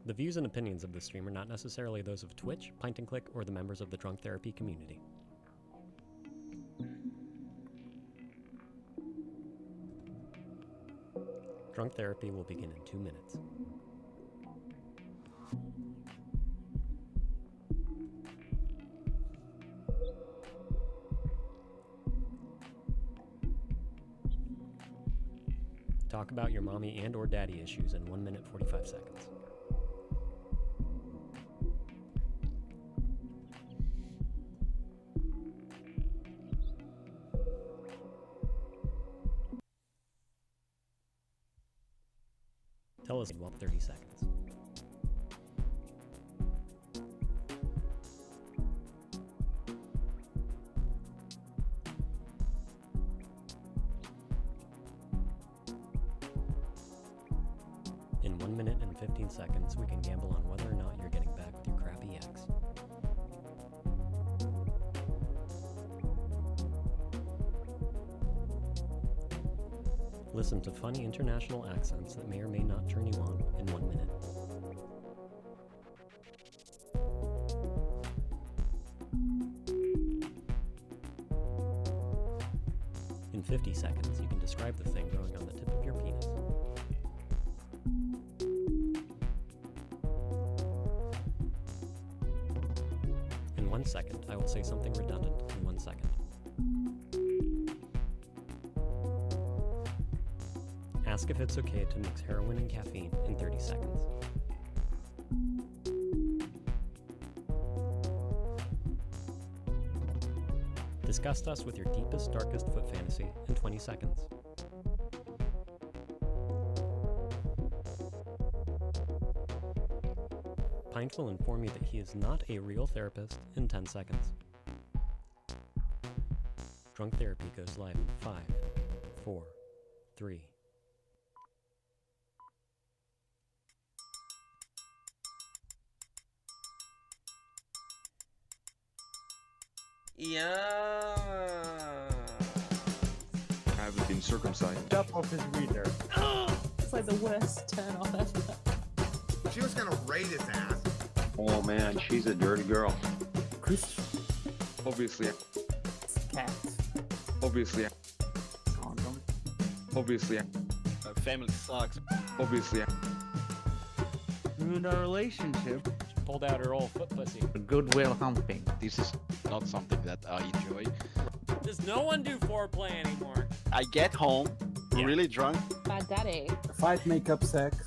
The views and opinions of this stream are not necessarily those of Twitch, Pint and Click, or the members of the Drunk Therapy community. Drunk Therapy will begin in 2 minutes. Talk about your mommy and or daddy issues in 1 minute 45 seconds. Tell us in 30 seconds. In 1 minute and 15 seconds, we can gamble on whether or not you're getting back with your crappy ex. Listen to funny international accents that may or may not turn you on in 1 minute. In 50 seconds, you can describe the thing growing on the tip of your penis. In 1 second, I will say something redundant in 1 second. Ask if it's okay to mix heroin and caffeine in 30 seconds. Disgust us with your deepest, darkest foot fantasy in 20 seconds. Pint will inform you that he is not a real therapist in 10 seconds. Drunk Therapy goes live in 5, 4, 3. Yeah. I haven't been circumcised. Jump off his reader. It's like the worst turn off ever. She was gonna raid his ass. Oh man, she's a dirty girl. Chris. Obviously, Cat. obviously, Condom. obviously, Family sucks. obviously. Ruined our relationship. Pulled out her old foot pussy. Goodwill humping. This is not something that I enjoy. Does no one do foreplay anymore? I get home, Yeah. really drunk. Bad daddy. Fight makeup sex.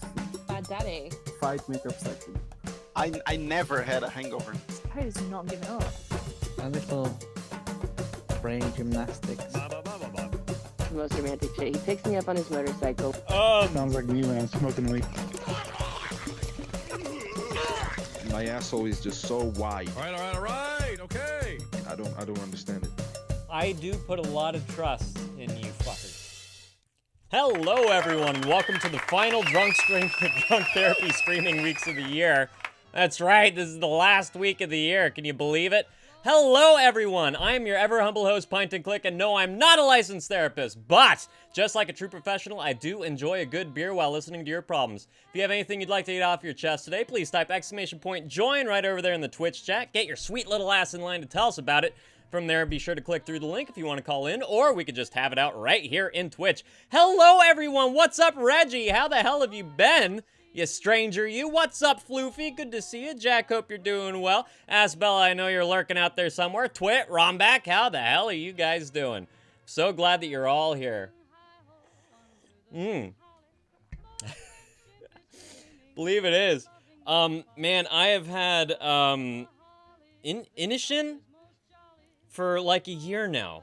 Bad daddy. Fight makeup sex. I never had a hangover. Harry is not giving up. A little brain gymnastics. The most romantic shit. He picks me up on his motorcycle. Sounds like me when I'm smoking weed. My asshole is just so wide. All right. Okay. I don't understand it. I do put a lot of trust in you fuckers. Hello everyone, and welcome to the final Drunk Therapy streaming weeks of the year. That's right, this is the last week of the year, can you believe it? Hello everyone, I'm your ever humble host, Pint and Click, and no, I'm not a licensed therapist, but just like a true professional, I do enjoy a good beer while listening to your problems. If you have anything you'd like to get off your chest today, please type !join right over there in the Twitch chat. Get your sweet little ass in line to tell us about it. From there, be sure to click through the link if you want to call in, or we could just have it out right here in Twitch. Hello everyone, what's up Reggie? How the hell have you been? You stranger, you. What's up, Floofy? Good to see you. Jack, hope you're doing well. Asbella, I know you're lurking out there somewhere. Twit, Romback, how the hell are you guys doing? So glad that you're all here. Believe it is. Man, I have had, Inishin for like a year now.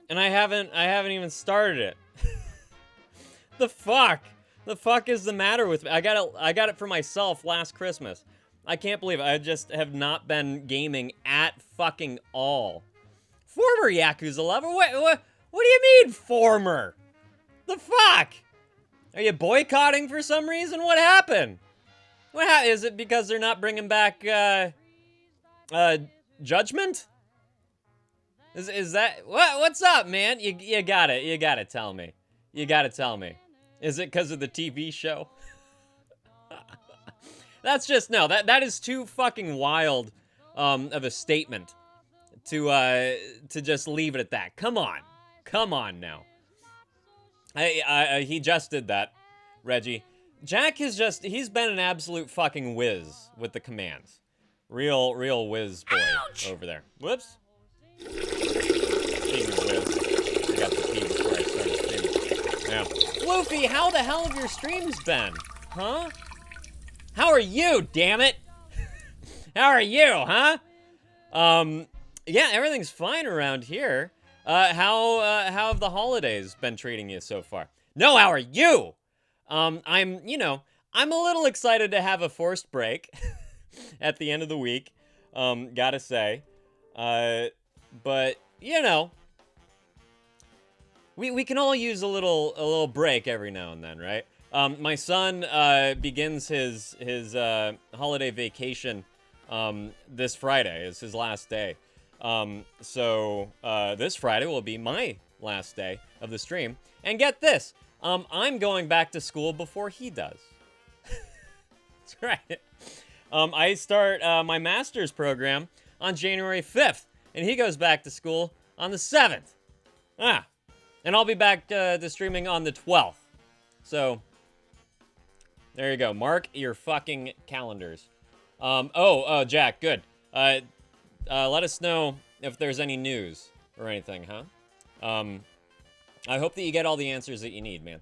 And I haven't even started it. The fuck? The fuck is the matter with me? I got it for myself last Christmas. I can't believe it. I just have not been gaming at fucking all. Former Yakuza lover? What do you mean, former? The fuck? Are you boycotting for some reason? What happened? Is it because they're not bringing back, Judgment? Is that... What's up, man? You gotta tell me. You gotta tell me. Is it because of the TV show? That's just, no, that is too fucking wild of a statement to just leave it at that. Come on now. He just did that, Reggie. Jack he's been an absolute fucking whiz with the commands. Real whiz boy over there. Whoops. Speaking of whiz, I got to pee before I started streaming. Yeah. Floofy, how the hell have your streams been? Huh? How are you, damn it? How are you, huh? Yeah, everything's fine around here. How have the holidays been treating you so far? No, how are you? I'm a little excited to have a forced break at the end of the week. Gotta say. But, we can all use a little break every now and then, right? My son begins his holiday vacation this Friday. Is his last day. So this Friday will be my last day of the stream. And get this, I'm going back to school before he does. That's right. I start my master's program on January 5th, and he goes back to school on the 7th. And I'll be back to streaming on the 12th. So, there you go. Mark your fucking calendars. Jack, good. Let us know if there's any news or anything, huh? I hope that you get all the answers that you need, man.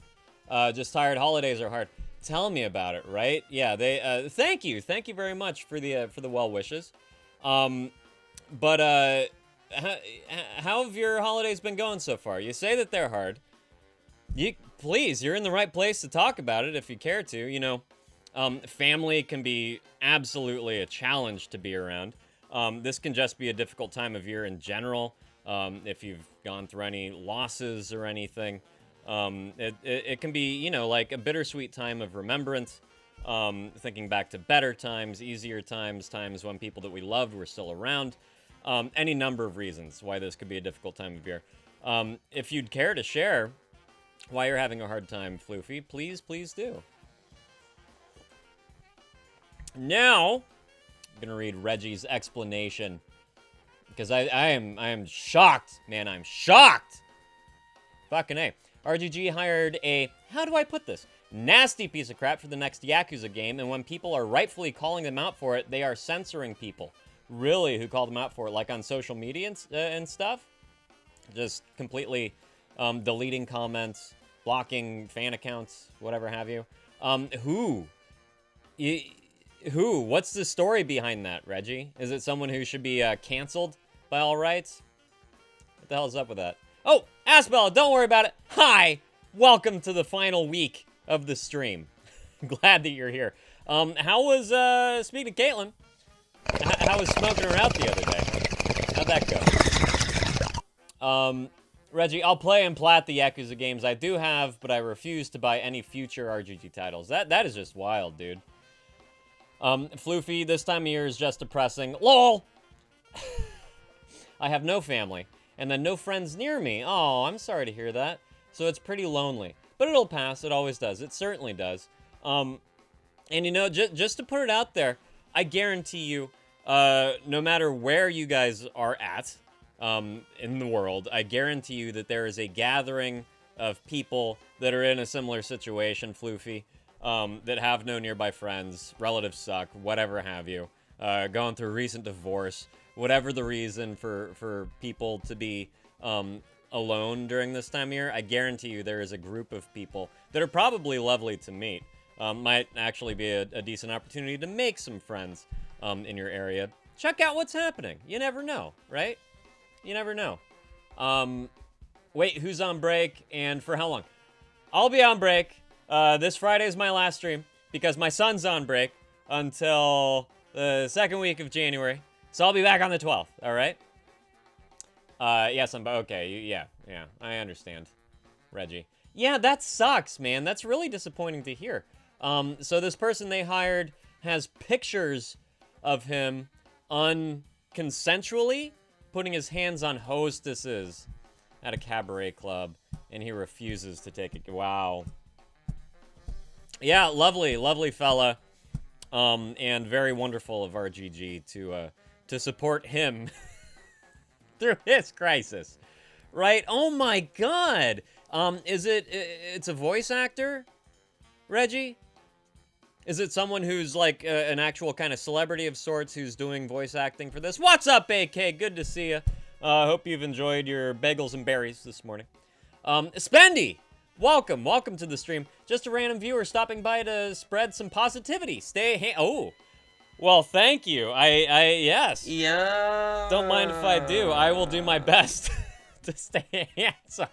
Just tired. Holidays are hard. Tell me about it, right? Yeah, they. Thank you very much for the well wishes. But how have your holidays been going so far? You say that they're hard. You're in the right place to talk about it if you care to. Family can be absolutely a challenge to be around. This can just be a difficult time of year in general. If you've gone through any losses or anything, it can be, like a bittersweet time of remembrance. Thinking back to better times, easier times when people that we loved were still around. Any number of reasons why this could be a difficult time of year. If you'd care to share why you're having a hard time, Floofy, please do. Now, I'm gonna read Reggie's explanation because I am shocked, man. I'm shocked. Fucking A. RGG hired a, how do I put this? Nasty piece of crap for the next Yakuza game, and when people are rightfully calling them out for it, they are censoring people. Really, who call them out for it? Like on social media and stuff? Just completely deleting comments, blocking fan accounts, whatever have you. Who? What's the story behind that, Reggie? Is it someone who should be canceled by all rights? What the hell is up with that? Oh, Aspel, don't worry about it. Hi, welcome to the final week of the stream. Glad that you're here. How was, speaking of Caitlin, how was smoking her out the other day? How'd that go? Reggie, I'll play and plat the Yakuza games I do have, but I refuse to buy any future RGG titles. That is just wild, dude. Floofy, this time of year is just depressing. LOL! I have no family, and then no friends near me. Oh, I'm sorry to hear that. So it's pretty lonely. But it'll pass, it always does. It certainly does. And just to put it out there, I guarantee you, no matter where you guys are at in the world, I guarantee you that there is a gathering of people that are in a similar situation, Floofy, that have no nearby friends, relatives suck, whatever have you, going through a recent divorce, whatever the reason for people to be alone during this time of year, I guarantee you there is a group of people that are probably lovely to meet. Might actually be a decent opportunity to make some friends in your area. Check out what's happening. You never know, right? You never know. Wait, who's on break and for how long? I'll be on break. This Friday is my last stream because my son's on break until the second week of January. So I'll be back on the 12th, all right? Yes, I'm okay. Yeah, I understand, Reggie. Yeah, that sucks, man. That's really disappointing to hear. So this person they hired has pictures of him unconsensually putting his hands on hostesses at a cabaret club, and he refuses to take it. Wow. Yeah, lovely fella. and very wonderful of RGG to support him through his crisis, right? Oh my God! It's a voice actor, Reggie? Is it someone who's like an actual kind of celebrity of sorts who's doing voice acting for this? What's up, AK? Good to see you. Hope you've enjoyed your bagels and berries this morning. Spendy, welcome to the stream. Just a random viewer stopping by to spread some positivity. Oh, well, thank you. Yes. Yeah. Don't mind if I do. I will do my best to stay handsome.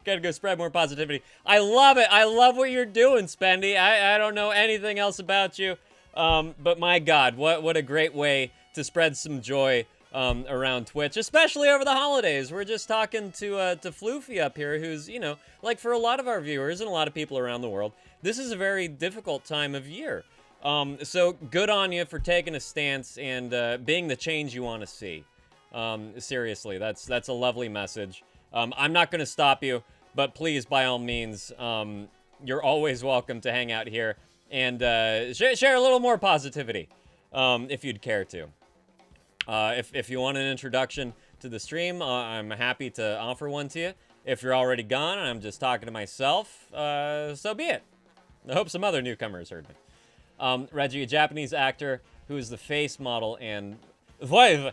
Gotta go spread more positivity. I love it. I love what you're doing, Spendy. I don't know anything else about you. But my God, what a great way to spread some joy around Twitch, especially over the holidays. We're just talking to Floofy up here, who's, you know, like for a lot of our viewers and a lot of people around the world, this is a very difficult time of year. So good on you for taking a stance and being the change you want to see. Seriously, that's a lovely message. I'm not going to stop you, but please, by all means, you're always welcome to hang out here and share a little more positivity, if you'd care to. If you want an introduction to the stream, I'm happy to offer one to you. If you're already gone and I'm just talking to myself, so be it. I hope some other newcomers heard me. Reggie, a Japanese actor who is the face model and voice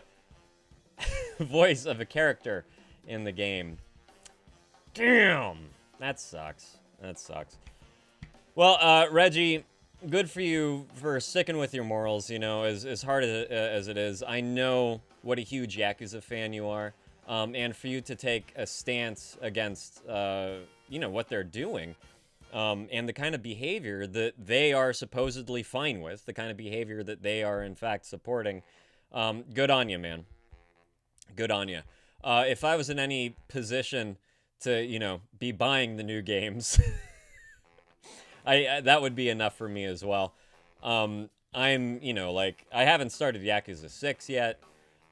of a character in the game. Damn! That sucks. Well, Reggie, good for you for sticking with your morals, you know, as hard as it is. I know what a huge Yakuza fan you are, and for you to take a stance against, you know, what they're doing, and the kind of behavior that they are supposedly fine with, the kind of behavior that they are, in fact, supporting, good on you, man. Good on you. If I was in any position to, you know, be buying the new games, that would be enough for me as well. I'm, you know, like, I haven't started Yakuza 6 yet.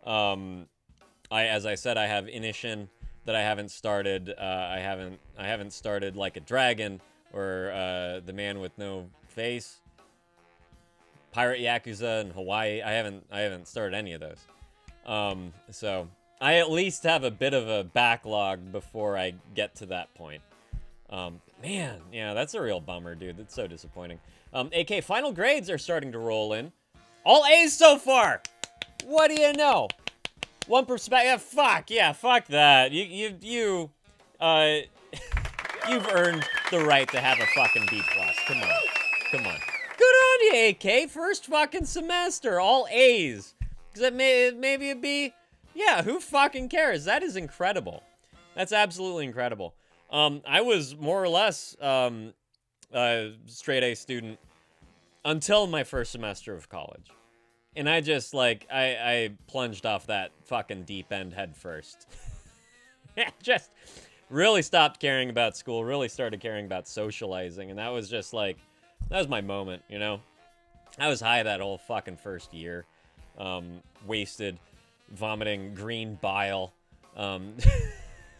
As I said, I have Inishin that I haven't started. I haven't started Like a Dragon or The Man with No Face. Pirate Yakuza in Hawaii. I haven't started any of those. So I at least have a bit of a backlog before I get to that point. Man, yeah, that's a real bummer, dude. That's so disappointing. AK, final grades are starting to roll in. All A's so far! What do you know? One perspective. Fuck that. You've earned the right to have a fucking B+. Come on. Good on you, AK. First fucking semester, all A's. Because maybe a B. Yeah, who fucking cares? That is incredible. That's absolutely incredible. I was more or less a straight A student until my first semester of college. And I just, like, I plunged off that fucking deep end head first. Just really stopped caring about school, really started caring about socializing, and that was just, like, that was my moment, you know? I was high that whole fucking first year. Wasted, vomiting green bile.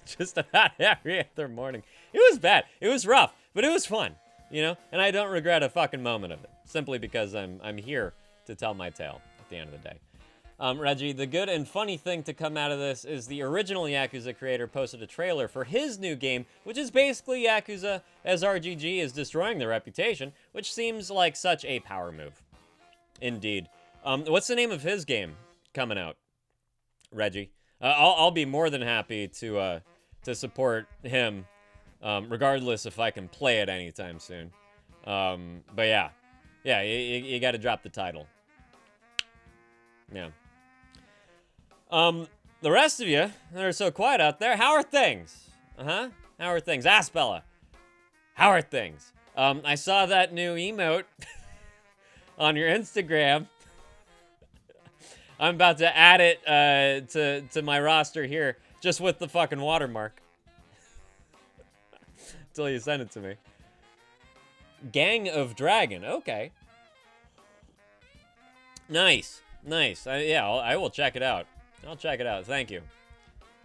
Just about every other morning. It was bad. It was rough, but it was fun, you know? And I don't regret a fucking moment of it, simply because I'm here to tell my tale at the end of the day. Reggie, the good and funny thing to come out of this is the original Yakuza creator posted a trailer for his new game, which is basically Yakuza as RGG is destroying their reputation, which seems like such a power move. Indeed. What's the name of his game coming out, Reggie? I'll be more than happy to support him, regardless if I can play it anytime soon. But yeah, you got to drop the title. Yeah. The rest of you that are so quiet out there, how are things? How are things? Aspella, how are things? I saw that new emote on your Instagram. I'm about to add it to my roster here, just with the fucking watermark. Until you send it to me. Gang of Dragon, okay. Nice. I will check it out. I'll check it out, thank you.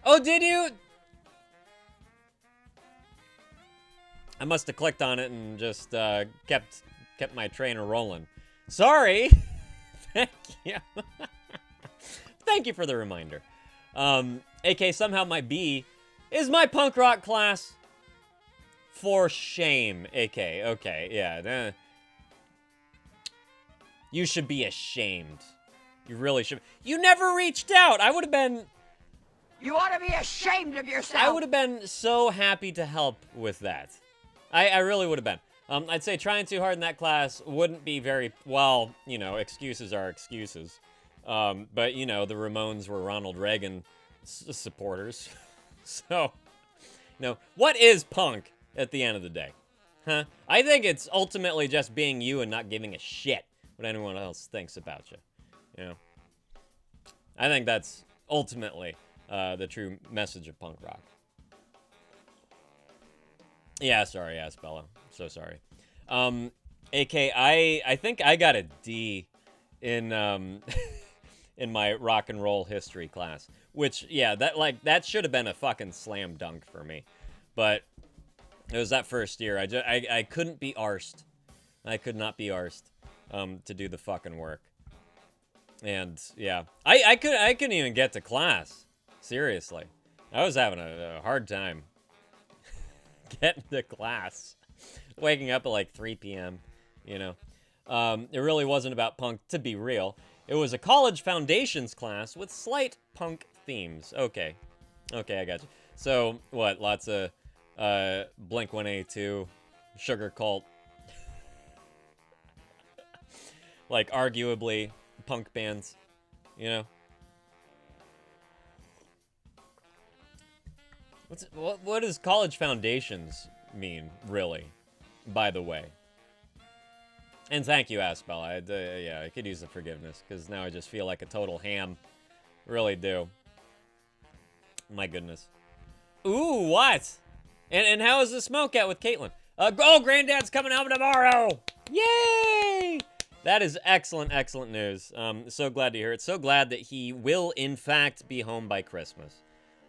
Oh, did you? I must have clicked on it and just kept my trainer rolling. Sorry. Thank you. Thank you for the reminder. AK, somehow my B is my punk rock class. For shame, AK. Okay, yeah. You should be ashamed. You really should. You never reached out. I would have been... You ought to be ashamed of yourself. I would have been so happy to help with that. I really would have been. I'd say trying too hard in that class wouldn't be very... Well, you know, excuses are excuses. But, you know, the Ramones were Ronald Reagan supporters. So, you know, what is punk at the end of the day? Huh? I think it's ultimately just being you and not giving a shit what anyone else thinks about you. You know? I think that's ultimately the true message of punk rock. Yeah, sorry, Asbella. So sorry. AK, I think I got a D in in my rock and roll history class. Which, yeah, that should have been a fucking slam dunk for me. But it was that first year. I couldn't be arsed. I could not be arsed to do the fucking work. And yeah, I couldn't even get to class. Seriously, I was having a hard time getting to class. Waking up at like 3 p.m. You know, it really wasn't about punk, to be real. It was a college foundations class with slight punk themes. Okay, I got you. So what? Lots of Blink-182, Sugar Cult, like arguably punk bands, you know. What does college foundations mean, really? By the way. And thank you, Aspel. I could use the forgiveness, because now I just feel like a total ham. Really do. My goodness. Ooh, what? And how is the smoke out with Caitlin? Granddad's coming home tomorrow! Yay! That is excellent, excellent news. So glad to hear it. So glad that he will, in fact, be home by Christmas.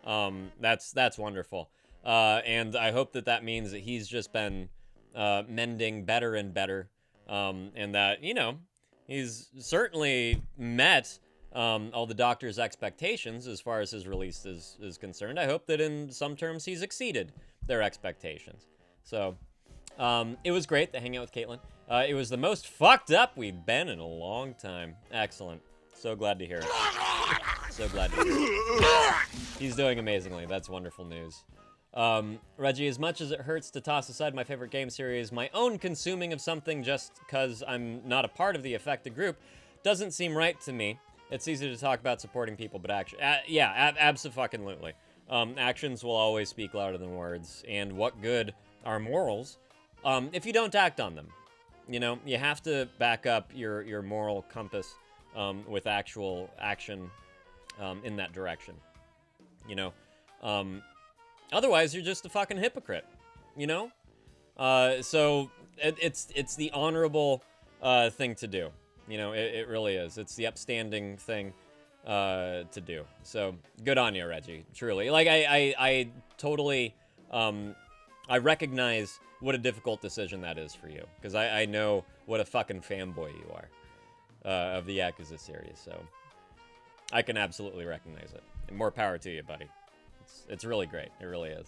That's wonderful. And I hope that means that he's just been mending better and better. And that, you know, he's certainly met all the doctor's expectations as far as his release is concerned. I hope that in some terms he's exceeded their expectations. So, it was great to hang out with Caitlin. It was the most fucked up we've been in a long time. Excellent. So glad to hear it. So glad to hear it. He's doing amazingly. That's wonderful news. Reggie, as much as it hurts to toss aside my favorite game series, my own consuming of something just because I'm not a part of the affected group doesn't seem right to me. It's easy to talk about supporting people, but abso-fucking-lutely. Actions will always speak louder than words, and what good are morals if you don't act on them? You know, you have to back up your moral compass with actual action in that direction. You know, otherwise you're just a fucking hypocrite. You know, so it's the honorable thing to do. You know, it really is. It's the upstanding thing to do. So good on you, Reggie. Truly, like I totally I recognize what a difficult decision that is for you, because I know what a fucking fanboy you are of the Yakuza series. So I can absolutely recognize it. And more power to you, buddy. It's really great. It really is.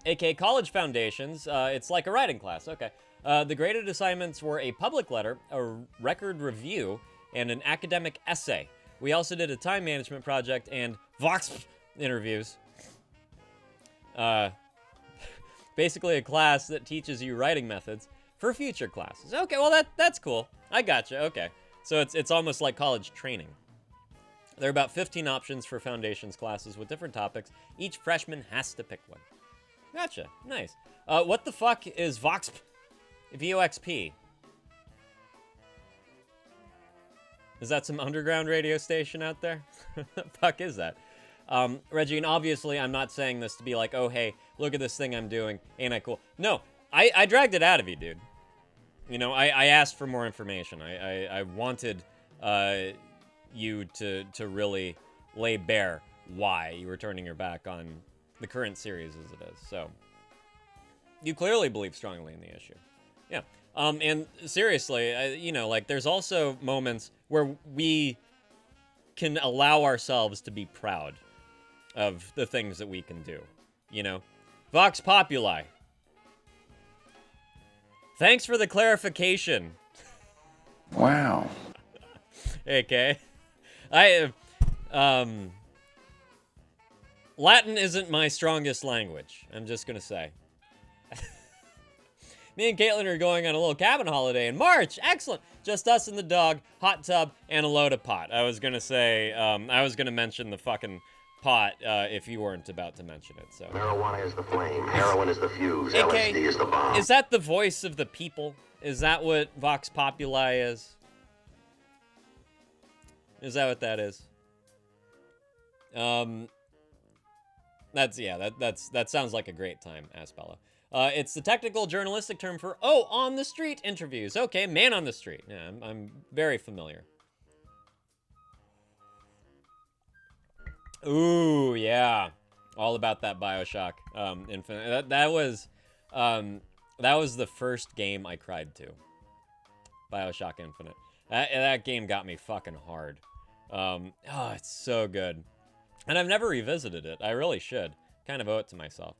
AK College Foundations. It's like a writing class. Okay. The graded assignments were a public letter, a record review, and an academic essay. We also did a time management project and Vox interviews. Basically a class that teaches you writing methods for future classes. Okay, well that's cool. I gotcha. Okay. So it's almost like college training. There are about 15 options for foundations classes with different topics. Each freshman has to pick one. Gotcha. Nice. What the fuck is Vox... VOXP? Is that some underground radio station out there? What the fuck is that? Reggie, and obviously I'm not saying this to be like, oh, hey, look at this thing I'm doing. Ain't I cool? No, I dragged it out of you, dude. You know, I asked for more information. I wanted you to really lay bare why you were turning your back on the current series as it is. So, you clearly believe strongly in the issue. Yeah. And seriously, you know, like there's also moments where we can allow ourselves to be proud of the things that we can do, you know? Vox Populi. Thanks for the clarification. Wow. AK. Latin isn't my strongest language. I'm just gonna say. Me and Caitlin are going on a little cabin holiday in March. Excellent. Just us and the dog, hot tub, and a load of pot. I was gonna say, I was gonna mention the fucking pot if you weren't about to mention it. So. Marijuana is the flame. Heroin is the fuse. AK, LSD is the bomb. is that the voice of the people? Is that what Vox Populi is? Is that what that is? That sounds like a great time, Aspella. It's the technical journalistic term for, on the street interviews. Okay, man on the street. Yeah, I'm very familiar. Ooh, yeah. All about that BioShock Infinite. That was the first game I cried to. BioShock Infinite. That game got me fucking hard. It's so good. And I've never revisited it. I really should. Kind of owe it to myself.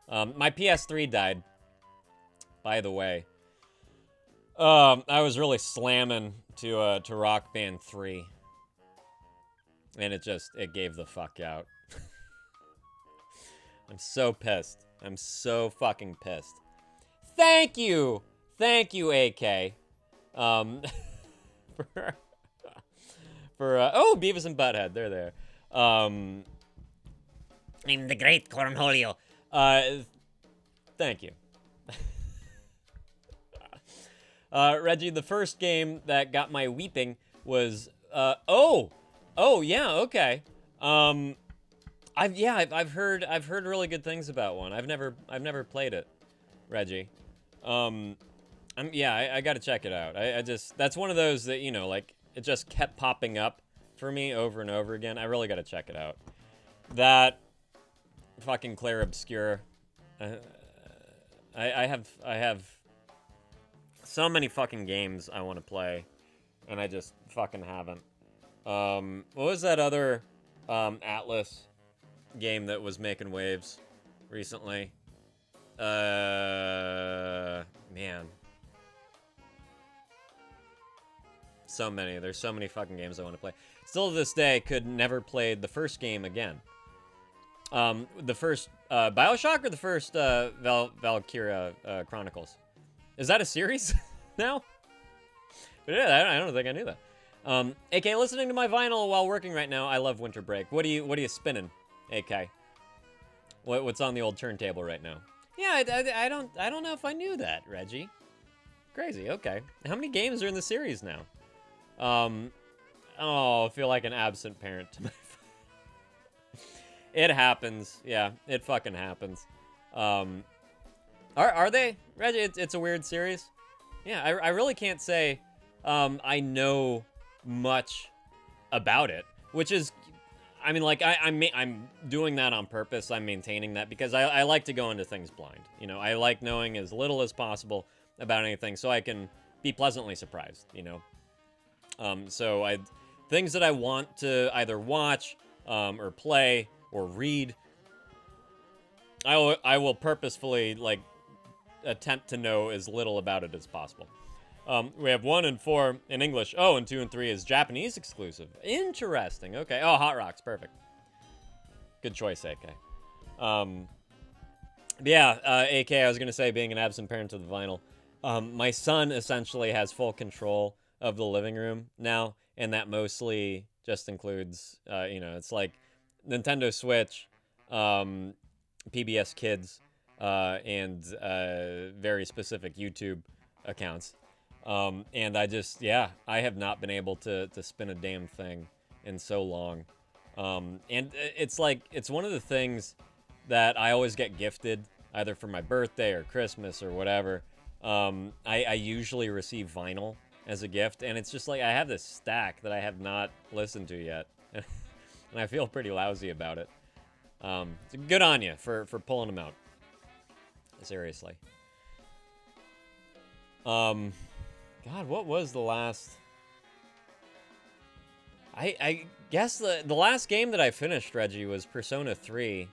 My PS3 died, by the way. I was really slamming to Rock Band 3. And it gave the fuck out. I'm so pissed. I'm so fucking pissed. Thank you! Thank you, AK. Beavis and Butthead. They're there. I'm the great Cornholio. Thank you. Reggie, the first game that got my weeping was, yeah, okay. I've heard really good things about one. I've never played it, Reggie. I gotta check it out. That's one of those that, you know, like, it just kept popping up for me over and over again. I really gotta check it out. That fucking Claire Obscure. I have so many fucking games I want to play, and I just fucking haven't. What was that other Atlas game that was making waves recently? Man. So many. There's so many fucking games I want to play. Still to this day, could never play the first game again. The first BioShock or the first Valkyria Chronicles? Is that a series now? But yeah, I don't think I knew that. AK, listening to my vinyl while working right now. I love Winter Break. What are you spinning, AK? What's on the old turntable right now? Yeah, I don't know if I knew that, Reggie. Crazy. Okay. How many games are in the series now? I feel like an absent parent to my. It happens. Yeah, it fucking happens. Are they, Reggie? It's a weird series. Yeah, I really can't say I know much about it, which is, I mean, like, I'm doing that on purpose. I'm maintaining that because I like to go into things blind. You know, I like knowing as little as possible about anything so I can be pleasantly surprised, you know? Things that I want to either watch or play or read, I will purposefully, like, attempt to know as little about it as possible. We have 1 and 4 in English. Oh, and 2 and 3 is Japanese exclusive. Interesting. Okay. Oh, Hot Rocks. Perfect. Good choice, AK. AK, I was going to say, being an absent parent to the vinyl. My son essentially has full control of the living room now, and that mostly just includes, it's like Nintendo Switch, PBS Kids, and very specific YouTube accounts. And I have not been able to spin a damn thing in so long. And it's like, it's one of the things that I always get gifted, either for my birthday or Christmas or whatever. I usually receive vinyl as a gift, and it's just like, I have this stack that I have not listened to yet. And I feel pretty lousy about it. So good on you for pulling them out. Seriously. God, what was the last? I guess the last game that I finished, Reggie, was Persona 3,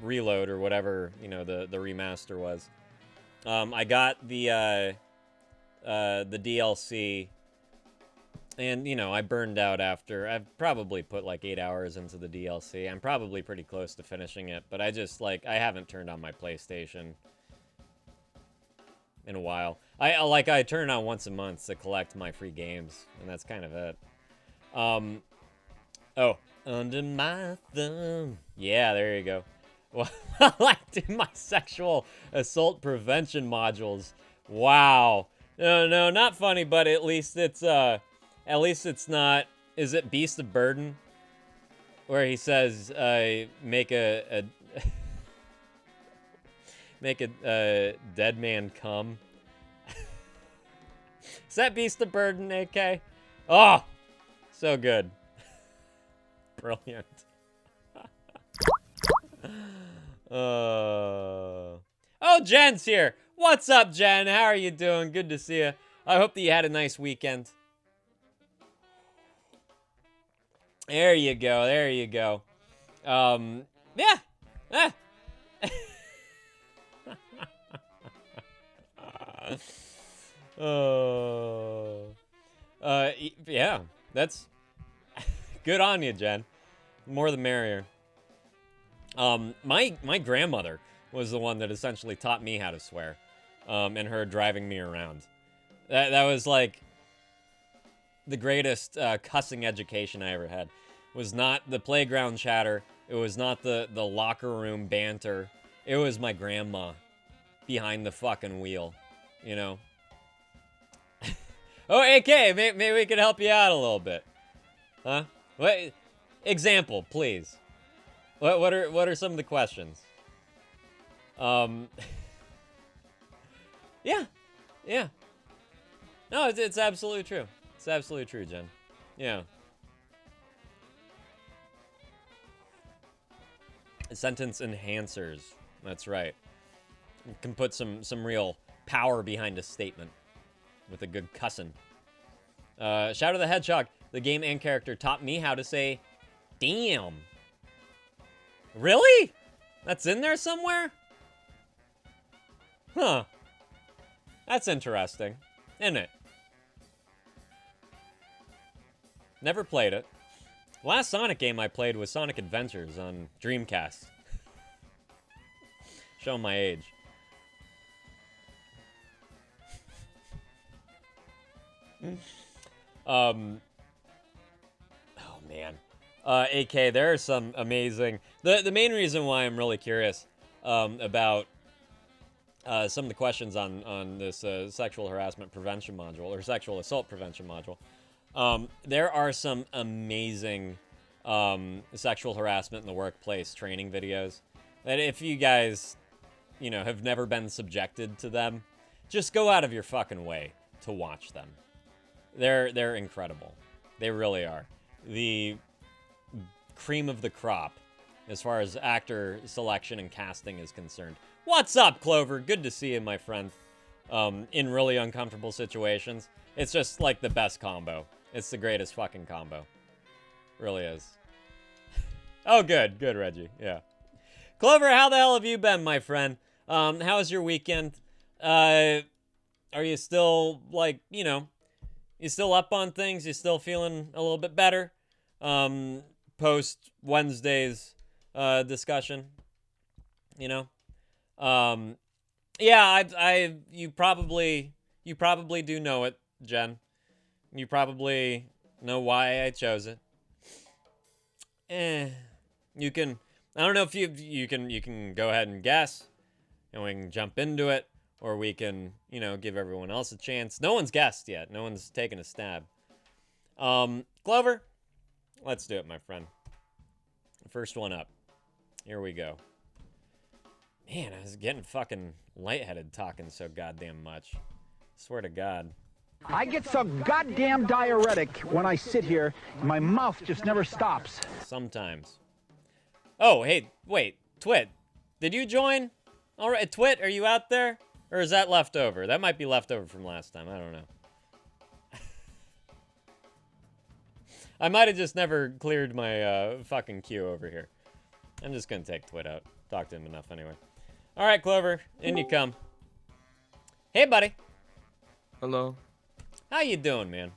Reload or whatever, you know, the remaster was. I got the DLC, and you know, I burned out after. I've probably put like 8 hours into the DLC. I'm probably pretty close to finishing it, but I just I haven't turned on my PlayStation in a while. I turn it on once a month to collect my free games, and that's kind of it. Oh, under my thumb. Yeah, there you go. Well, I like doing my sexual assault prevention modules. Wow. No, not funny, but at least it's not. Is it Beast of Burden? Where he says, make a dead man come. Is that Beast of Burden, AK? Oh, so good. Brilliant. Oh, Jen's here. What's up, Jen? How are you doing? Good to see you. I hope that you had a nice weekend. There you go. There you go. Yeah. Yeah. That's good on you, Jen. More the merrier. My grandmother was the one that essentially taught me how to swear, and her driving me around. That was like the greatest cussing education I ever had. It was not the playground chatter. It was not the locker room banter. It was my grandma behind the fucking wheel, you know? Oh, AK, maybe we could help you out a little bit. Huh? What? Example, please. What are some of the questions? Yeah. No, it's absolutely true. It's absolutely true, Jen. Yeah. Sentence enhancers. That's right. You can put some real power behind a statement with a good cussin'. Shadow the Hedgehog, the game and character, taught me how to say damn. Really? That's in there somewhere? Huh. That's interesting, isn't it? Never played it. Last Sonic game I played was Sonic Adventures on Dreamcast. Showing my age. Oh man. AK, there are some amazing... The main reason why I'm really curious about some of the questions on this sexual harassment prevention module, or sexual assault prevention module, there are some amazing sexual harassment in the workplace training videos that if you guys, you know, have never been subjected to them, just go out of your fucking way to watch them. They're incredible. They really are. The cream of the crop as far as actor selection and casting is concerned. What's up, Clover? Good to see you, my friend. In really uncomfortable situations. It's just like the best combo. It's the greatest fucking combo. Really is. Oh, good. Good, Reggie. Yeah. Clover, how the hell have you been, my friend? How was your weekend? Are you still, like, you know, you still up on things? You still feeling a little bit better? Post Wednesday's discussion, you know? Yeah, you probably do know it, Jen. You probably know why I chose it. You can, I don't know if you can go ahead and guess, and we can jump into it, or we can, you know, give everyone else a chance. No one's guessed yet. No one's taken a stab. Clover, let's do it, my friend. First one up. Here we go. Man, I was getting fucking lightheaded talking so goddamn much. Swear to God. I get so goddamn diuretic when I sit here. My mouth just never stops. Sometimes. Oh, hey, wait. Twit, did you join? All right, Twit, are you out there? Or is that left over? That might be left over from last time. I don't know. I might have just never cleared my fucking queue over here. I'm just gonna take Twit out. Talk to him enough anyway. All right, Clover, in you come. Hey, buddy. Hello. How you doing, man?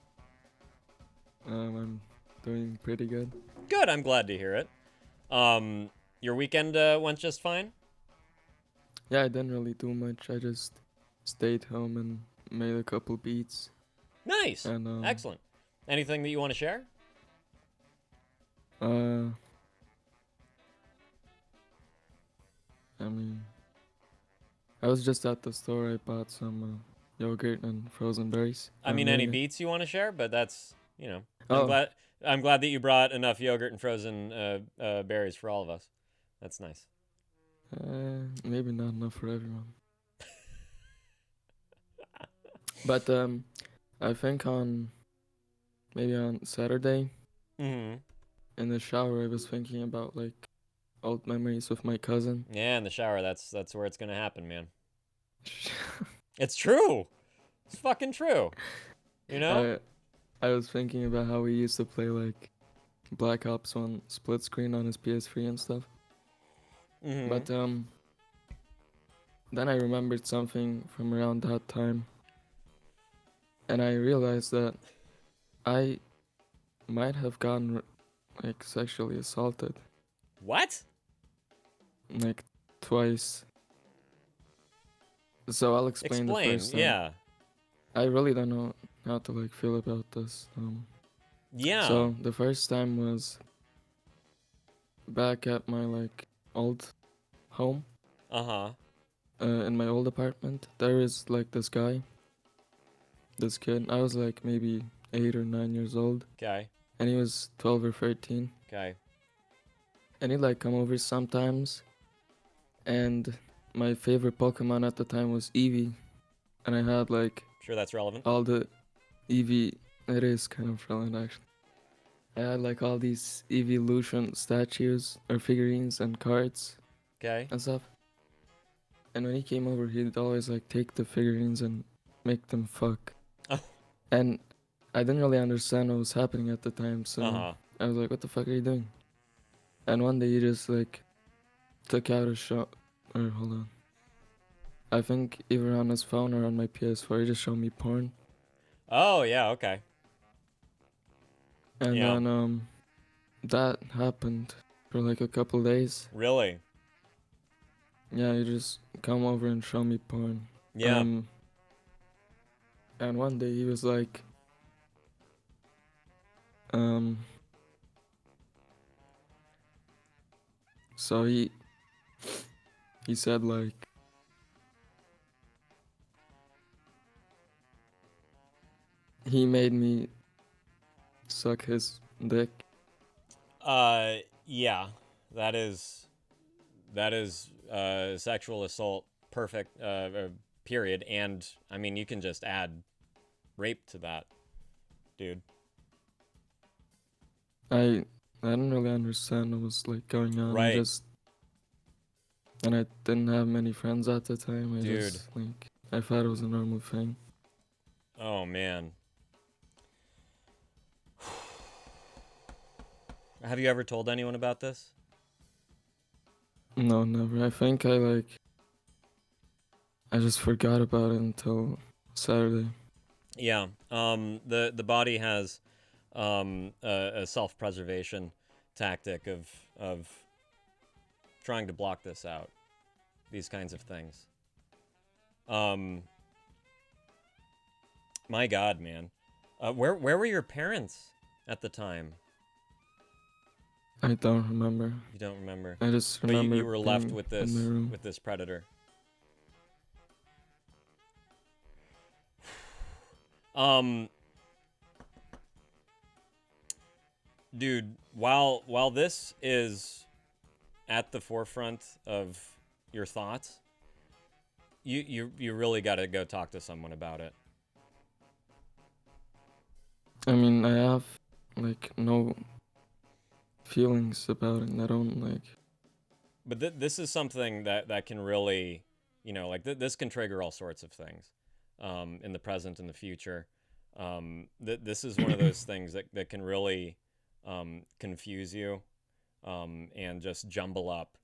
I'm doing pretty good. Good. I'm glad to hear it. Your weekend went just fine? Yeah, I didn't really do much. I just stayed home and made a couple beats. Nice. And, Excellent. Anything that you want to share? I mean, I was just at the store. I bought some yogurt and frozen berries. I mean, any beats you want to share, but that's, you know, Oh. I'm glad that you brought enough yogurt and frozen berries for all of us. That's nice. Maybe not enough for everyone. But I think maybe on Saturday, Mm-hmm. in the shower, I was thinking about like old memories with my cousin. Yeah, in the shower. That's where it's gonna happen, man. It's true. It's fucking true. You know? I was thinking about how we used to play like Black Ops 1 split screen on his PS3 and stuff. Mm-hmm. But then I remembered something from around that time. And I realized that I might have gotten like sexually assaulted What? like twice. So I'll explain the first time. Yeah. I really don't know how to like feel about this. Yeah. So the first time was back at my like old home. Uh-huh. In my old apartment. There is like this kid. I was like maybe 8 or 9 years old. Okay. And he was 12 or 13. Okay. And he'd like come over sometimes. And my favorite Pokemon at the time was Eevee. And I had like Sure that's relevant. all the Eevee. It is kind of relevant actually. I had like all these Evolution statues or figurines and cards Okay. and stuff. And when he came over, he'd always like take the figurines and make them fuck. Oh. And I didn't really understand what was happening at the time, so Uh-huh. I was like, "What the fuck are you doing?" And one day he just like took out a shot. Or hold on. I think either on his phone or on my PS4, he just showed me porn. Oh, yeah, okay. And Yeah. then that happened for like a couple days. Really? Yeah, he just come over and show me porn. Yeah. And one day he was like, so he said like, he made me suck his dick. Yeah. That is sexual assault, perfect, period. And, I mean, you can just add rape to that, dude. I didn't really understand what was like going on. Right. And I didn't have many friends at the time. Dude. I thought it was a normal thing. Oh, man. Have you ever told anyone about this? No, never. I think I just forgot about it until Saturday. Yeah. The body has a self-preservation tactic of trying to block this out. These kinds of things. My God, man. Where were your parents at the time? I don't remember. You don't remember. I just But remember you were left being with in my room. this predator. Dude, while this is at the forefront of your thoughts, you really got to go talk to someone about it. I mean, I have like no feelings about it. I don't like. But this is something that can really, You know, like this can trigger all sorts of things in the present and the future. This is one of those things that can really confuse you and just jumble up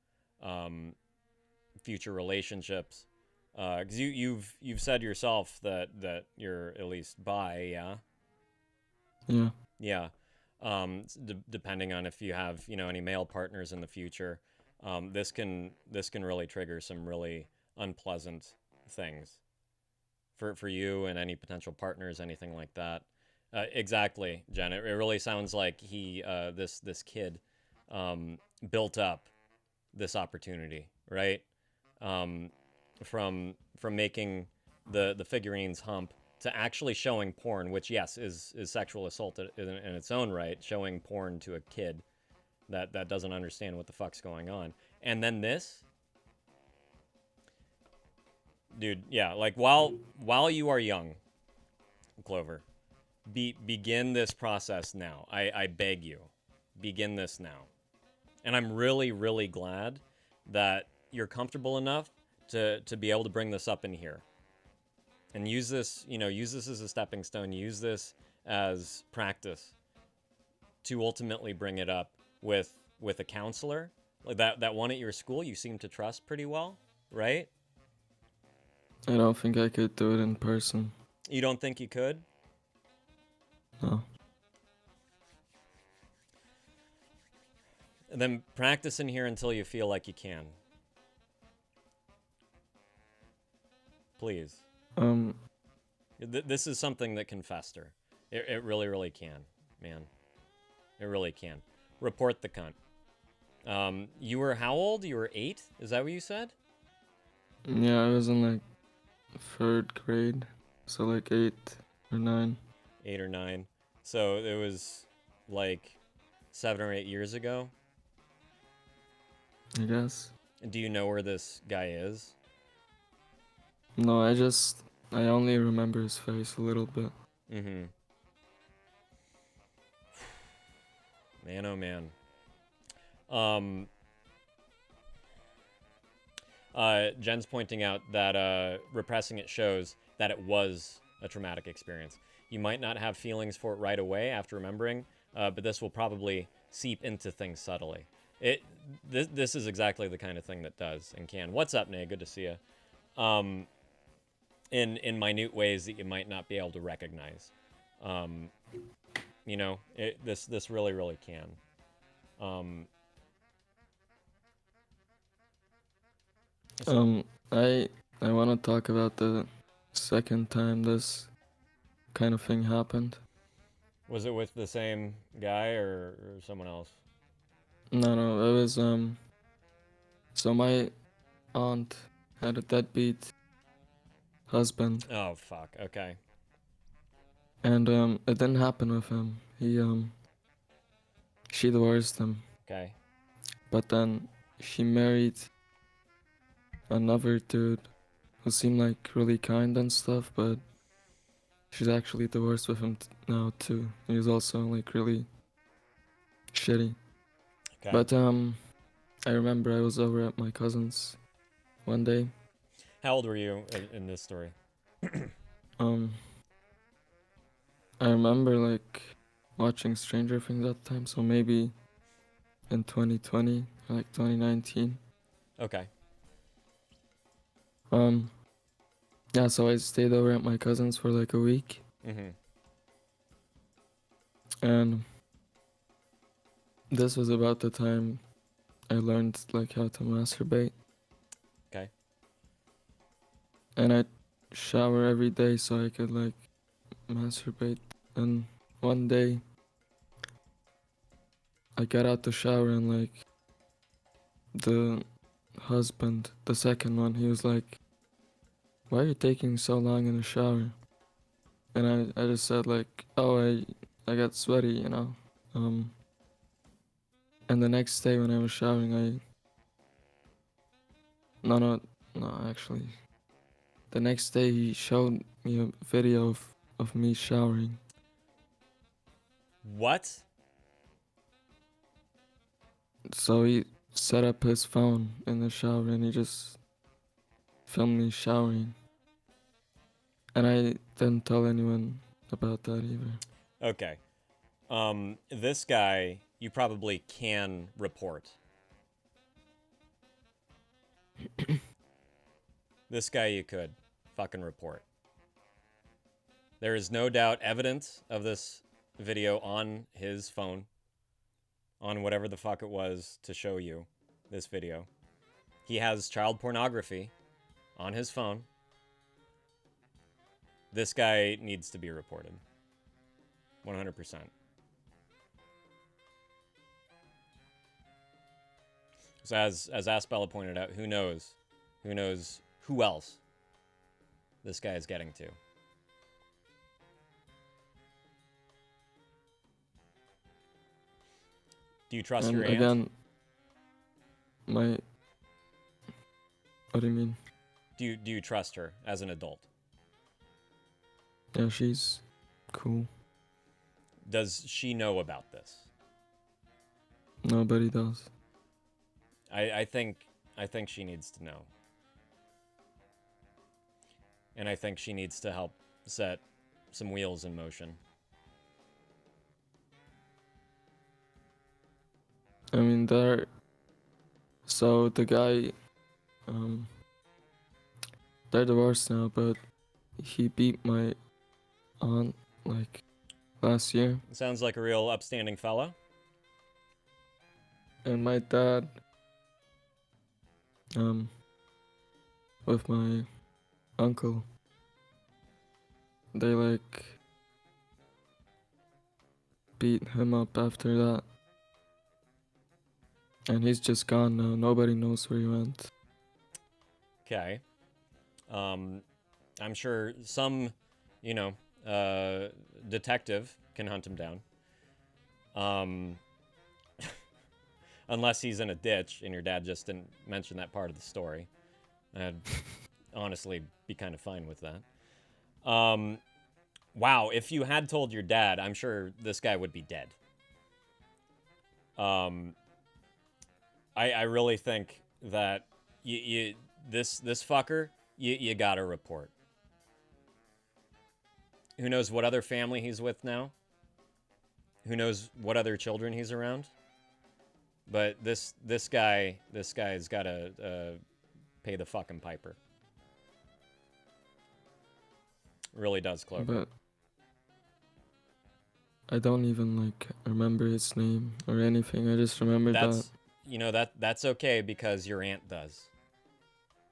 future relationships. Because you've said yourself that you're at least bi, yeah? Yeah. Yeah. Depending on if you have, you know, any male partners in the future, this can really trigger some really unpleasant things for you and any potential partners, anything like that. Exactly, Jen. It really sounds like this kid built up this opportunity, right? From making the figurines hump to actually showing porn, which yes is sexual assault in its own right, showing porn to a kid that doesn't understand what the fuck's going on. And then this, dude, yeah, like while you are young, Clover, begin this process now. I beg you, begin this now. And I'm really, really glad that you're comfortable enough to be able to bring this up in here. And use this as a stepping stone, use this as practice to ultimately bring it up with a counselor. Like that one at your school you seem to trust pretty well, right? I don't think I could do it in person. You don't think you could? No. And then practice in here until you feel like you can. Please. This is something that can fester. It really, really can, man. It really can. Report the cunt. You were how old? You were 8? Is that what you said? Yeah, I was in like 3rd grade, so like 8 or 9. 8 or 9. So it was like 7 or 8 years ago. I guess. Do you know where this guy is? No, I only remember his face a little bit. Mm-hmm. Man, oh man. Jen's pointing out that repressing it shows that it was a traumatic experience. You might not have feelings for it right away after remembering, but this will probably seep into things subtly. This is exactly the kind of thing that does and can. What's up, Nay? Good to see you. In minute ways that you might not be able to recognize. You know, this really, really can. I want to talk about the second time this kind of thing happened. Was it with the same guy or someone else? No, it was so my aunt had a deadbeat husband. Oh fuck. Okay. And it didn't happen with him. She divorced him. Okay. But then she married another dude who seemed like really kind and stuff, but she's actually divorced with him now too. He was also like really shitty. Okay. But I remember I was over at my cousin's one day. How old were you in this story? I remember like watching Stranger Things at the time, so maybe in 2020 or like 2019. Okay. Yeah, so I stayed over at my cousin's for like a week. Mm-hmm. And this was about the time I learned like how to masturbate. Okay. And I shower every day so I could like masturbate. And one day I got out the shower and like the husband, the second one, he was like, "Why are you taking so long in the shower?" And I just said like, "Oh, I got sweaty, you know." And the next day when I was showering, no, actually. The next day he showed me a video of me showering. What? So he set up his phone in the shower and he just filmed me showering. And I didn't tell anyone about that either. Okay. This guy, you probably can report. This guy you could fucking report. There is no doubt evidence of this video on his phone. On whatever the fuck it was to show you this video. He has child pornography on his phone. This guy needs to be reported. 100%. So as Aspella pointed out, who knows? Who knows who else this guy is getting to? Do you trust And your aunt? again, what do you mean? Do you trust her as an adult? Yeah, she's cool. Does she know about this? Nobody does. I think she needs to know. And I think she needs to help set some wheels in motion. I mean, so the guy, they're divorced now, but he beat my aunt, like, last year. Sounds like a real upstanding fella. And my dad, with my uncle, they, like, beat him up after that. And he's just gone now. Nobody knows where he went. Okay. I'm sure some, detective can hunt him down. Unless he's in a ditch and your dad just didn't mention that part of the story. I'd honestly be kind of fine with that. Wow, if you had told your dad, I'm sure this guy would be dead. I really think that this fucker, you gotta report. Who knows what other family he's with now? Who knows what other children he's around? But this guy's gotta pay the fucking piper. Really does, Clover. But I don't even, like, remember his name or anything. I just remember that. That's okay because your aunt does.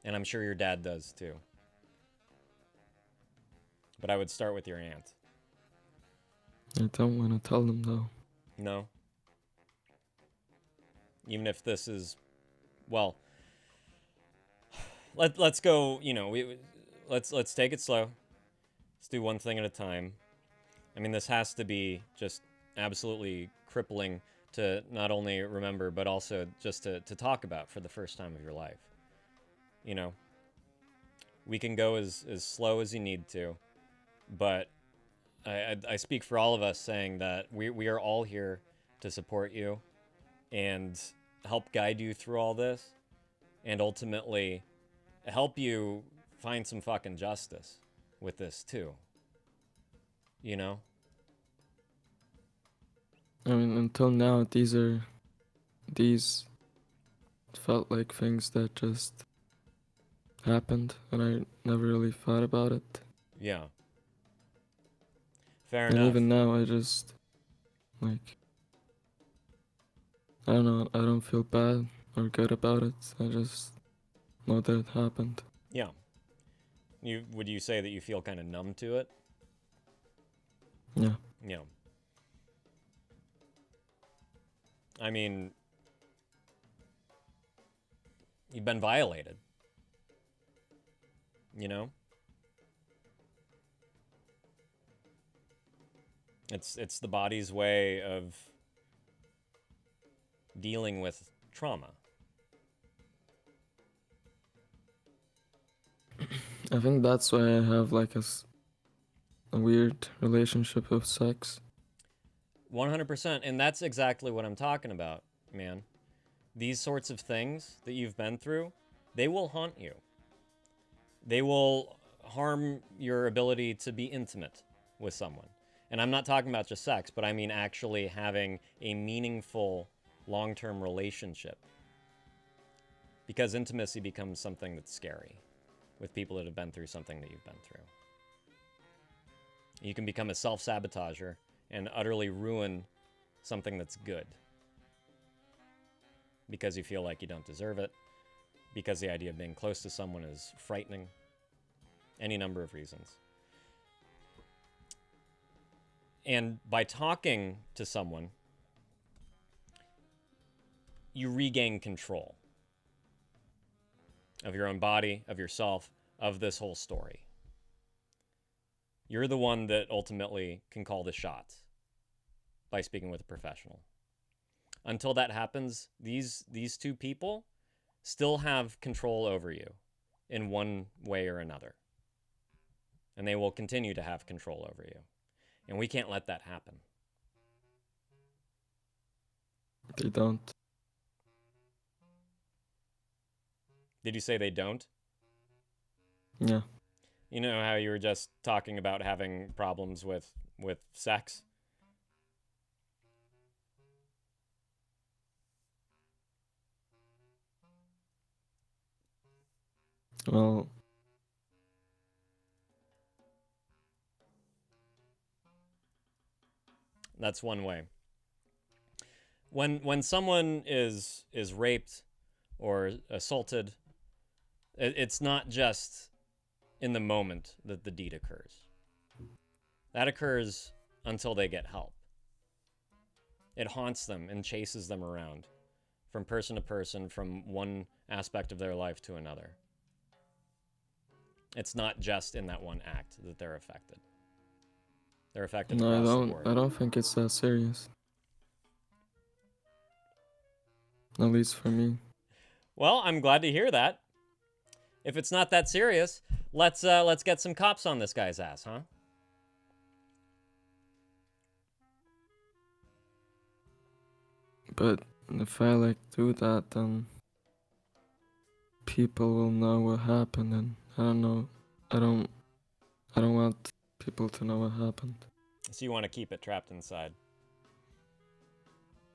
And I'm sure your dad does too. But I would start with your aunt. I don't want to tell them, though. No. Even if this is, well, let's go, let's take it slow. Let's do one thing at a time. I mean, this has to be just absolutely crippling to not only remember, but also just to talk about for the first time of your life. We can go as slow as you need to, but I speak for all of us saying that we are all here to support you and help guide you through all this and ultimately help you find some fucking justice with this too. I mean, until now, these felt like things that just happened, and I never really thought about it. Yeah. Fair And enough. even now, I just, like, I don't know, I don't feel bad or good about it. I just know that it happened. Yeah. Would you say that you feel kind of numb to it? Yeah. Yeah. I mean, you've been violated. It's the body's way of dealing with trauma. I think that's why I have, like, a weird relationship with sex. 100%, and that's exactly what I'm talking about, man. These sorts of things that you've been through, they will haunt you. They will harm your ability to be intimate with someone. And I'm not talking about just sex, but I mean actually having a meaningful long-term relationship. Because intimacy becomes something that's scary with people that have been through something that you've been through. You can become a self-sabotager and utterly ruin something that's good. Because you feel like you don't deserve it. Because the idea of being close to someone is frightening. Any number of reasons. And by talking to someone, you regain control of your own body, of yourself, of this whole story. You're the one that ultimately can call the shots by speaking with a professional. Until that happens, these two people still have control over you in one way or another. And they will continue to have control over you. And we can't let that happen. They don't. Did you say they don't? Yeah. You know how you were just talking about having problems with sex? Well, that's one way. When someone is raped or assaulted, it's not just in the moment that the deed occurs. That occurs until they get help. It haunts them and chases them around from person to person, from one aspect of their life to another. It's not just in that one act that they're affected. They're affected no, across the board. I don't think it's that serious. At least for me. Well, I'm glad to hear that. If it's not that serious, let's get some cops on this guy's ass, huh? But if I do that, then people will know what happened, and I don't know. I don't want people to know what happened. So you want to keep it trapped inside?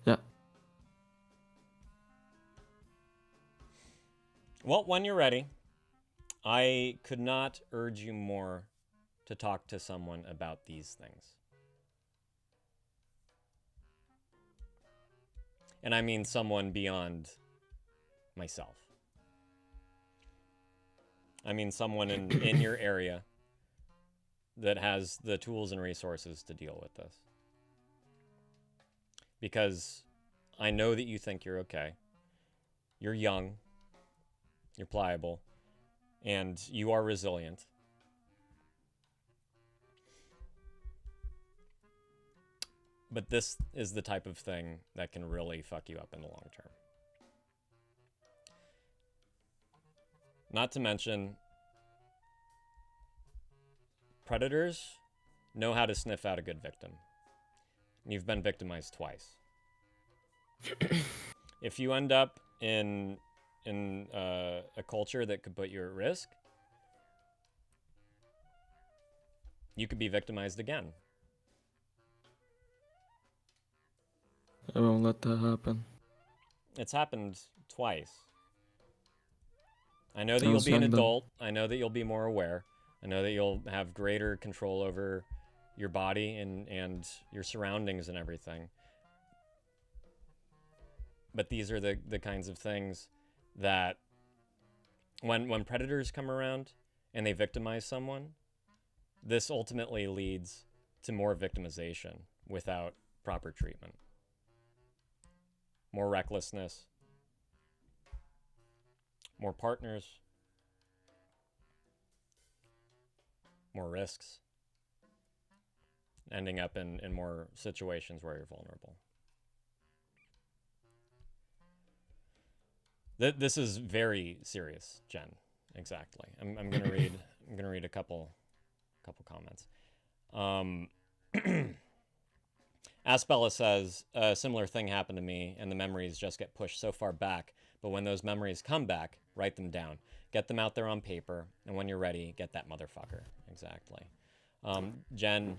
Yeah. Well, when you're ready, I could not urge you more to talk to someone about these things. And I mean someone beyond myself. I mean someone in your area that has the tools and resources to deal with this. Because I know that you think you're okay. You're young. You're pliable. And you are resilient. But this is the type of thing that can really fuck you up in the long term. Not to mention, predators know how to sniff out a good victim. You've been victimized twice. If you end up in a culture that could put you at risk, you could be victimized again. I won't let that happen. It's happened twice. I know that you'll be an adult. I know that you'll be more aware. I know that you'll have greater control over your body and your surroundings and everything. But these are the kinds of things that when predators come around and they victimize someone, this ultimately leads to more victimization without proper treatment. More recklessness, more partners, more risks, ending up in more situations where you're vulnerable. This is very serious, Jen. Exactly. I'm gonna read a couple comments. Aspella says, a similar thing happened to me, and the memories just get pushed so far back, but when those memories come back, Write them down. Get them out there on paper, and when you're ready, get that motherfucker. Exactly. Jen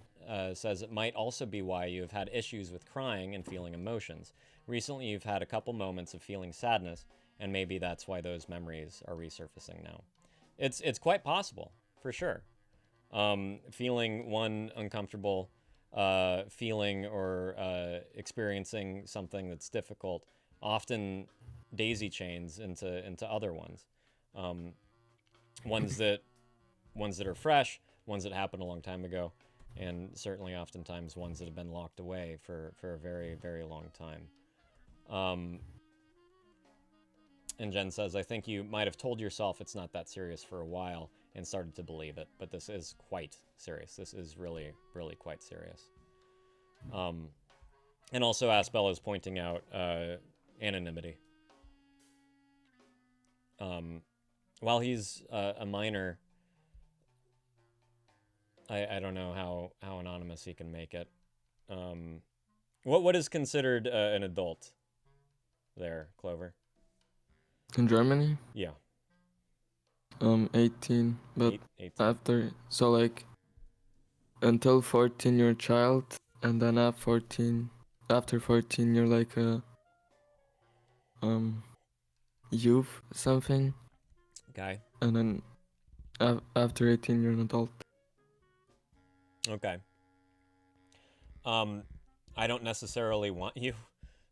says it might also be why you have had issues with crying and feeling emotions. Recently, you've had a couple moments of feeling sadness, and maybe that's why those memories are resurfacing now. It's quite possible, for sure. Feeling one uncomfortable feeling or experiencing something that's difficult often daisy chains into other ones. Ones that are fresh, ones that happened a long time ago, and certainly oftentimes ones that have been locked away for a very, very long time. And Jen says, I think you might have told yourself it's not that serious for a while and started to believe it, but this is quite serious. This is really, really quite serious. And also Aspel is pointing out anonymity. While he's a minor, I don't know how anonymous he can make it. What is considered an adult there, Clover? In Germany? Yeah. 18, but 18. after, so like, until 14 you're a child, and then after 14 you're like a, youth something. Okay. And then after 18 you're an adult. Okay. I don't necessarily want you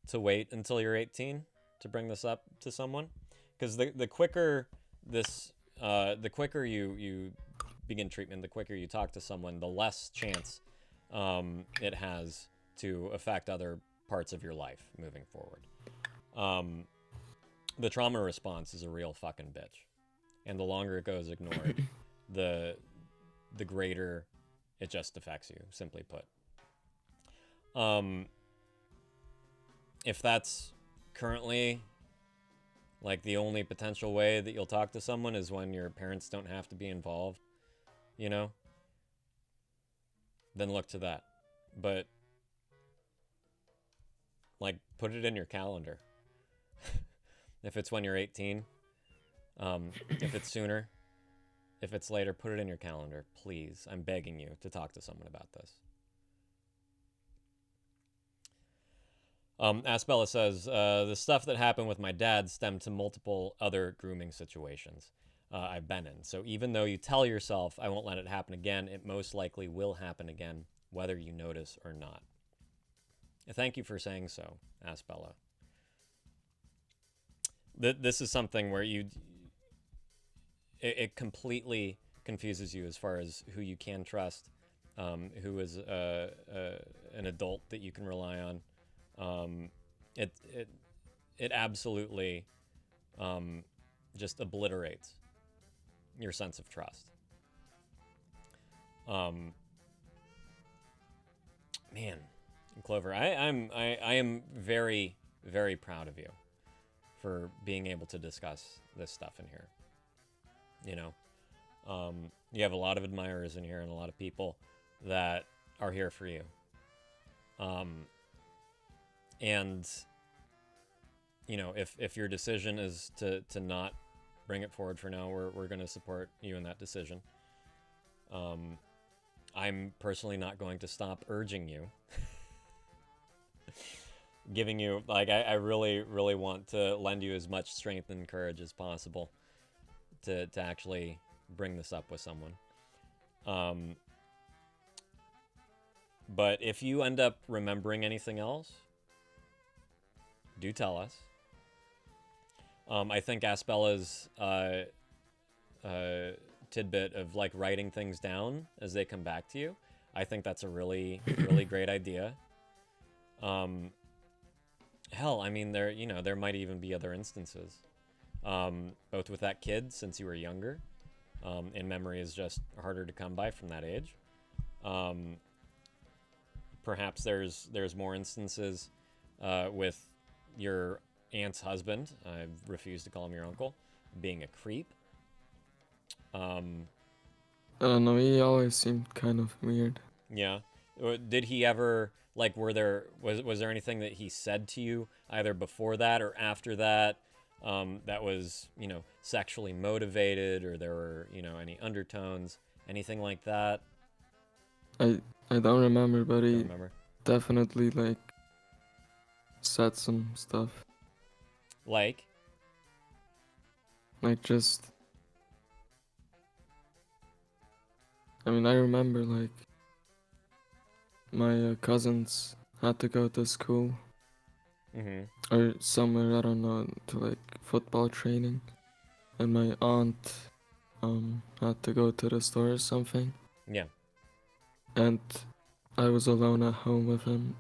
to wait until you're 18 to bring this up to someone, because the quicker this the quicker you begin treatment, the quicker you talk to someone, the less chance it has to affect other parts of your life moving forward. The trauma response is a real fucking bitch, and the longer it goes ignored, the greater it just affects you, simply put. If that's currently like the only potential way that you'll talk to someone is when your parents don't have to be involved, you know, then look to that. But like, put it in your calendar. If it's when you're 18, if it's sooner, if it's later, put it in your calendar, please. I'm begging you to talk to someone about this. Aspella says, the stuff that happened with my dad stemmed to multiple other grooming situations I've been in. So even though you tell yourself, I won't let it happen again, it most likely will happen again, whether you notice or not. Thank you for saying so, Aspella. This is something where it completely confuses you as far as who you can trust, who is an adult that you can rely on. It absolutely just obliterates your sense of trust. Man, Clover, I am very, very proud of you for being able to discuss this stuff in here. You know, you have a lot of admirers in here and a lot of people that are here for you. And, you know, if your decision is to not bring it forward for now, we're going to support you in that decision. I'm personally not going to stop urging you. Giving you, like, I really, really want to lend you as much strength and courage as possible to actually bring this up with someone. But if you end up remembering anything else, do tell us. I think Aspella's tidbit of like writing things down as they come back to you, I think that's a really, really great idea. Hell, I mean, there might even be other instances, both with that kid since you were younger, and memory is just harder to come by from that age. Perhaps there's more instances with your aunt's husband, I refuse to call him your uncle, being a creep. I don't know, he always seemed kind of weird. Yeah. Did he ever, like, was there anything that he said to you either before that or after that that was, you know, sexually motivated, or there were, you know, any undertones, anything like that? I don't remember, but Don't he remember. definitely like said some stuff. Like, Like just, I mean, I remember like my cousins had to go to school or somewhere, I don't know, to like football training, and my aunt had to go to the store or something, yeah. and I was alone at home with him,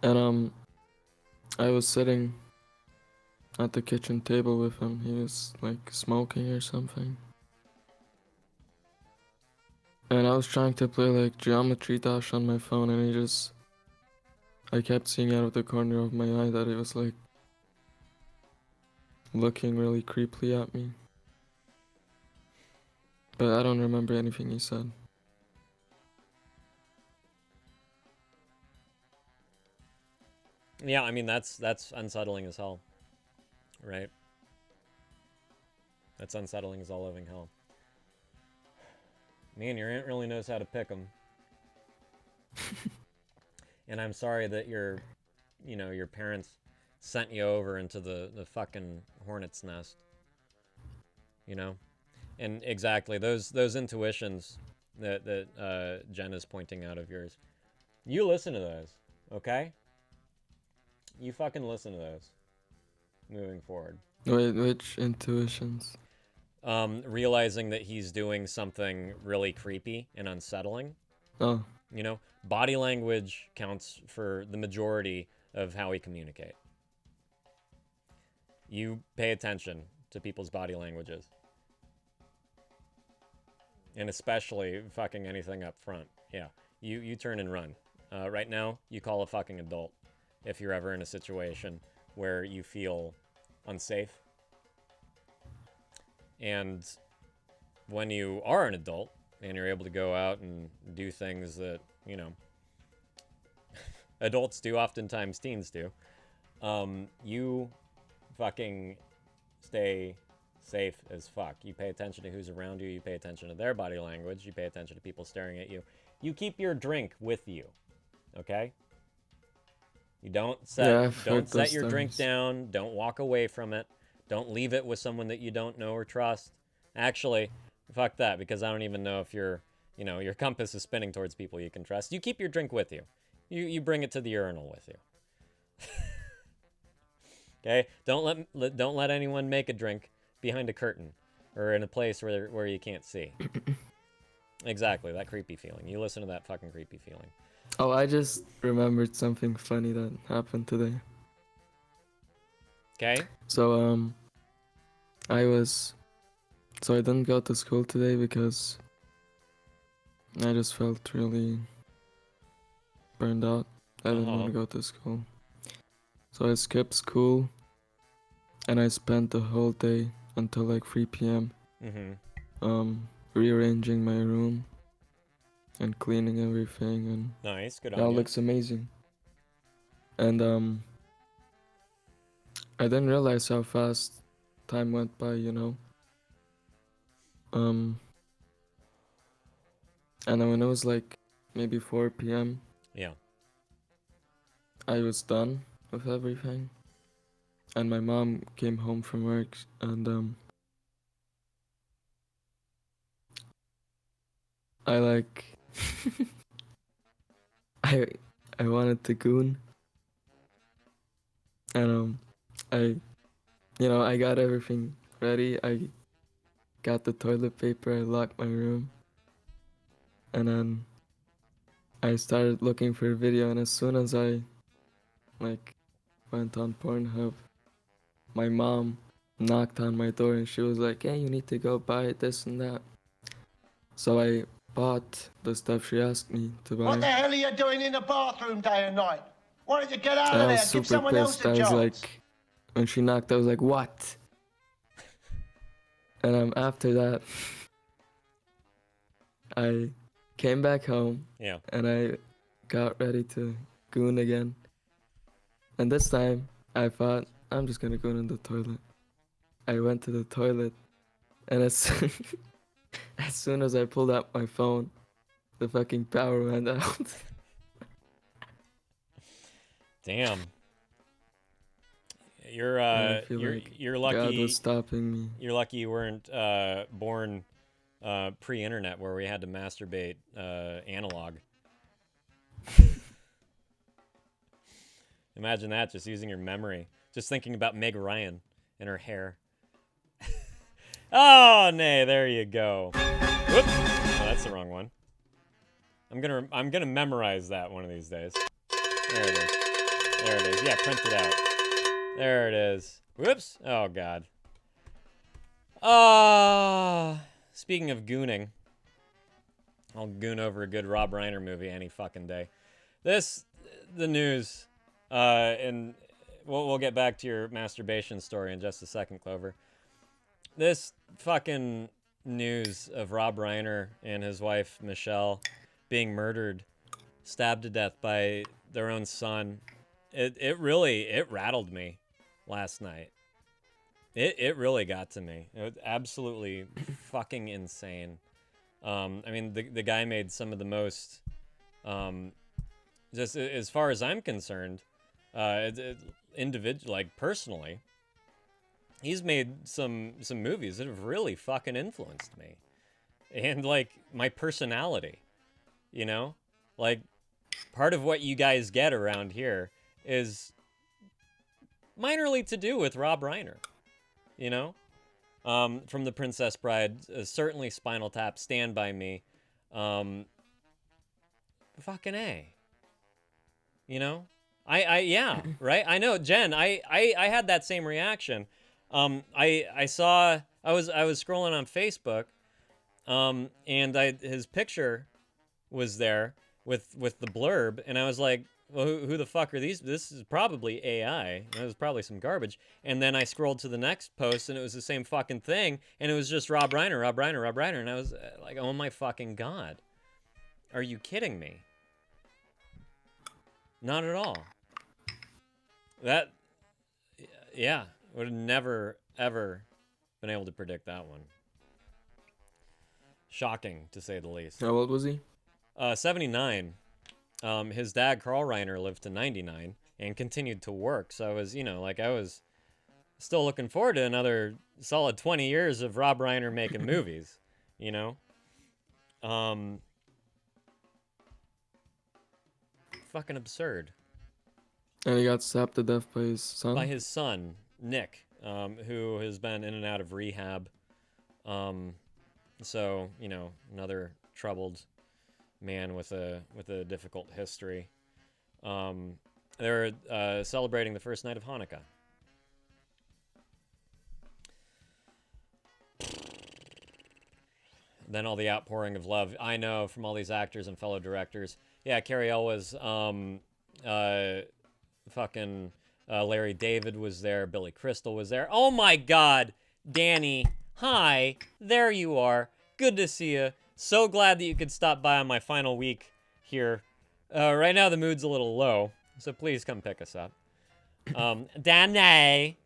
and I was sitting at the kitchen table with him. He was like smoking or something. And I was trying to play like Geometry Dash on my phone, and I kept seeing out of the corner of my eye that he was like looking really creepily at me. But I don't remember anything he said. Yeah, I mean, that's unsettling as hell, right? That's unsettling as all living hell. Man, your aunt really knows how to pick 'em. And I'm sorry that your parents sent you over into the fucking hornet's nest. You know? And exactly, those intuitions that Jen is pointing out of yours. You listen to those, okay? You fucking listen to those moving forward. Wait, which intuitions? Realizing that he's doing something really creepy and unsettling. Oh. You know, body language counts for the majority of how we communicate. You pay attention to people's body languages. And especially fucking anything up front. Yeah, you turn and run. Right now, you call a fucking adult if you're ever in a situation where you feel unsafe. And when you are an adult and you're able to go out and do things that, you know, adults do, oftentimes teens do, you fucking stay safe as fuck. You pay attention to who's around you. You pay attention to their body language. You pay attention to people staring at you. You keep your drink with you, okay? You don't set your drink down. Don't walk away from it. Don't leave it with someone that you don't know or trust. Actually, fuck that, because I don't even know if your compass is spinning towards people you can trust. You keep your drink with you. You bring it to the urinal with you. Okay? Don't let anyone make a drink behind a curtain or in a place where you can't see. Exactly, that creepy feeling. You listen to that fucking creepy feeling. Oh, I just remembered something funny that happened today. Okay. So, I didn't go to school today because I just felt really burned out. I didn't want to go to school. So I skipped school and I spent the whole day until like 3 p.m. Rearranging my room and cleaning everything, and nice, good it on all you. looks amazing. And I didn't realize how fast time went by, you know. And then when it was like maybe 4 p.m. Yeah. I was done with everything. And my mom came home from work, and I like I wanted to goon. And I got everything ready. I got the toilet paper, I locked my room. And then I started looking for a video, and as soon as I went on Pornhub, my mom knocked on my door and she was like, "Hey, you need to go buy this and that." So I bought the stuff she asked me to buy. What the hell are you doing in the bathroom day and night? Why don't you get out And of I there? was Give super someone else pissed. a I was chance. like, when she knocked, I was like, "What?" And after that, I came back home. Yeah. And I got ready to goon again. And this time, I thought I'm just gonna go in the toilet. I went to the toilet, and as soon as I pulled out my phone, the fucking power went out. Damn. You're And I feel like you're God lucky. was stopping me. You're lucky you weren't born pre-internet where we had to masturbate analog. Imagine that, just using your memory, just thinking about Meg Ryan and her hair. Oh, nay, there you go. Whoop. Oh, that's the wrong one. I'm gonna memorize that one of these days. There it is. There it is. Yeah, print it out. There it is. Whoops. Oh, God. Speaking of gooning, I'll goon over a good Rob Reiner movie any fucking day. The news, and we'll get back to your masturbation story in just a second, Clover. This fucking news of Rob Reiner and his wife, Michelle, being murdered, stabbed to death by their own son, it really rattled me last night. It really got to me. It was absolutely fucking insane. I mean, the guy made some of the most, just as far as I'm concerned, individual, like personally, he's made some movies that have really fucking influenced me, and like my personality, you know, like part of what you guys get around here is minorly to do with Rob Reiner, you know, from The Princess Bride, certainly Spinal Tap, Stand By Me, fucking A, you know, yeah, right. I know, Jen, I had that same reaction. I was scrolling on Facebook, and his picture was there with the blurb, and I was like, well, who the fuck are these? This is probably AI. It was probably some garbage. And then I scrolled to the next post, and it was the same fucking thing, and it was just Rob Reiner, and I was like, oh my fucking God. Are you kidding me? Not at all. That, yeah, would have never, ever been able to predict that one. Shocking, to say the least. How old was he? 79. His dad, Carl Reiner, lived to 99 and continued to work. So I was, I was still looking forward to another solid 20 years of Rob Reiner making movies, you know? Fucking absurd. And he got stabbed to death by his son? By his son, Nick, who has been in and out of rehab. So, another troubled man with a difficult history. They're celebrating the first night of Hanukkah. Then all the outpouring of love, I know, from all these actors and fellow directors. Yeah, Carrie Elwes, Larry David was there, Billy Crystal was there. Oh my God, Danny, hi, there you are. Good to see you. So glad that you could stop by on my final week here. Right now the mood's a little low, so please come pick us up. Danny.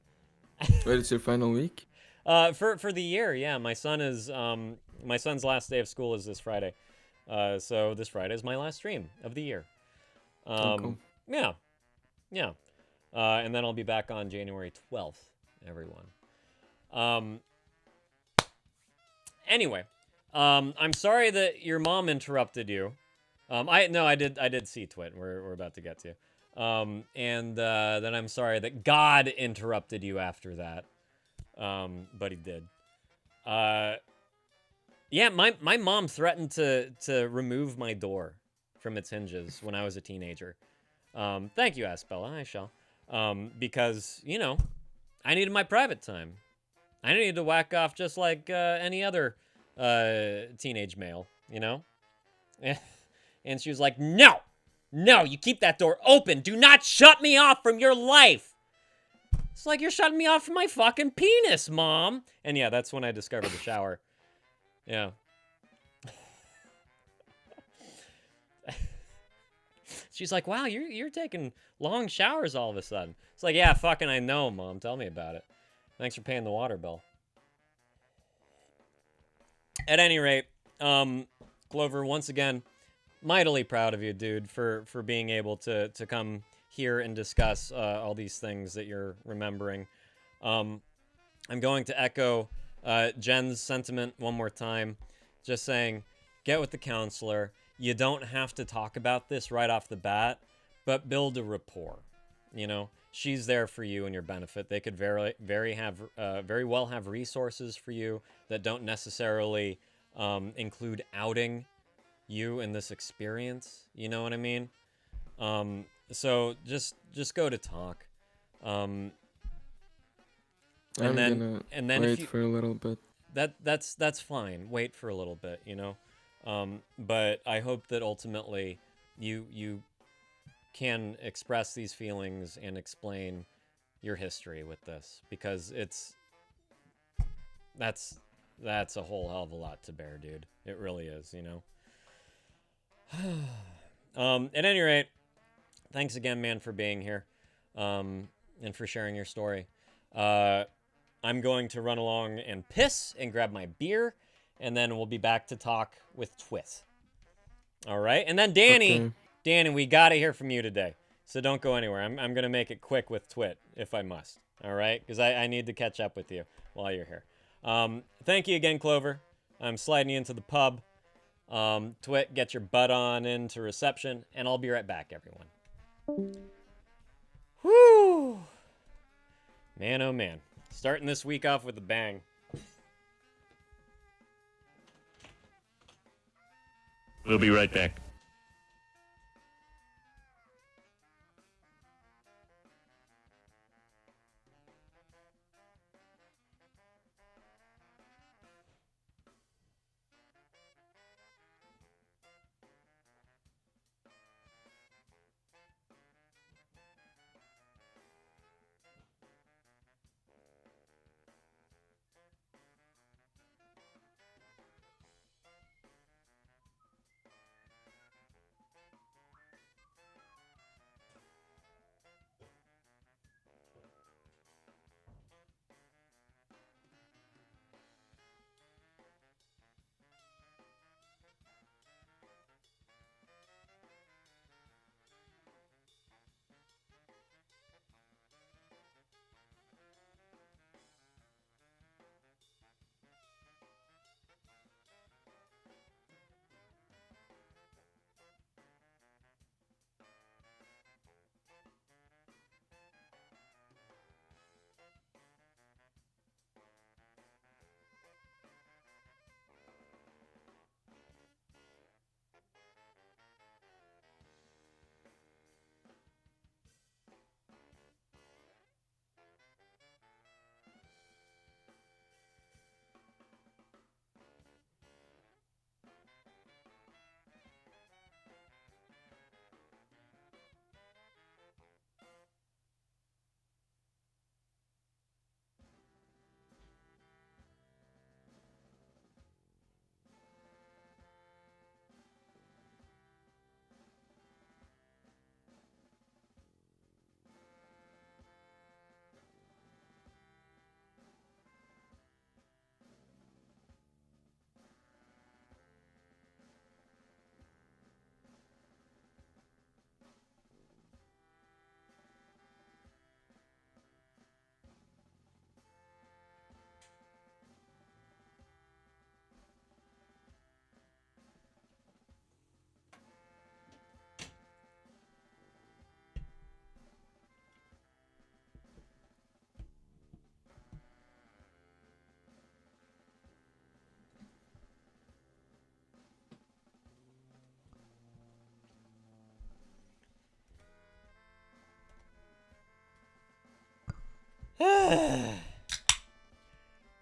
Wait, it's your final week? For the year, yeah. My son's last day of school is this Friday. So this Friday is my last stream of the year. Cool. Yeah. And then I'll be back on January 12th, everyone. Anyway, I'm sorry that your mom interrupted you. I did see Twit. We're about to get to. And then I'm sorry that God interrupted you after that. But he did. Yeah, my mom threatened to remove my door from its hinges when I was a teenager. Thank you, Aspella. I shall. Because, I needed my private time. I needed to whack off just like any other teenage male, And she was like, no, you keep that door open. Do not shut me off from your life. It's like you're shutting me off from my fucking penis, Mom. And yeah, that's when I discovered the shower. Yeah. She's like, wow, you're taking long showers all of a sudden. It's like, yeah, fucking I know, Mom. Tell me about it. Thanks for paying the water bill. At any rate, Clover, once again, mightily proud of you, dude, for being able to come here and discuss all these things that you're remembering. I'm going to echo Jen's sentiment one more time, just saying, get with the counselor. You don't have to talk about this right off the bat, but build a rapport. You know, she's there for you and your benefit. They could very well have resources for you that don't necessarily include outing you in this experience. You know what I mean? So just go to talk. And then wait for a little bit. That's fine. Wait for a little bit, you know. But I hope that ultimately you can express these feelings and explain your history with this, because that's a whole hell of a lot to bear, dude. It really is, you know. At any rate, thanks again, man, for being here, and for sharing your story. I'm going to run along and piss and grab my beer, and then we'll be back to talk with Twit. All right? And then Danny, we got to hear from you today. So don't go anywhere. I'm going to make it quick with Twit if I must. All right? Because I need to catch up with you while you're here. Thank you again, Clover. I'm sliding you into the pub. Twit, get your butt on into reception, and I'll be right back, everyone. Whew. Man, oh man. Starting this week off with a bang. We'll be right back.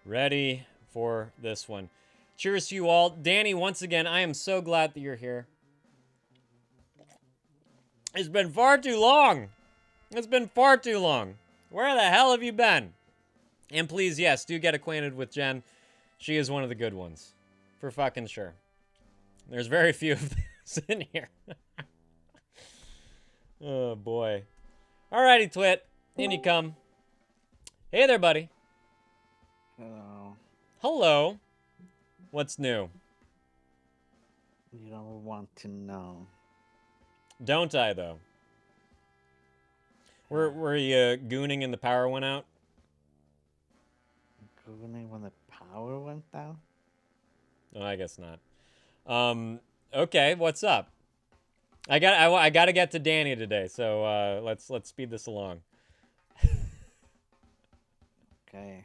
Ready for this one. Cheers to you all. Danny, once again, I am so glad that you're here. It's been far too long. It's been far too long. Where the hell have you been? And please, yes, do get acquainted with Jen. She is one of the good ones. For fucking sure. There's very few of those in here. Oh boy. Alrighty, Twit. In you come. Hey there, buddy. Hello. Hello. What's new? You don't want to know. Don't I, though? Were you gooning and the power went out? Gooning when the power went down? Oh, I guess not. Okay, what's up? I gotta get to Danny today, so let's speed this along. Okay.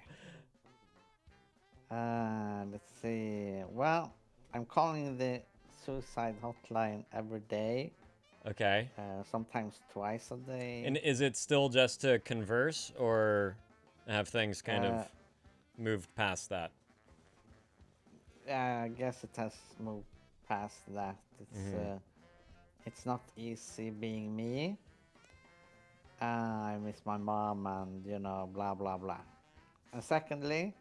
Let's see. Well, I'm calling the suicide hotline every day. Okay. Sometimes twice a day. And is it still just to converse, or have things kind of moved past that? Yeah, I guess it has moved past that. It's not easy being me. I miss my mom and, you know, blah, blah, blah. And secondly,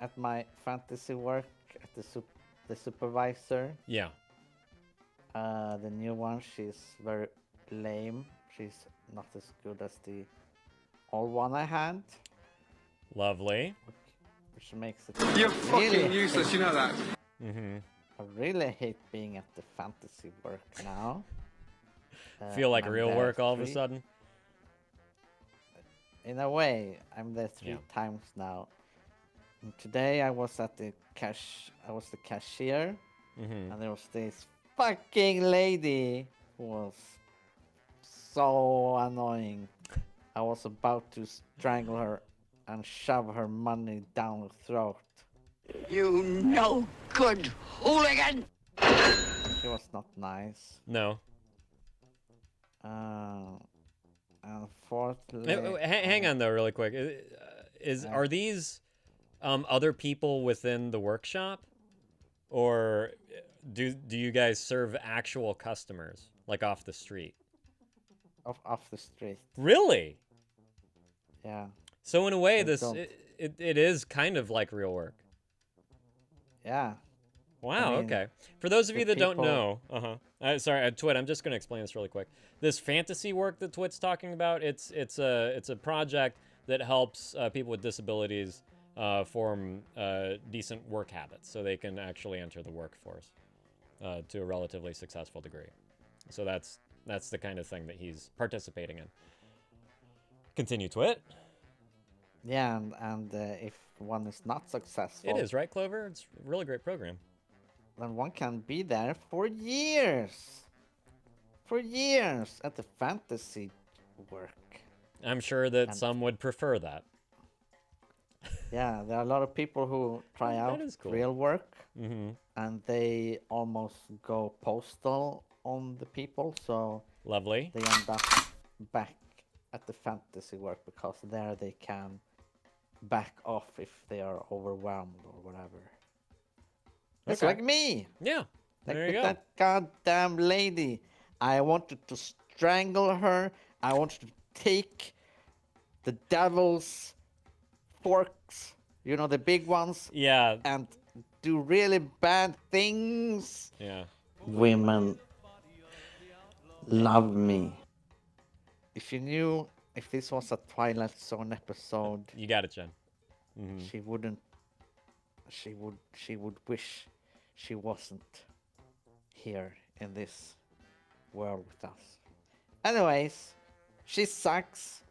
at my fantasy work, at the supervisor, Yeah. the new one, she's very lame. She's not as good as the old one I had. Lovely. Which makes it You're really fucking useless, you know that. Mm-hmm. I really hate being at the fantasy work now. Feel like I'm real there work all of a 3 sudden? In a way, I'm there 3 times now. And today I was at the I was the cashier, and there was this fucking lady who was so annoying. I was about to strangle her and shove her money down her throat. You no good hooligan! She was not nice. No. And fourthly, Hang on though, really quick. Are these other people within the workshop, or do you guys serve actual customers like off the street? Off the street. Really? Yeah. So in a way, They this don't- it is kind of like real work. Yeah. Wow. I mean, Okay. For those of the you that don't people- know, sorry, Twit. I'm just going to explain this really quick. This fantasy work that Twit's talking about, it's a project that helps people with disabilities form decent work habits, so they can actually enter the workforce to a relatively successful degree. So that's the kind of thing that he's participating in. Continue, Twit. Yeah, and if one is not successful, It is, right, Clover? It's a really great program. then one can be there for years. For years at the fantasy work. I'm sure that And- some would prefer that. Yeah, there are a lot of people who try That out is cool. real work, Mm-hmm. and they almost go postal on the people, so Lovely. they end up back at the fantasy work because there they can back off if they are overwhelmed or whatever. It's Okay. like me. Yeah. Like There with you go. that goddamn lady. I wanted to strangle her. I wanted to take the devil's forks, you know, the big ones, Yeah. and do really bad things. Yeah. Women love me. If you knew, if this was a Twilight Zone episode, You got it, Jen. Mm-hmm. she wouldn't. She would wish she wasn't here in this world with us. Anyways, she sucks,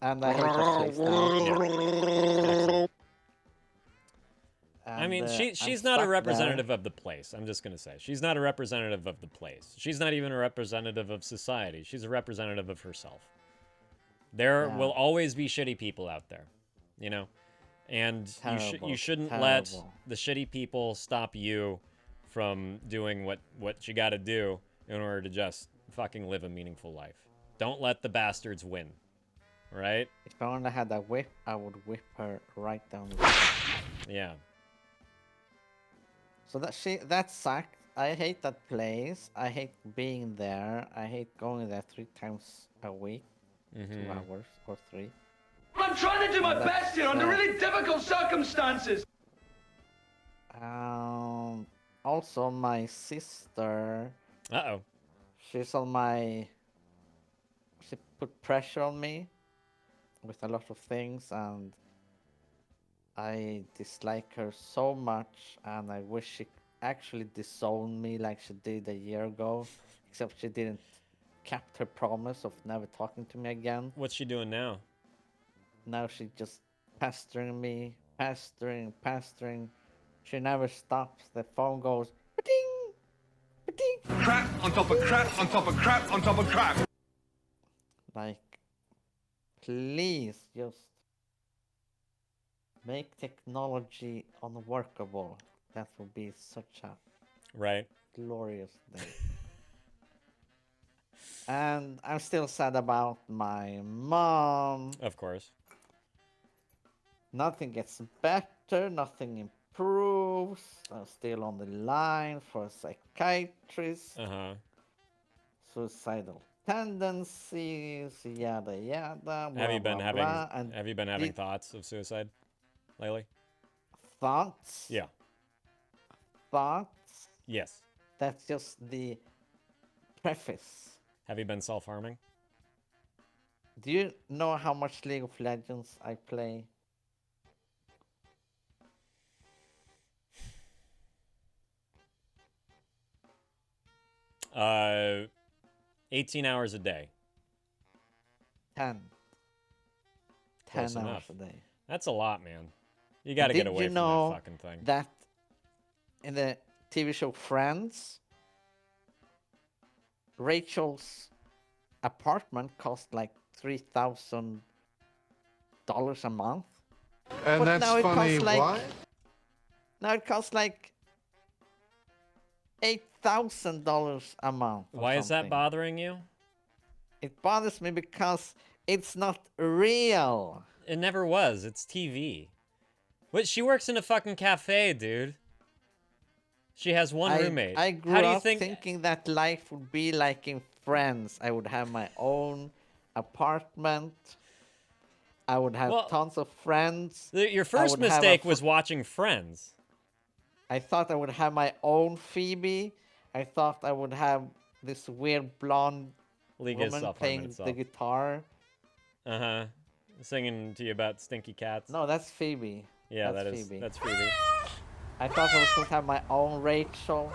and I hate her place now. I mean, And, she's I'm not a stuck representative of the place. I'm just gonna say she's not a representative of the place. She's not even a representative of society. She's a representative of herself. There Yeah. will always be shitty people out there, you know, and Terrible, you shouldn't let terrible. the shitty people stop you from doing what you got to do in order to just fucking live a meaningful life. Don't let the bastards win, right? If I only had a whip, I would whip her right down the throat. Yeah. So that sucked. I hate that place. I hate being there. I hate going there 3 times a week, 2 hours or 3. I'm trying to do my best here under really difficult circumstances. also my sister, Uh-oh. she's on my. She put pressure on me with a lot of things, and I dislike her so much, and I wish she actually disowned me like she did a year ago, except she didn't kept her promise of never talking to me again. What's she doing now? Now she just pestering me, pestering. She never stops. The phone goes, ba-ding, ba-ding. Crap on top of crap on top of crap on top of crap. Like, please just make technology unworkable. That would be such a Right. glorious day. And I'm still sad about my mom. Of course. Nothing gets better, nothing improves. I'm still on the line for a psychiatrist. Uh-huh. Suicidal tendencies, yada yada. Blah, Have you been blah, having blah. And have you been having thoughts of suicide lately? thoughts? Yeah. Thoughts? Yes. That's just the preface. Have you been self-harming? Do you know how much League of Legends I play? 18 hours a day. 10. Close 10 hours enough. a day. That's a lot, man. You got to get away Did you from know that fucking thing. that in the TV show Friends, Rachel's apartment cost like $3,000 a month? And But that's now it funny. costs like, Why? Now it costs like $8,000 a month. or Why is that something. bothering you? It bothers me because it's not real. It never was. It's TV. What? She works in a fucking cafe, dude. She has one roommate. I grew How do you up think? thinking that life would be like in Friends. I would have my own apartment. I would have Well, tons of friends. Your first would have a mistake was watching Friends. I thought I would have my own Phoebe. I thought I would have this weird blonde League is woman self-harming playing itself. the guitar. Uh-huh. Singing to you about stinky cats. No, that's Phoebe. Yeah, that's Phoebe. Phoebe. That's Phoebe. I thought I was going to have my own Rachel.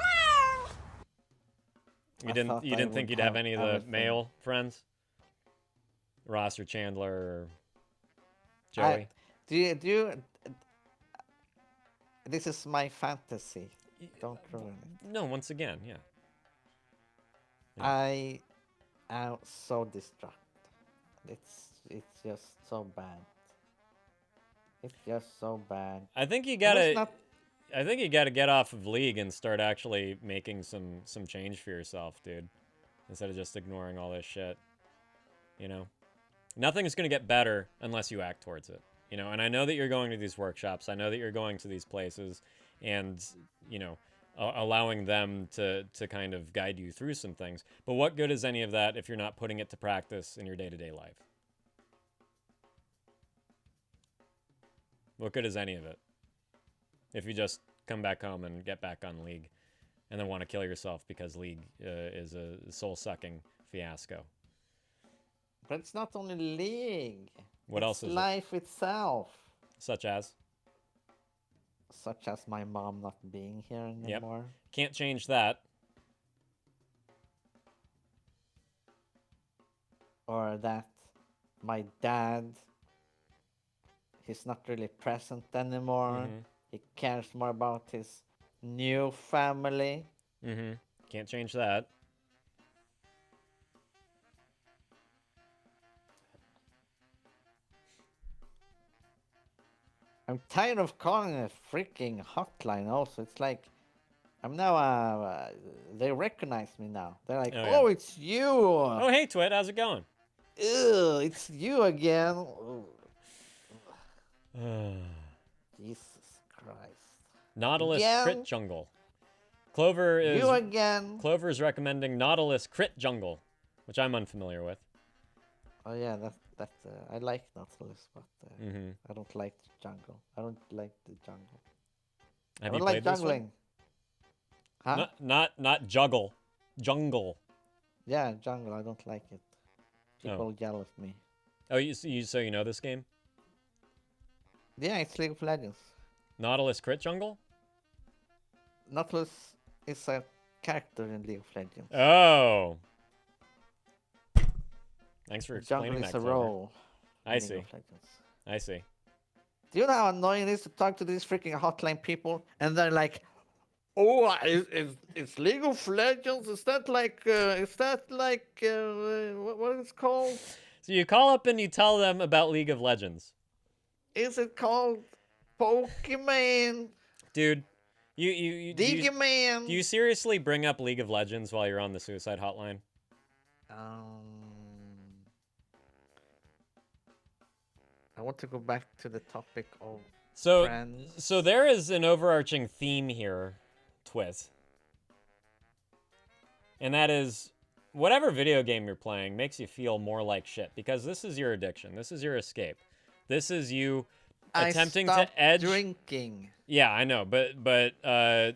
You I didn't thought I think would you'd have any of the everything. male friends? Ross or Chandler or Joey? Do you? This is my fantasy. Don't ruin it. No, once again, yeah. I am so distraught. It's just so bad. It's just so bad. I think you And gotta. it's not- I think you gotta get off of League and start actually making some change for yourself, dude. Instead of just ignoring all this shit. You know, nothing's gonna get better unless you act towards it. You know, and I know that you're going to these workshops. I know that you're going to these places, and you know, allowing them to kind of guide you through some things. But what good is any of that if you're not putting it to practice in your day-to-day life? What good is any of it if you just come back home and get back on League and then want to kill yourself because League is a soul-sucking fiasco? But it's not only League. What else is it? Life itself. Such as? Such as my mom not being here anymore. Can't change that. Or that my dad, he's not really present anymore. Mhm. He cares more about his new family. Mm-hmm. Can't change that. I'm tired of calling a freaking hotline also. It's like, I'm now, they recognize me now. They're like, Oh, oh, yeah. it's you. Oh, hey, Twit, how's it going? Ew, it's you again. Jesus Christ. Nautilus Again? Crit Jungle. Clover is You again. Clover is recommending Nautilus Crit Jungle, which I'm unfamiliar with. Oh yeah, that I like Nautilus, but Mhm. I don't like the jungle. I don't like the jungle. Have I you don't like played this one? jungling. Huh? Not juggle. Jungle. Yeah, jungle. I don't like it. People Oh. yell at me. Oh, so you know this game? Yeah, it's League of Legends. Nautilus Crit Jungle? Nautilus is a character in League of Legends. Oh. Thanks for Jungle explaining is that. a Clover. role. in I League see. of Legends. I see. Do you know how annoying it is to talk to these freaking hotline people and they're like, "Oh, it's League of Legends? Is that like what is it called? So you call up and you tell them about League of Legends. Is it called Pokemon? Dude, you Digimon? do you seriously bring up League of Legends while you're on the suicide hotline? I want to go back to the topic of So friends. so there is an overarching theme here, Twit. And that is whatever video game you're playing makes you feel more like shit because this is your addiction. This is your escape. This is you attempting I to stopped edge drinking. Yeah, I know, but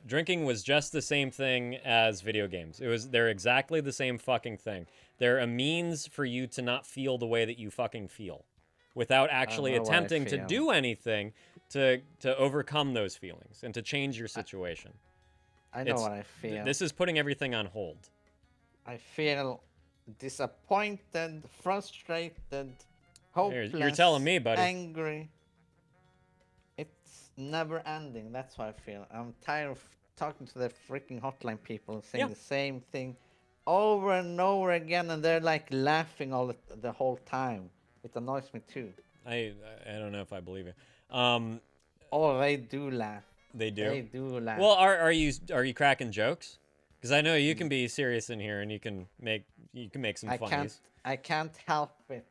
drinking was just the same thing as video games. They're exactly the same fucking thing. They're a means for you to not feel the way that you fucking feel without actually know what I attempting to feel. do anything to overcome those feelings and to change your situation. I know what I feel. This is putting everything on hold. I feel disappointed, frustrated, hopeless. You're telling me, buddy. Angry. It's never ending. That's how I feel. I'm tired of talking to the freaking hotline people and saying Yeah. the same thing over and over again, and they're like laughing the whole time. It annoys me too. I don't know if I believe it. Oh, they do laugh. They do. They do laugh. Well, are you cracking jokes? Because I know you can be serious in here and you can make some funnies. I can't help it.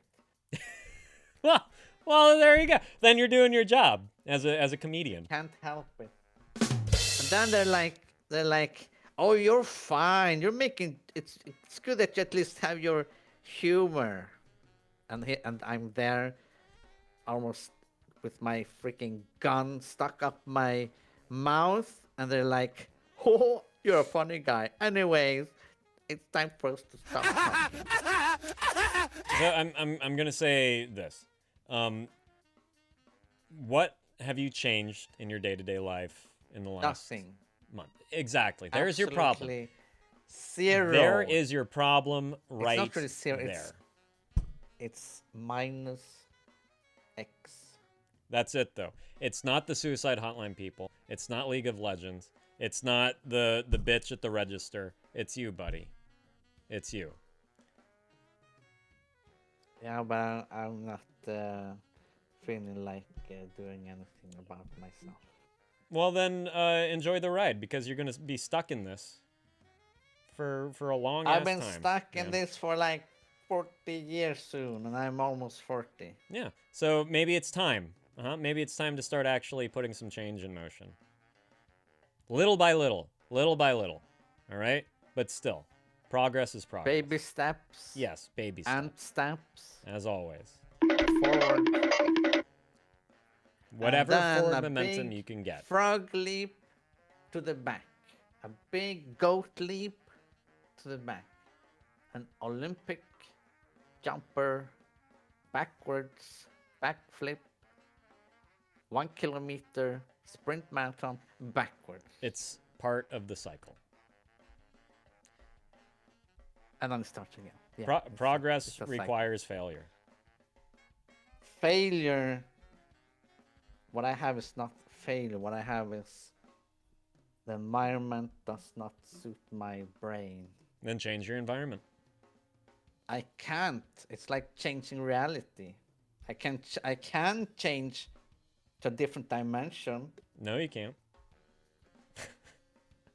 Well, there you go. Then you're doing your job as a comedian. Can't help it. And then they're like, oh, you're fine. You're making it's good that you at least have your humor. And I'm there, almost with my freaking gun stuck up my mouth, and they're like, oh, you're a funny guy. Anyways, it's time for us to stop. So I'm gonna say this. What have you changed in your day-to-day life in the last month? Exactly. There's your problem. Absolutely zero. There is your problem right It's not really zero. there. It's minus X. That's it, though. It's not the suicide hotline people. It's not League of Legends. It's not the bitch at the register. It's you, buddy. It's you. Yeah, but I'm not feeling like doing anything about myself. Well, then enjoy the ride because you're gonna be stuck in this for a long I've ass been time. stuck in this for like 40 years soon, and I'm almost 40. Yeah. So maybe it's time. Maybe it's time to start actually putting some change in motion. Little by little. Little by little. All right? But still, progress is progress. Baby steps. Yes, baby steps. Ant steps. As always. Forward. Whatever And then forward a momentum big you can get. Frog leap to the back. A big goat leap to the back. An Olympic jumper backwards, backflip, 1 kilometer sprint marathon backwards. It's part of the cycle. And then it starts again. Yeah, Progress it's a cycle. requires failure. Failure. What I have is not failure. What I have is the environment does not suit my brain. Then change your environment. I can't. It's like changing reality. I can change to a different dimension. No, you can't.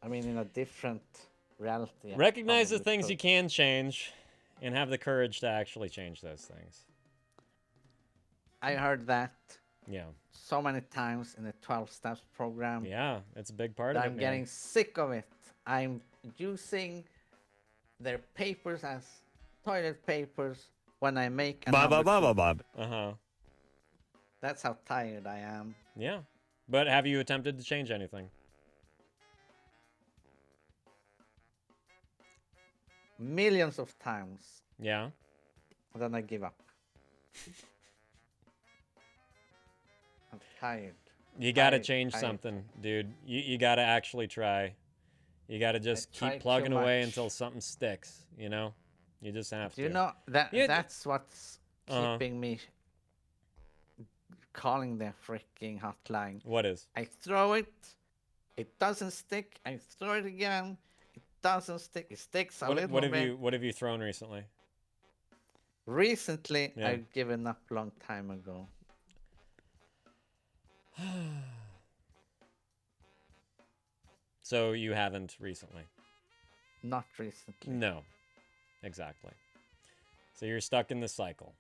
I mean, in a different reality. I Recognize the probably things could. you can change and have the courage to actually change those things. I heard that Yeah. so many times in the 12 steps program. Yeah, it's a big part that of it. I'm man. getting sick of it. I'm using their papers as toilet papers when I make another food. Uh-huh. That's how tired I am. Yeah. But have you attempted to change anything? millions of times, Yeah. and then I give up. I'm tired. You gotta Tired, change tired. something, dude. You gotta actually try. You gotta just tried keep too plugging away much. until something sticks, you know? You just have Do to. you know that You- that's what's Uh-huh. keeping me calling the freaking hotline. What is? I throw it, it doesn't stick. I throw it again, it doesn't stick. It sticks a little What have bit. you thrown recently? Recently, Yeah. I've given up long time ago. So you haven't recently? Not recently. No. Exactly. So you're stuck in the cycle.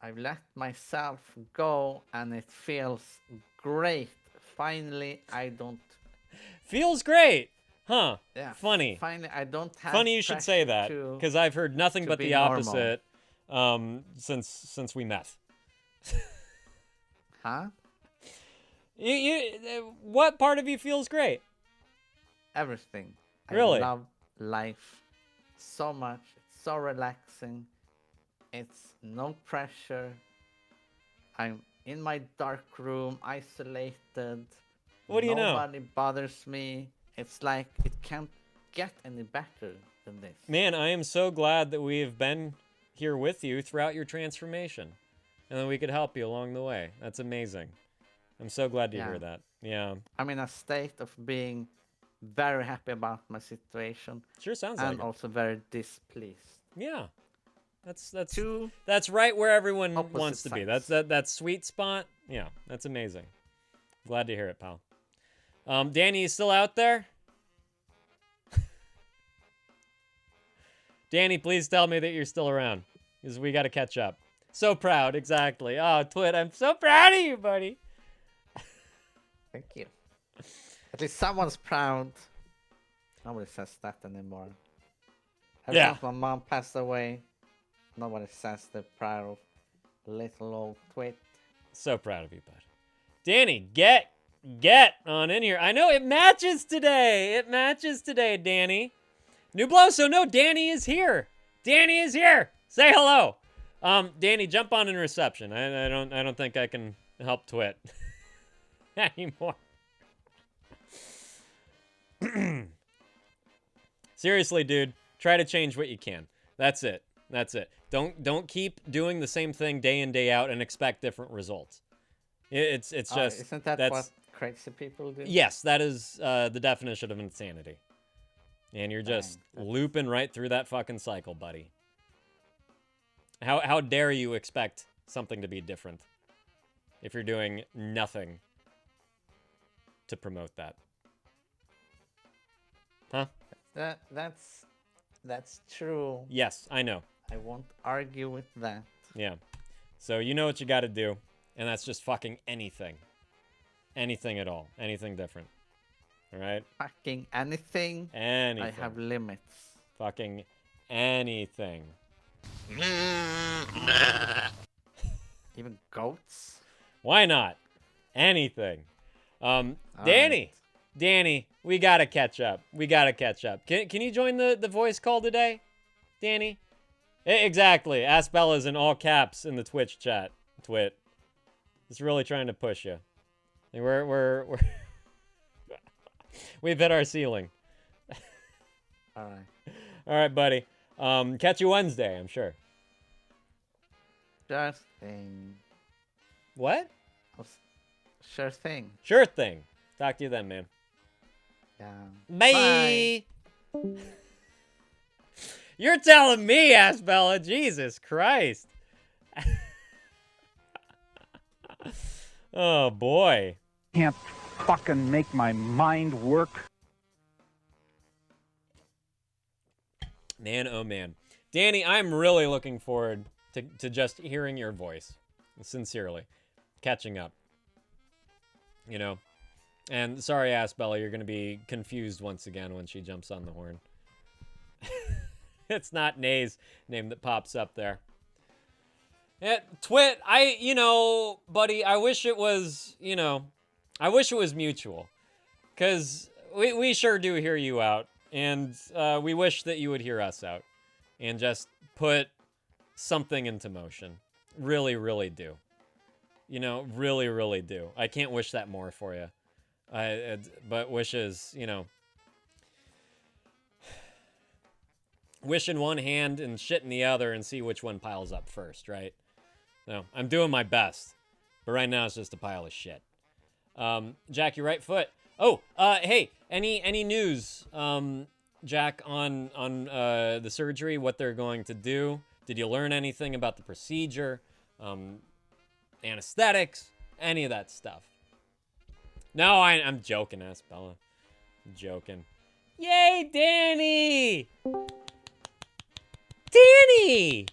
I've let myself go, and it feels great. Finally, I don't. Feels great. Huh. Yeah. Funny. Finally, I don't have. Funny you should say that, pressure to- because I've heard nothing to but be the normal. opposite since we met. Huh? What part of you feels great? Everything. Really? I love life so much. It's so relaxing. It's no pressure. I'm in my dark room, isolated. What do you know? Nobody bothers me. It's like it can't get any better than this. Man, I am so glad that we have been here with you throughout your transformation, and that we could help you along the way. That's amazing. I'm so glad to Yeah. hear that. Yeah. I'm in a state of being very happy about my situation. Sure sounds like and it. also very displeased. Yeah. That's Two that's right where everyone opposite wants to be. sides. That's that sweet spot. Yeah, that's amazing. Glad to hear it, pal. Danny, you still out there? Danny, please tell me that you're still around, because we got to catch up. So proud, exactly. Oh, Twit, I'm so proud of you, buddy. Thank you. At least someone's proud. Nobody says that anymore. Ever Yeah. since my mom passed away, nobody says they're proud of little old Twit. So proud of you, bud. Danny, get on in here. I know it matches today. It matches today, Danny. Nubloso, no, Danny is here. Danny is here. Say hello. Danny, jump on in reception. I don't think I can help Twit anymore. Seriously, dude, try to change what you can. That's it. That's it. Don't keep doing the same thing day in, day out and expect different results. It's just Isn't that that's what crazy people do? yes, that is the definition of insanity. And you're just looping right through that fucking cycle, buddy. How dare you expect something to be different if you're doing nothing to promote that? Huh? That's true. Yes, I know. I won't argue with that. Yeah. So you know what you got to do, and that's just fucking anything. Anything at all. Anything different. All right? Fucking anything. Anything. I have limits. Fucking anything. Even goats. Why not? Anything. Danny. Danny, we gotta catch up. We gotta catch up. Can you join the voice call today, Danny? Exactly. Ask Bella's in all caps in the Twitch chat. Twit. It's really trying to push you. We're we've hit our ceiling. All right. All right, buddy. Catch you Wednesday, I'm sure. Sure thing. What? Sure thing. Sure thing. Talk to you then, man. Yeah. Bye. You're telling me, Asbella. Jesus Christ. Oh, boy. Can't fucking make my mind work. Man, oh, man. Danny, I'm really looking forward to just hearing your voice. Sincerely. Catching up. You know? And sorry, Asbella, you're going to be confused once again when she jumps on the horn. It's not Nay's name that pops up there. Twit, buddy, I wish it was, I wish it was mutual. Because we sure do hear you out. And we wish that you would hear us out and just put something into motion. Really, really do. You know, really, really do. I can't wish that more for you. But wishes, you know, wish in one hand and shit in the other and see which one piles up first, right? So I'm doing my best, but right now it's just a pile of shit. Jack, your right foot. Oh, hey, any news, Jack, on the surgery, what they're going to do? Did you learn anything about the procedure, anesthetics, any of that stuff? No, I'm joking, ask Bella. I'm joking. Yay, Danny! Danny!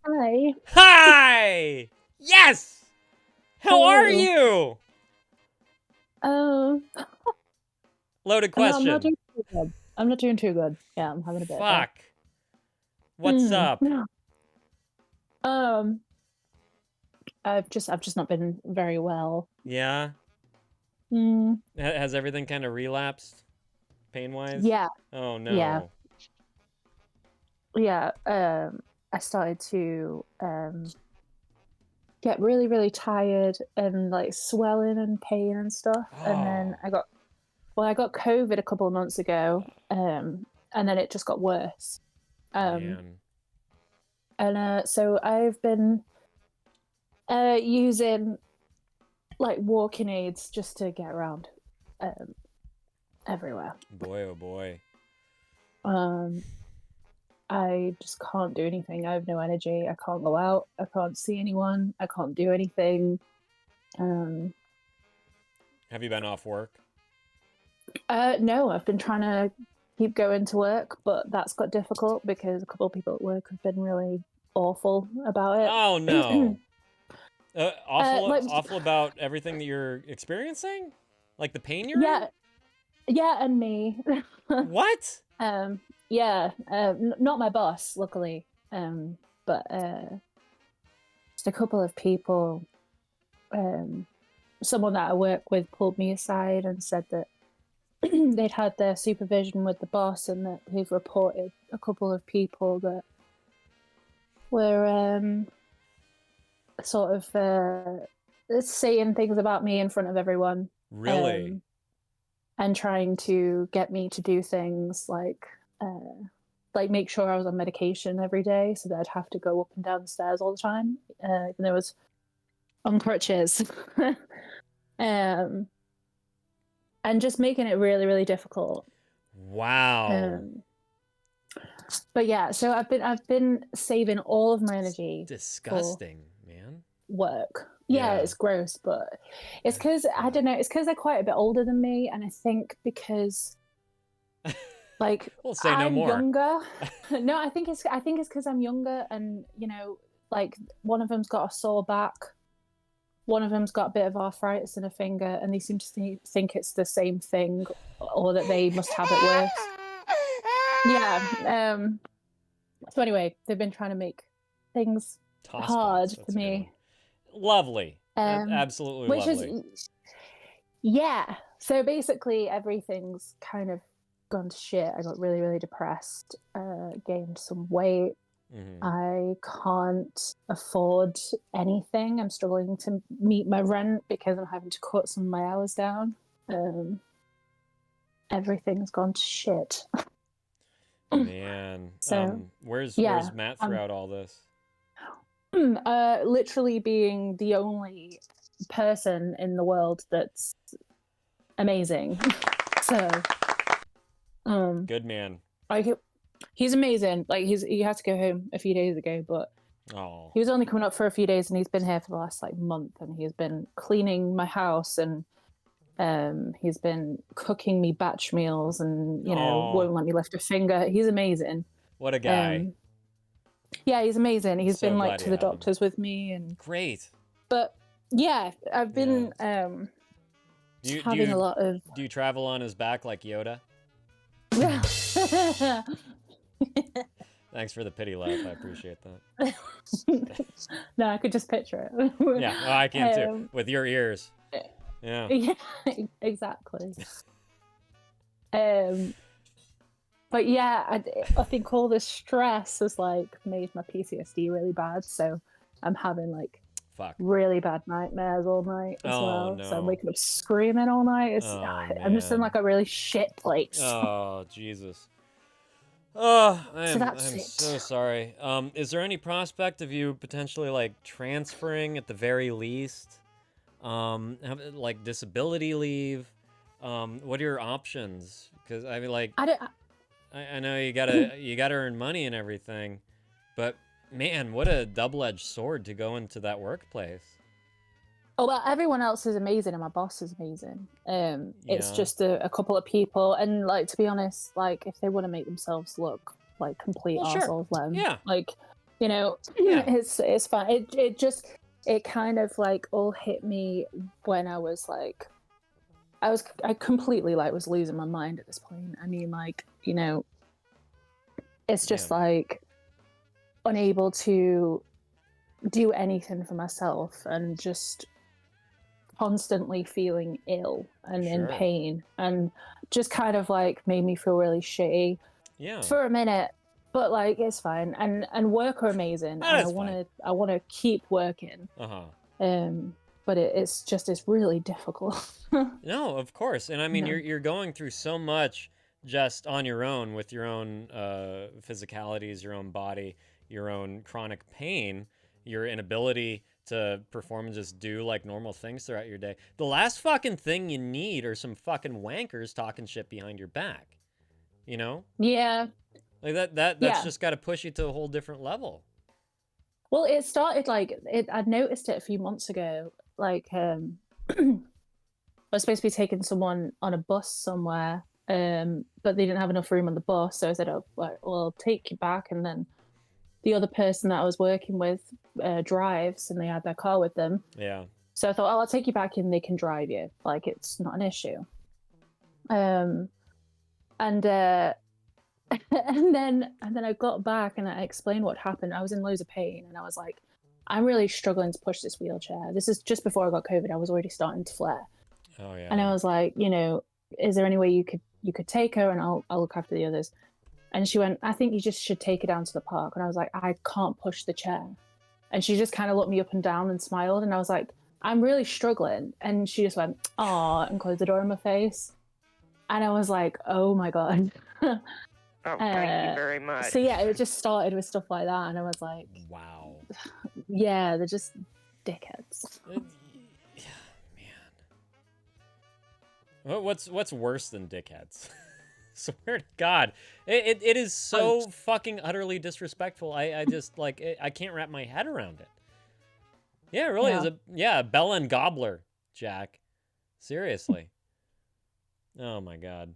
Hi. Hi! Yes! How are Hello. you? Loaded question. I'm not doing too good. I'm not doing too good. Yeah, I'm having a bit. Fuck. What's up? I've just not been very well. Yeah? Mm. Has everything kind of relapsed? Pain-wise? Yeah. Oh, no. Yeah. Yeah. I started to get really, really tired and like swelling and pain and stuff. And then I got COVID a couple of months ago. And then it just got worse. Man. And so I've been using like walking aids just to get around everywhere. Boy, oh boy. I just can't do anything. I have no energy. I can't go out. I can't see anyone. I can't do anything. Have you been off work? No, I've been trying to keep going to work, but that's got difficult because a couple of people at work have been really awful about it. Oh, no. like- awful about everything that you're experiencing? Like the pain you're in? Yeah, and me. What? Yeah, not my boss, luckily, but just a couple of people. Someone that I work with pulled me aside and said that they'd had their supervision with the boss and that they've reported a couple of people that were sort of saying things about me in front of everyone. Really? And trying to get me to do things like make sure I was on medication every day so that I'd have to go up and down the stairs all the time, even though I was on crutches. And just making it really, really difficult. Wow. But yeah, so I've been saving all of my energy. Disgusting, man. Work. Yeah, it's gross, but it's because I don't know. It's because they're quite a bit older than me, and I think because like we'll say no I'm more. younger. No, I think it's because I'm younger, and you know, like one of them's got a sore back, one of them's got a bit of arthritis in a finger, and they seem to think it's the same thing, or that they must have it worse. Yeah. So anyway, they've been trying to make things hard for me. Lovely. Absolutely which lovely. Yeah. So basically everything's kind of gone to shit. I got really, really depressed, gained some weight. Mm-hmm. I can't afford anything. I'm struggling to meet my rent because I'm having to cut some of my hours down. Everything's gone to shit. Man. So, where's Matt throughout all this? Literally being the only person in the world that's amazing. So, good man. He's amazing. Like he had to go home a few days ago, but he was only coming up for a few days, and he's been here for the last like month, and he's been cleaning my house, and he's been cooking me batch meals, and you know won't let me lift a finger. He's amazing. What a guy. Yeah, he's amazing. He's So been glad like to you the have him. doctors with me, and Great. but yeah, I've been having a lot of. Do you travel on his back like Yoda? Thanks for the pity laugh. I appreciate that. No, I could just picture it. Yeah, well, I can too. With your ears. Yeah. Yeah, exactly. but yeah, I think all this stress has like made my PTSD really bad. So I'm having like really bad nightmares all night as well. no. So I'm waking up screaming all night. I'm just in like a really shit place. Oh, Jesus. Oh, So I'm that's it. so sorry. Is there any prospect of you potentially like transferring at the very least? Like disability leave? What are your options? Because I mean, like, I know you gotta earn money and everything, but man, what a double-edged sword to go into that workplace. Oh, well, everyone else is amazing and my boss is amazing. It's Yeah. just a couple of people, and like, to be honest, like if they want to make themselves look like complete Well, sure. assholes, let 'em. Yeah. Like, you know, Yeah. it's fine. It kind of like all hit me when I was like, I completely like was losing my mind at this point. I mean, like, you know, it's just like unable to do anything for myself and just constantly feeling ill and in Sure. pain, and just kind of like made me feel really shitty Yeah. for a minute. But like it's fine, and work are amazing, That and is I want to keep working. But it's really difficult. No, of course. And I mean, No. you're going through so much just on your own with your own physicalities, your own body, your own chronic pain, your inability to perform and just do like normal things throughout your day. The last fucking thing you need are some fucking wankers talking shit behind your back. You know? Yeah. Like that's Yeah. just got to push you to a whole different level. Well, it started like I'd noticed it a few months ago. Like, I was supposed to be taking someone on a bus somewhere, but they didn't have enough room on the bus. So I said, "Oh, well, I'll take you back." And then the other person that I was working with drives, and they had their car with them. Yeah. So I thought, "Oh, I'll take you back, and they can drive you. Like, it's not an issue." And and then I got back and I explained what happened. I was in loads of pain, and I was like, I'm really struggling to push this wheelchair. This is just before I got COVID. I was already starting to flare. Oh yeah. And I was like, you know, is there any way you could take her and I'll look after the others? And she went, I think you just should take her down to the park. And I was like, I can't push the chair. And she just kind of looked me up and down and smiled. And I was like, I'm really struggling. And she just went, aw, and closed the door in my face. And I was like, oh my God. Oh, thank you very much. So yeah, it just started with stuff like that. And I was like, wow. Yeah, they're just dickheads. What's worse than dickheads? Swear to God, it is so fucking utterly disrespectful. I just like I can't wrap my head around it. Yeah, it really is a Bella and Gobbler, Jack. Seriously. Oh my God.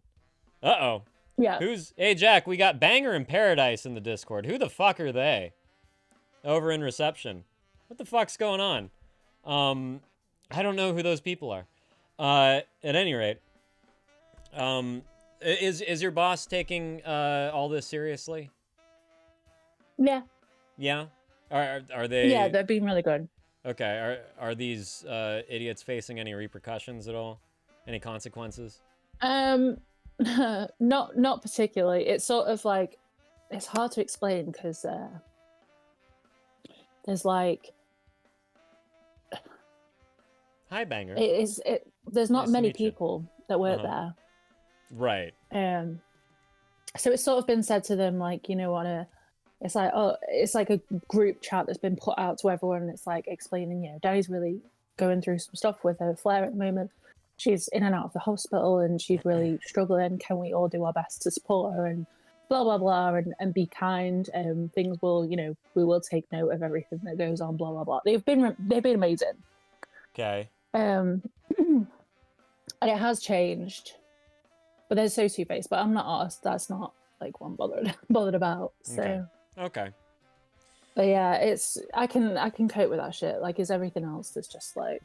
Uh-oh. Yeah. Hey Jack, we got Banger in Paradise in the Discord. Who the fuck are they? Over in reception. What the fuck's going on? I don't know who those people are. At any rate, is your boss taking all this seriously? Yeah. Yeah. Are they? Yeah, they're being really good. Okay. Are these idiots facing any repercussions at all? Any consequences? Not particularly. It's sort of like it's hard to explain because there's like Hi, Banger. There's not Nice to many meet you. people that work there. Right. So it's sort of been said to them like, you know, it's like a group chat that's been put out to everyone, and it's like explaining, you know, Daddy's really going through some stuff with her flare at the moment. She's in and out of the hospital and she's really struggling. Can we all do our best to support her and blah blah blah and be kind? Things will, you know, we will take note of everything that goes on. Blah blah blah. They've been amazing. Okay. And it has changed, but they're so two-faced. But I'm not asked. That's not like what I'm bothered about. So Okay. But yeah, I can cope with that shit. Like, is everything else that's just like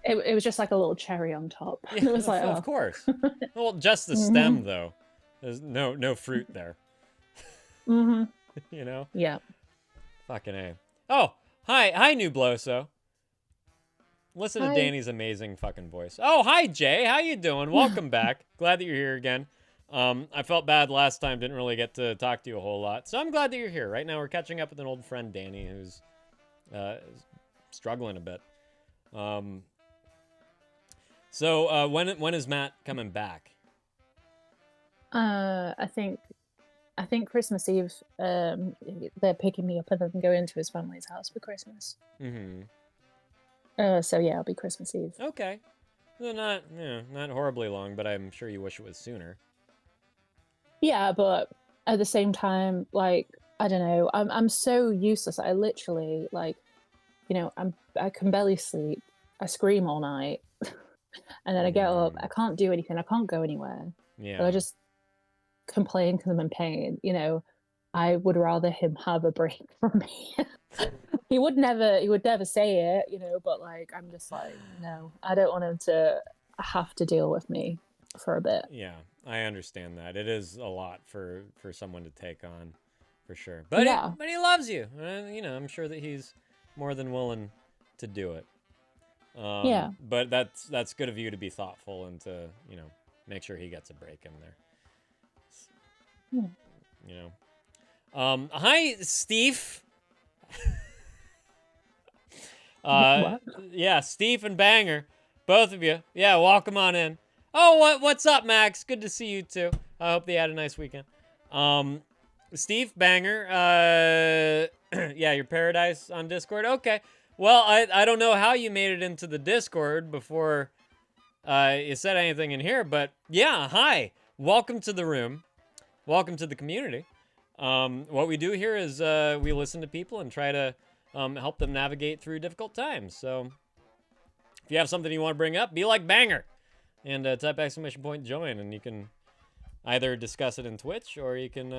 It was just like a little cherry on top. Yeah, It was like, of course. Well, just the stem though. There's no fruit there. Mm-hmm. You know? Yeah. Fucking A. Oh, hi, New Bloso. Listen Hi. to Danny's amazing fucking voice. Oh, hi, Jay. How you doing? Welcome back. Glad that you're here again. I felt bad last time, didn't really get to talk to you a whole lot. So I'm glad that you're here. Right now we're catching up with an old friend, Danny, who's struggling a bit. So when is Matt coming back? I think Christmas Eve. They're picking me up and then going to his family's house for Christmas. Mm-hmm. So yeah, it'll be Christmas Eve. Okay. Well, not horribly long, but I'm sure you wish it was sooner. Yeah, but at the same time, like, I don't know, I'm so useless. I literally, like, you know, I can barely sleep. I scream all night, and then I get up. I can't do anything. I can't go anywhere. Yeah. So I just complain because I'm in pain. You know, I would rather him have a break from me. He would never say it, you know, but like, I'm just like, no, I don't want him to have to deal with me for a bit. Yeah, I understand that. It is a lot for someone to take on, for sure. But yeah. But he loves you. You know, I'm sure that he's more than willing to do it. Yeah. But that's good of you to be thoughtful and to, you know, make sure he gets a break in there. You know. Hi, Steve. What? Yeah, Steve and Banger, both of you. Yeah, welcome on in. Oh, what's up, Max? Good to see you too. I hope they had a nice weekend. Steve, Banger, yeah, your Paradise on Discord. Okay, well, I don't know how you made it into the Discord before you said anything in here, but yeah, hi, welcome to the room, welcome to the community. What we do here is we listen to people and try to help them navigate through difficult times. So if you have something you want to bring up, be like Banger and type !join, and you can either discuss it in Twitch or you can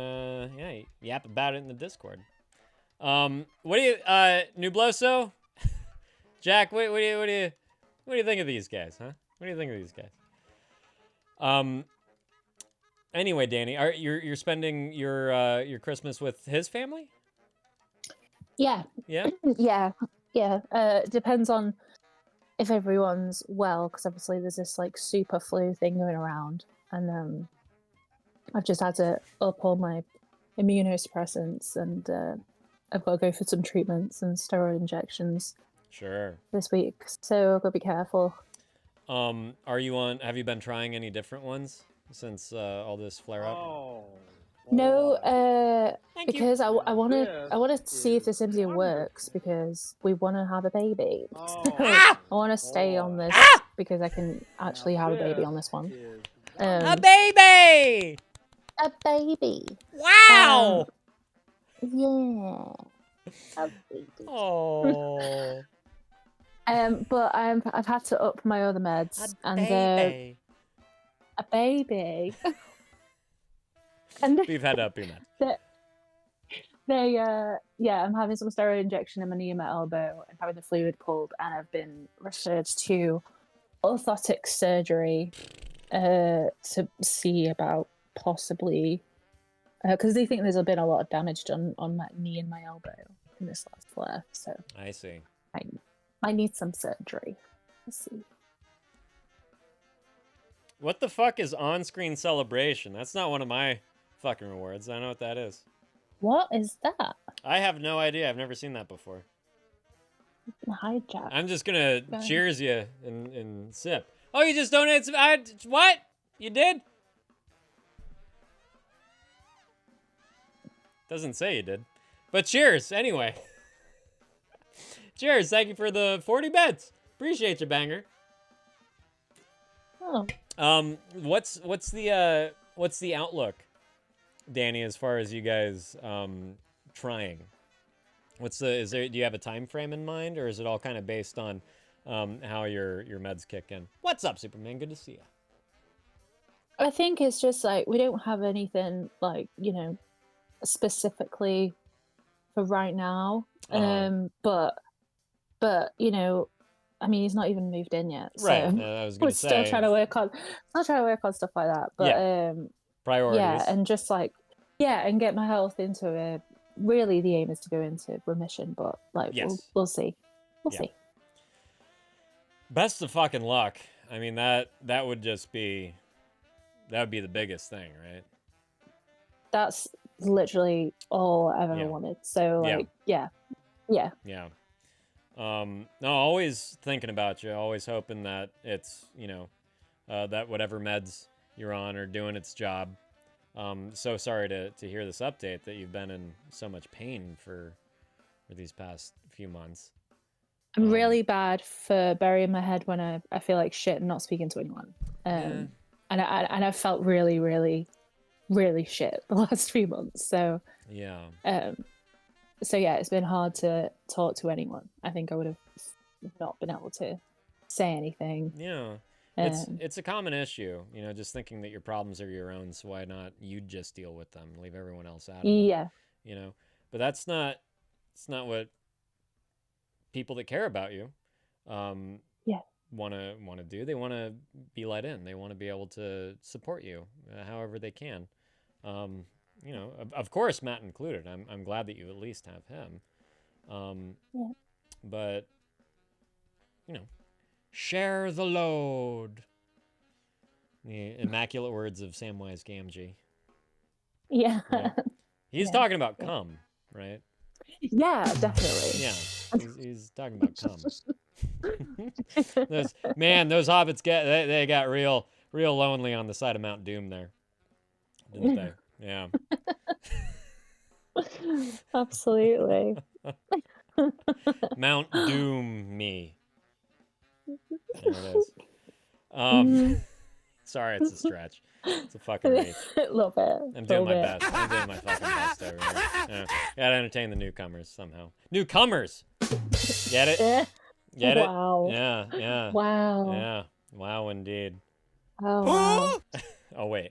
yap about it in the Discord. What do you Nubloso? Jack, what do you think of these guys, huh? What do you think of these guys? Anyway, Danny, you're spending your Christmas with his family? Yeah. Yeah? Yeah. Depends on if everyone's well, because obviously there's this like super flu thing going around, and I've just had to up all my immunosuppressants, and I've got to go for some treatments and steroid injections. Sure. This week, so I've got to be careful. Have you been trying any different ones since all this flare up? No, because I want to see if this India works, because we want to have a baby. I want to stay on this because I can actually have a baby on this one. A baby! A baby! Wow! Yeah. A baby. Oh. But I've had to up my other meds, Baby. A baby. And We've had to up your meds. I'm having some steroid injection in my knee and my elbow, and having the fluid pulled, and I've been referred to orthotic surgery to see about possibly, because they think there's been a lot of damage done on my knee and my elbow in this last flare, so I see. I need some surgery. Let's see. What the fuck is on-screen celebration? That's not one of my fucking rewards. I know what that is. What is that? I have no idea. I've never seen that before. Hijack. I'm just gonna cheers you and sip. Oh, you just donated some... what? You did? Doesn't say you did. But cheers, anyway. Cheers, thank you for the 40 bits. Appreciate you, Banger. Oh. What's the outlook, Danny, as far as you guys trying? Do you have a time frame in mind, or is it all kind of based on how your meds kick in? What's up, Superman? Good to see you. I think it's just like we don't have anything like, you know, specifically for right now. But you know, I mean, he's not even moved in yet, so right. I was gonna say, still trying to work on stuff like that. But priorities. Yeah, and just like and get my health into a. Really, the aim is to go into remission, but like we'll see. We'll see. Best of fucking luck. I mean, that would just be That would be the biggest thing, right? That's literally all I've ever Yeah. wanted. So Yeah. like, yeah. Yeah. No, always thinking about you. Always hoping that it's, that whatever meds you're on are doing its job. So sorry to hear this update that you've been in so much pain for these past few months. I'm really bad for burying my head when I feel like shit and not speaking to anyone. Yeah. And I've felt really, really, really shit the last few months. So Yeah. so yeah, it's been hard to talk to anyone. I think I would have not been able to say anything. Yeah. It's a common issue, just thinking that your problems are your own, so why not you just deal with them, leave everyone else out of it. Yeah. But it's not what people that care about you want to do. They want to be let in. They want to be able to support you however they can. Of course, Matt included. I'm glad that you at least have him. But share the load. The immaculate words of Samwise Gamgee. Yeah. Right? He's talking about cum, right? Yeah, definitely. Yeah, he's talking about cum. those hobbits they got real lonely on the side of Mount Doom there, didn't they? Yeah. Absolutely. Mount Doom me. There it is. Sorry, it's a stretch. It's a fucking reach. Love it. I'm doing my best. I'm doing my fucking best over here. Yeah. Gotta entertain the newcomers somehow. Newcomers! Get it? Get it? Wow. Yeah. Wow. Yeah. Wow, indeed. Oh, wow. Oh, wait.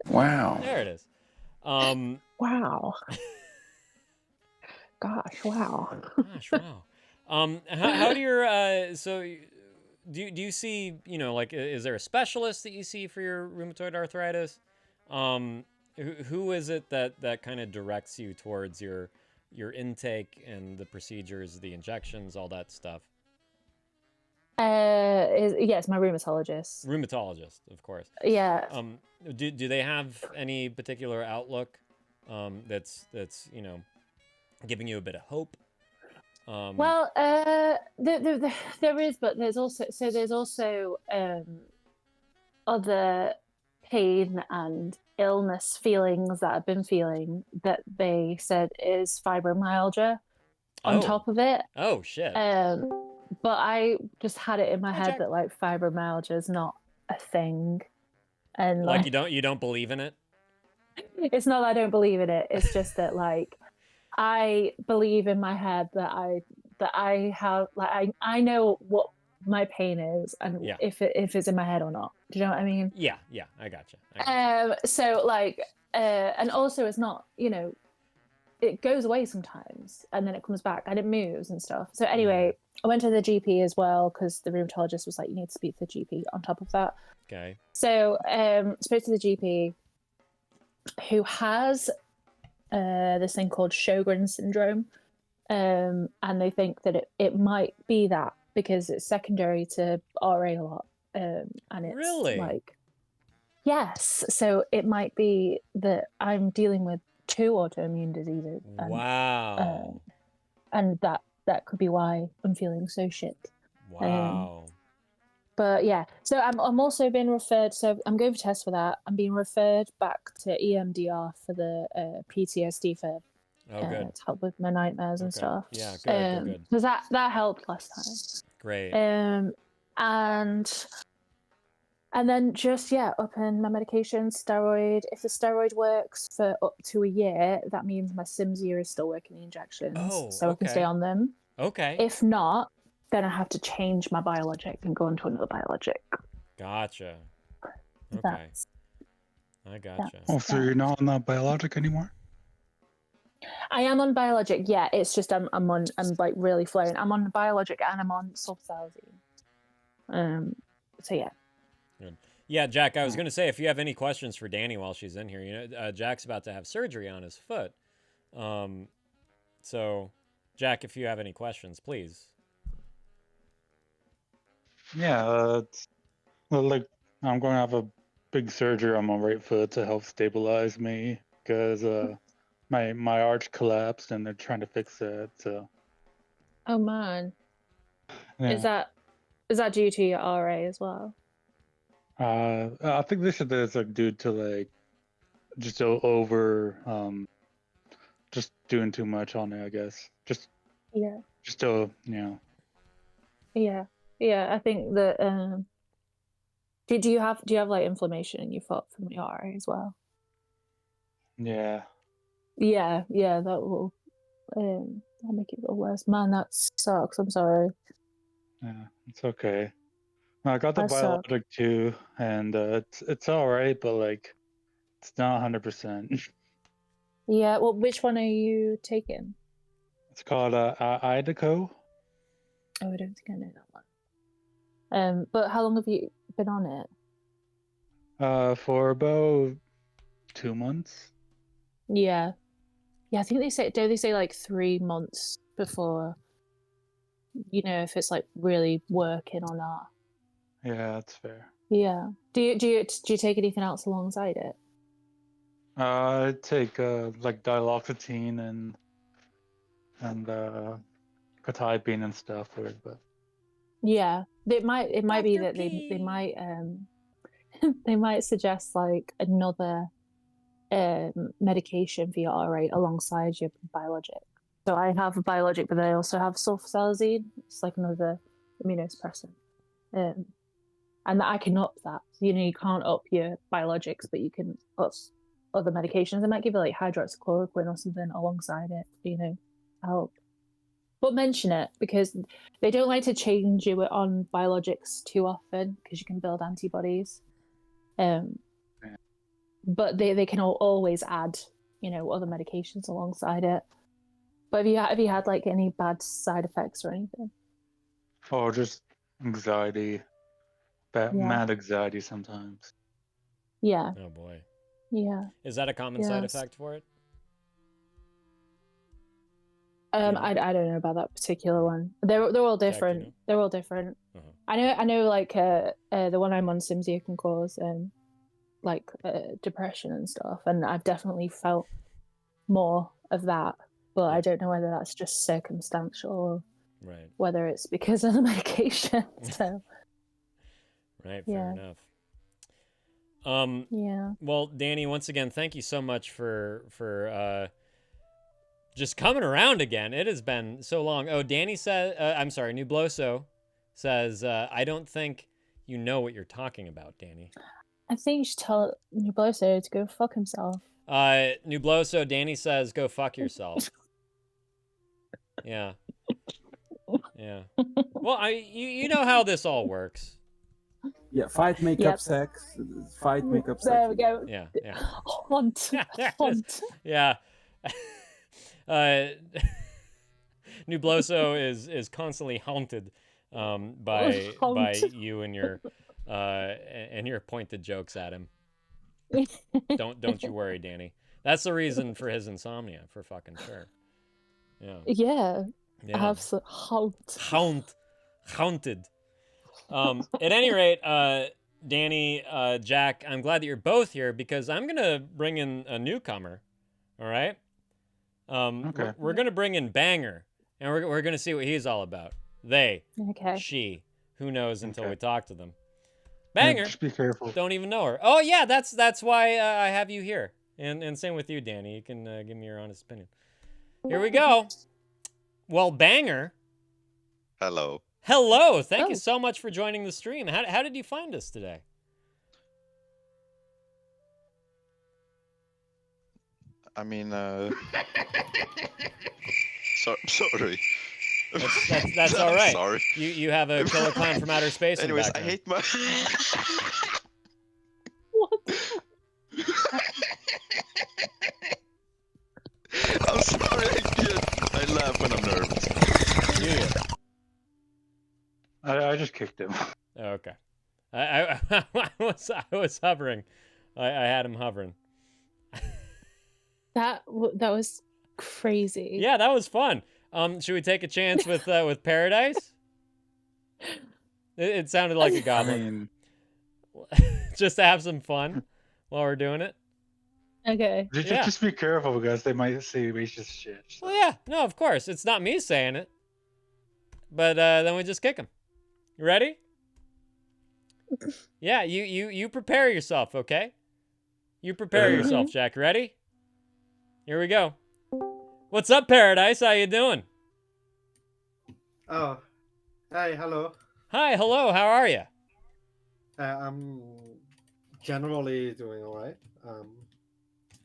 Wow. There it is. Wow. Gosh, wow. Gosh, wow. How do your do you see, is there a specialist that you see for your rheumatoid arthritis? Who is it that kind of directs you towards your intake and the procedures, the injections, all that stuff? It's my rheumatologist. Rheumatologist, of course. Yeah. Do they have any particular outlook that's giving you a bit of hope? Well, there is, but there's also other pain and illness feelings that I've been feeling that they said is fibromyalgia on top of it. Oh shit. But I just had it in my head that like fibromyalgia is not a thing, and like you don't believe in it. It's not that I don't believe in it. It's just that like I believe in my head that I have like I know what my pain is and if it's in my head or not. Do you know what I mean? Yeah, I gotcha. So like and also it's not, it goes away sometimes and then it comes back and it moves and stuff. So anyway, I went to the GP as well because the rheumatologist was like, you need to speak to the GP on top of that. Okay. So spoke to the GP who has this thing called Sjogren's syndrome, and they think that it might be that because it's secondary to RA a lot, and it's really like yes, so it might be that I'm dealing with 2 autoimmune diseases. And, wow. And that could be why I'm feeling so shit. Wow. But yeah, so I'm also being referred. So I'm going for tests for that. I'm being referred back to EMDR for the PTSD for to help with my nightmares and stuff. Yeah, good. Because that helped last time. Great. And then just upping my medication, steroid. If the steroid works for up to a year, that means my Cimzia is still working the injections, so I can stay on them. Okay. If not, then I have to change my biologic and go into another biologic. Gotcha. Okay. I gotcha. Oh, so you're not on that biologic anymore? I am on biologic, yeah. It's just I'm like really flaring. I'm on biologic and I'm on sulfasalazine. So yeah. Good. Yeah, Jack, I was going to say, if you have any questions for Danny while she's in here, Jack's about to have surgery on his foot. So, Jack, if you have any questions, please. Yeah, like I'm going to have a big surgery on my right foot to help stabilize me because my arch collapsed and they're trying to fix that. So Oh man, yeah. is that due to your RA as well? I think this is like due to like just over just doing too much on it. I guess just Yeah. Yeah. I think that do you have like inflammation in your foot from your RA as well? Yeah. Yeah, that will that'll make it go worse. Man, that sucks. I'm sorry. Yeah, it's okay. I got the That sucks. biologic too, and it's all right, but like it's not 100%. Yeah, well, which one are you taking? It's called Idaco. Oh, I don't think I know that one. But how long have you been on it? For about 2 months. Yeah, I think they say like 3 months before, if it's like really working or not. Yeah, that's fair. Yeah. Do you take anything else alongside it? I take like diloxetine and quetiapine and stuff for it, but Yeah, it might be that they might they might suggest like another medication for your RA alongside your biologic. So I have a biologic, but I also have sulfasalazine. It's like another immunosuppressant, and I can up that. You can't up your biologics, but you can up other medications. They might give you like hydroxychloroquine or something alongside it, to help. But mention it because they don't like to change you on biologics too often because you can build antibodies. But they can always add, other medications alongside it. But have you had like any bad side effects or anything? Oh, just anxiety, mad anxiety sometimes. Yeah. Oh boy. Yeah. Is that a common side effect for it? I don't know about that particular one. They're all different. They're all different. I know like the one I'm on, Cimzia, can cause like depression and stuff, and I've definitely felt more of that, but I don't know whether that's just circumstantial or whether it's because of the medication. So right, fair enough. Yeah. Well, Danny, once again, thank you so much for just coming around again. It has been so long. Oh, Danny said, I'm sorry, Nubloso says, I don't think you know what you're talking about, Danny. I think you should tell Nubloso to go fuck himself. Nubloso, Danny says, go fuck yourself. Yeah. Well, you know how this all works. Yeah, fight, makeup, sex. Fight, makeup, sex. There we go. Yeah. Haunt. Yeah. Nubloso is constantly haunted by you and your pointed jokes at him. Don't you worry, Danny. That's the reason for his insomnia, for fucking sure. Yeah. I have some haunted. At any rate, Danny, Jack, I'm glad that you're both here because I'm gonna bring in a newcomer. All right. Okay. We're gonna bring in Banger, and we're gonna see what he's all about. They, she, who knows until we talk to them. Banger, yeah, just be careful. Don't even know her. Oh yeah, that's why I have you here, and same with you, Danny. You can give me your honest opinion. Here we go. Well, Banger. Hello. Thank you so much for joining the stream. How did you find us today? I mean, sorry. That's all right. Sorry. You have a killer clown from outer space. Anyways, in the I hate my. What? I'm sorry. I laugh when I'm nervous. I just kicked him. Oh, okay. I was hovering. I had him hovering. That was crazy. Yeah, that was fun. Should we take a chance with Paradise? It sounded like a goblin. just to have some fun while we're doing it. Okay. Just be careful, because they might say racist shit. Well, yeah, no, of course. It's not me saying it. But then we just kick him. You ready? Yeah, you prepare yourself, okay? You prepare yourself, Jack. Ready? Here we go. What's up, Paradise? How you doing? Oh, hey, hello. Hi, hello. How are you? I'm generally doing alright.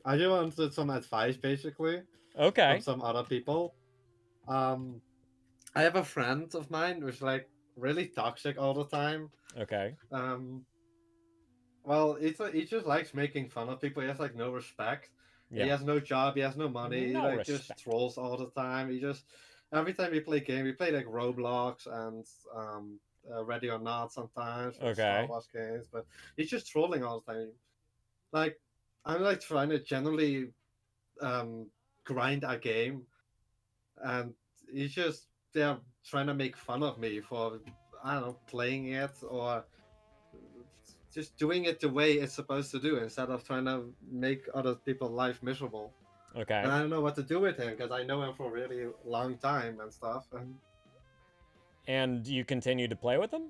I just wanted some advice, basically. Okay. From some other people. I have a friend of mine who's like really toxic all the time. Okay. Well, he just likes making fun of people. He has like no respect. Yeah. He has no job. He has no money. No he like respect. just trolls all the time. He just every time we play game, we play like Roblox and Ready or Not sometimes. Or Okay. Star Wars games, but he's just trolling all the time. Like I'm like trying to generally grind a game, and he's just trying to make fun of me for I don't know playing it or just doing it the way it's supposed to do instead of trying to make other people's life miserable. Okay. And I don't know what to do with him because I know him for a really long time and stuff. And you continue to play with him?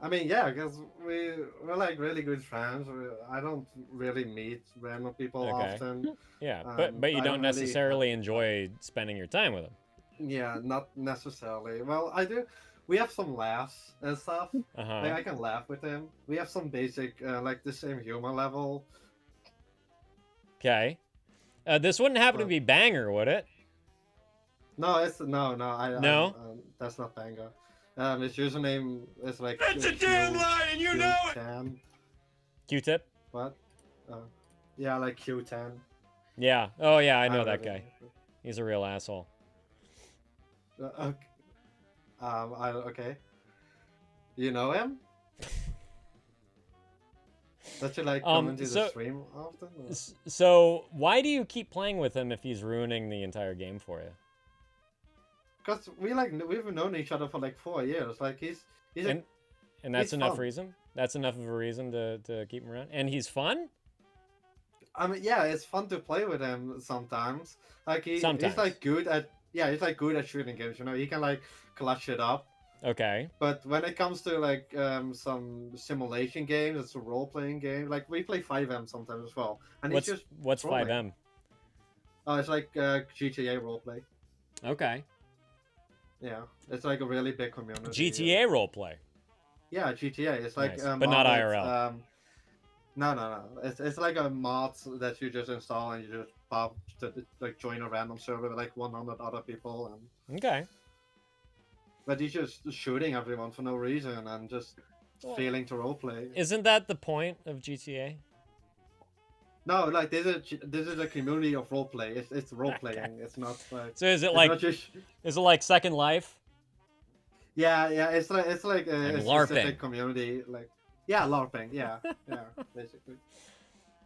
I mean, yeah, because we're like really good friends. I don't really meet random people Okay. often. Yeah, but you I don't really- necessarily enjoy spending your time with him. Yeah, not necessarily. Well, I do. We have some laughs and stuff. Uh-huh. Like, I can laugh with him. We have some basic, like the same humor level. Okay. This wouldn't happen to be Banger, would it? No, it's no. No? That's not Banger. His username is like. That's a damn lie, and you know it! Q10. Q-Tip? What? Yeah, like Q10. Yeah. Oh, yeah, I know I that don't guy. He's a real asshole. Okay. Okay. You know him? Does he like come into the stream often? Or? So, why do you keep playing with him if he's ruining the entire game for you? Because we've known each other for like 4 years. Like he's and that's he's enough fun. reason? That's enough of a reason to keep him around? And he's fun? I mean, yeah, it's fun to play with him sometimes. Like he's Sometimes. like good at he's like good at shooting games. You know, he can like clutch it up. Okay. But when it comes to like some simulation games, it's a role playing game. Like we play 5M sometimes as well. And What's trolling. 5M? Oh, it's like GTA roleplay. Okay. Yeah, it's like a really big community. GTA roleplay. Yeah, GTA. It's like Nice. But not modded, IRL. No. It's like a mod that you just install and you just pop to like join a random server with like 100 other people and. Okay. But he's just shooting everyone for no reason and just failing to roleplay. Isn't that the point of GTA? No, like this is a community of roleplay. It's role playing. It's not like. So is it it's like not just- is it like Second Life? Yeah. It's like And a LARPing. specific community. Like yeah, LARPing. Yeah, basically.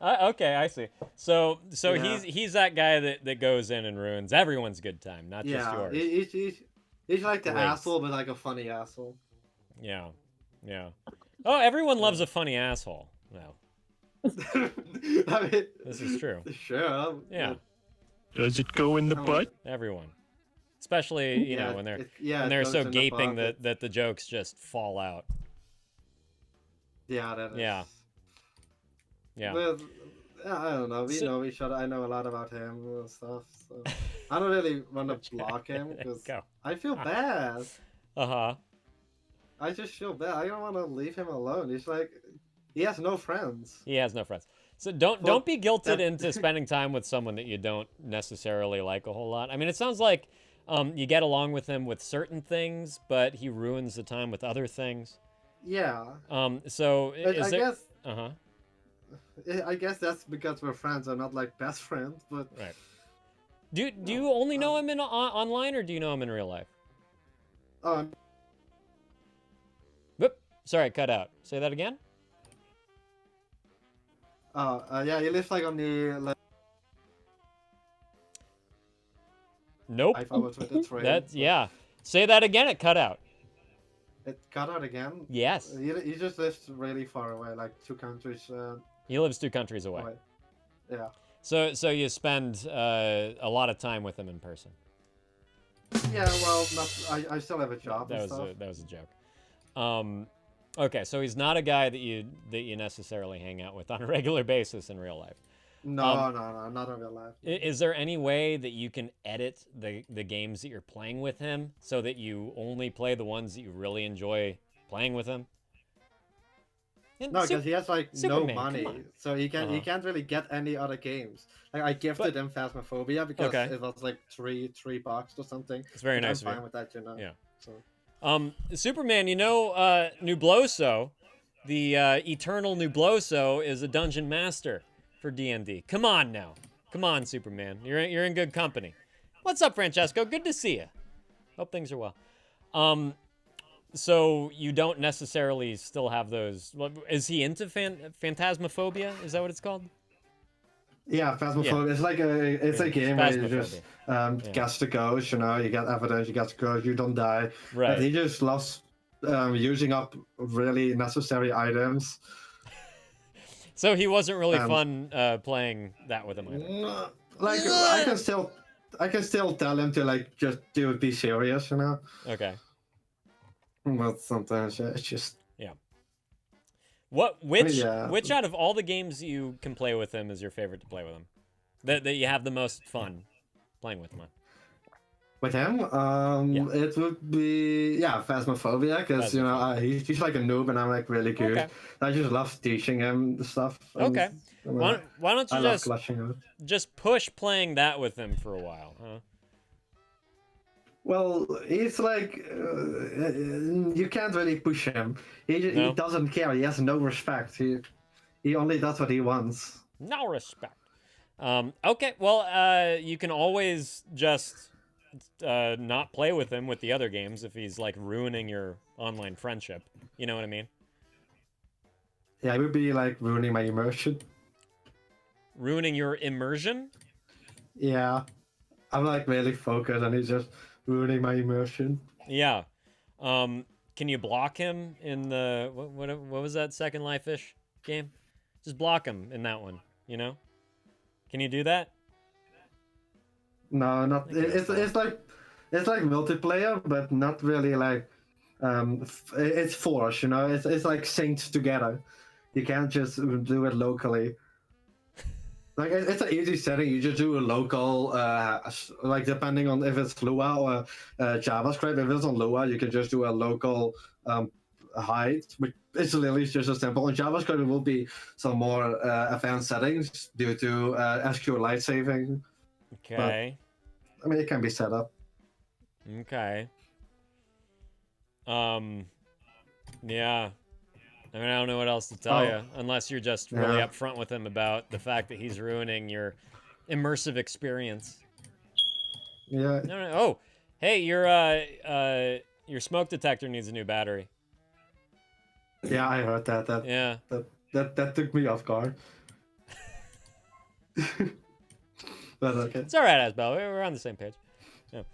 Okay, I see. So Yeah. he's that guy that goes in and ruins everyone's good time, not just Yeah, yours. he's like the Great. asshole, but like a funny asshole. Yeah. Oh, everyone loves a funny asshole. No. I mean, This is true. Sure. Yeah. Does it go in the butt? Everyone. Especially, you know, Yeah, when they're it when they're goes so in the gaping butt. that the jokes just fall out. Yeah, that is. Yeah. Yeah. But, I don't know. We know each other. I know a lot about him and stuff. So I don't really want to block him because Go. I feel bad. Uh-huh. I just feel bad. I don't want to leave him alone. He's like, he has no friends. He has no friends. So don't be guilted into spending time with someone that you don't necessarily like a whole lot. I mean, it sounds like you get along with him with certain things, but he ruins the time with other things. Yeah. So But is I there? guess Uh-huh. I guess that's because we're friends and not like best friends. But Right. Do you only know him in online, or do you know him in real life? Whoop. Sorry, cut out. Say that again. Yeah, he lives like on the. Like, Nope. 5 hours with the train. That's yeah. Say that again. It cut out. It got out again. Yes. He just lives really far away, like 2 countries. He lives 2 countries away. Yeah. So you spend a lot of time with him in person. Yeah, well, I still have a job. That and stuff. was a joke. Okay, so he's not a guy that you necessarily hang out with on a regular basis in real life. No, not in real life. Is there any way that you can edit the games that you're playing with him so that you only play the ones that you really enjoy playing with him? And No, because he has like Superman, no money, so he can't really get any other games. Like I gifted him Phasmophobia because it was like $3 or something. It's very Which nice I'm of fine you. with that, you know. Yeah. So. Superman, Nubloso, the eternal Nubloso, is a dungeon master for D&D. Come on now. Come on, Superman. You're in good company. What's up, Francesco? Good to see you. Hope things are well. So you don't necessarily still have those. Is he into Phantasmophobia? Is that what it's called? Yeah, Phasmophobia. Yeah. It's a game where you just gets the ghost. You know, you get evidence, you get the ghost, you don't die. Right. But he just loves using up really necessary items. So he wasn't really fun playing that with him either. Like I can still tell him to like just be serious, you know. Okay. But sometimes it's just Which out of all the games you can play with him is your favorite to play with him? That you have the most fun playing with him on? With him, it would be Phasmophobia, because you know he's like a noob and I'm like really good. Okay. I just love teaching him the stuff. Okay. Why don't you just push playing that with him for a while, huh? Well, he's like you can't really push him. He doesn't care. He has no respect. He only does what he wants. No respect. Okay. Well, you can always just not play with him with the other games if he's like ruining your online friendship. You know what I mean? Yeah, it would be like ruining my immersion. Ruining your immersion? Yeah, I'm like really focused, and he's just ruining my immersion. Yeah. Can you block him in the what was that Second Life-ish game? Just block him in that one. You know? Can you do that? No, not. It's like multiplayer, but not really like. It's forced, you know. It's like synced together. You can't just do it locally. Like it's an easy setting. You just do a local, like depending on if it's Lua or JavaScript. If it's on Lua, you can just do a local hide, which is literally just as simple. In JavaScript, it will be some more advanced settings due to SQLite saving. Okay. But, I mean, it can be set up. Okay. Yeah. I mean, I don't know what else to tell you, unless you're just really upfront with him about the fact that he's ruining your immersive experience. Yeah. No. Oh, hey, your smoke detector needs a new battery. Yeah, I heard that. That took me off guard. But okay. It's all right, Asbel. We're on the same page. Yeah.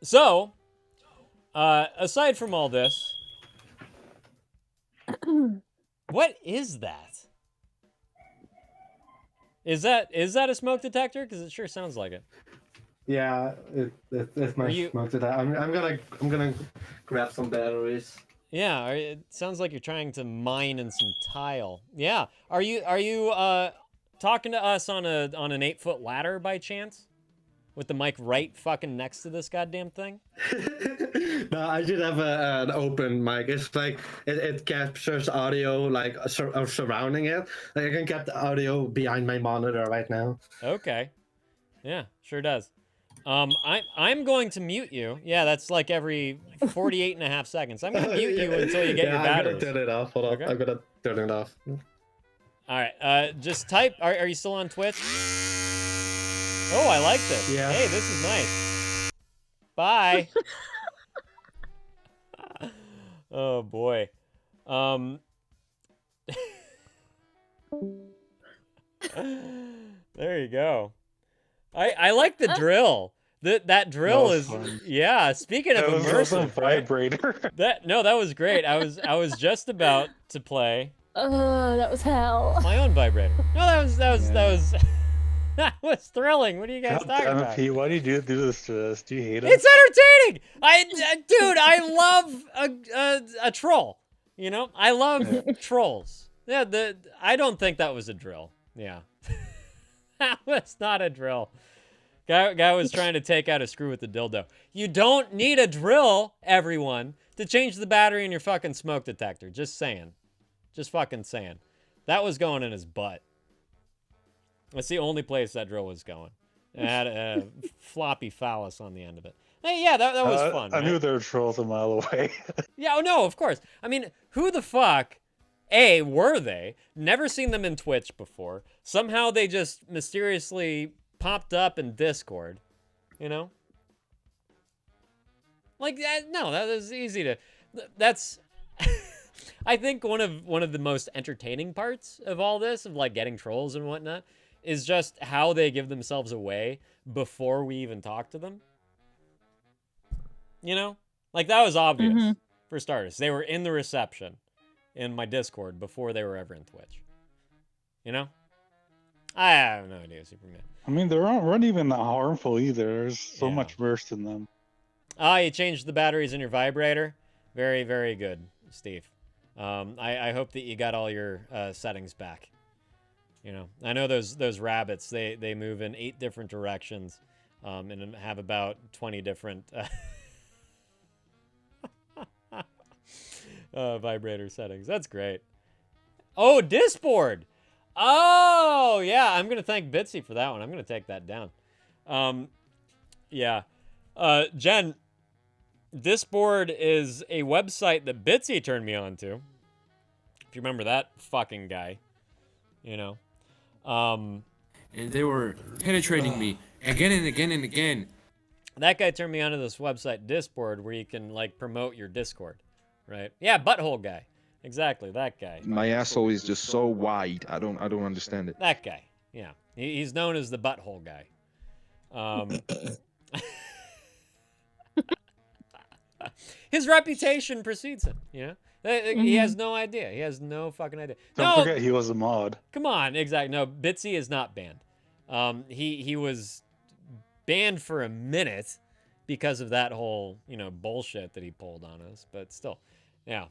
So, aside from all this, what is that? Is that a smoke detector? Because it sure sounds like it. Yeah, it's my smoke detector. I'm gonna grab some batteries. Yeah, it sounds like you're trying to mine in some tile. Yeah, are you talking to us on an 8-foot ladder by chance? With the mic right fucking next to this goddamn thing? No, I just have an open mic. It's like it captures audio like surrounding it. Like I can get the audio behind my monitor right now. Okay. Yeah, sure does. I'm going to mute you. Yeah, that's like every 48 and a half seconds. I'm going to mute you until you get your batteries. I'm going to turn it off. Hold on. Okay. I'm going to turn it off. All right. Just type. Are you still on Twitch? Oh, I like this. Yeah. Hey, this is nice. Bye. Oh boy. There you go. I like the drill. That drill was is fun. yeah. Speaking of That was also immersive, right? vibrator. that was great. I was just about to play That was hell. my own vibrator. No, that was that was thrilling. What are you guys God talking damn it, about? Pete, why do you do this to us? Do you hate us? It's entertaining. Dude, I love a troll. You know, I love trolls. Yeah, I don't think that was a drill. Yeah, that was not a drill. Guy was trying to take out a screw with the dildo. You don't need a drill, everyone, to change the battery in your fucking smoke detector. Just saying. Just fucking saying. That was going in his butt. That's the only place that drill was going. It had a floppy phallus on the end of it. Hey, yeah, that was fun. I right? knew there were trolls a mile away. Yeah, oh no, of course. I mean, who the fuck, were they? Never seen them in Twitch before. Somehow they just mysteriously popped up in Discord, you know? Like, no, that is easy to... That's... I think one of the most entertaining parts of all this, of like getting trolls and whatnot, is just how they give themselves away before we even talk to them. You know? Like, that was obvious, for starters. They were in the reception in my Discord before they were ever in Twitch. You know? I have no idea, Superman. I mean, they weren't even that harmful either. There's so much worse in them. Ah, you changed the batteries in your vibrator? Very, very good, Steve. I hope that you got all your settings back. You know, I know those rabbits, they move in 8 different directions and have about 20 different vibrator settings. That's great. Oh, Discord. Oh, yeah. I'm going to thank Bitsy for that one. I'm going to take that down. Yeah. Jen, Discord is a website that Bitsy turned me on to. If you remember that fucking guy, you know. And they were penetrating me again and again and again. That guy turned me onto this website, Discord, where you can, like, promote your Discord, right? Yeah, butthole guy. Exactly, that guy. My asshole is just so wide. I don't understand it. That guy, yeah. He's known as the butthole guy. His reputation precedes him, you know? He has no idea. He has no fucking idea. Don't forget he was a mod. Come on, exactly. No, Bitsy is not banned. He was banned for a minute because of that whole, you know, bullshit that he pulled on us, but still, yeah.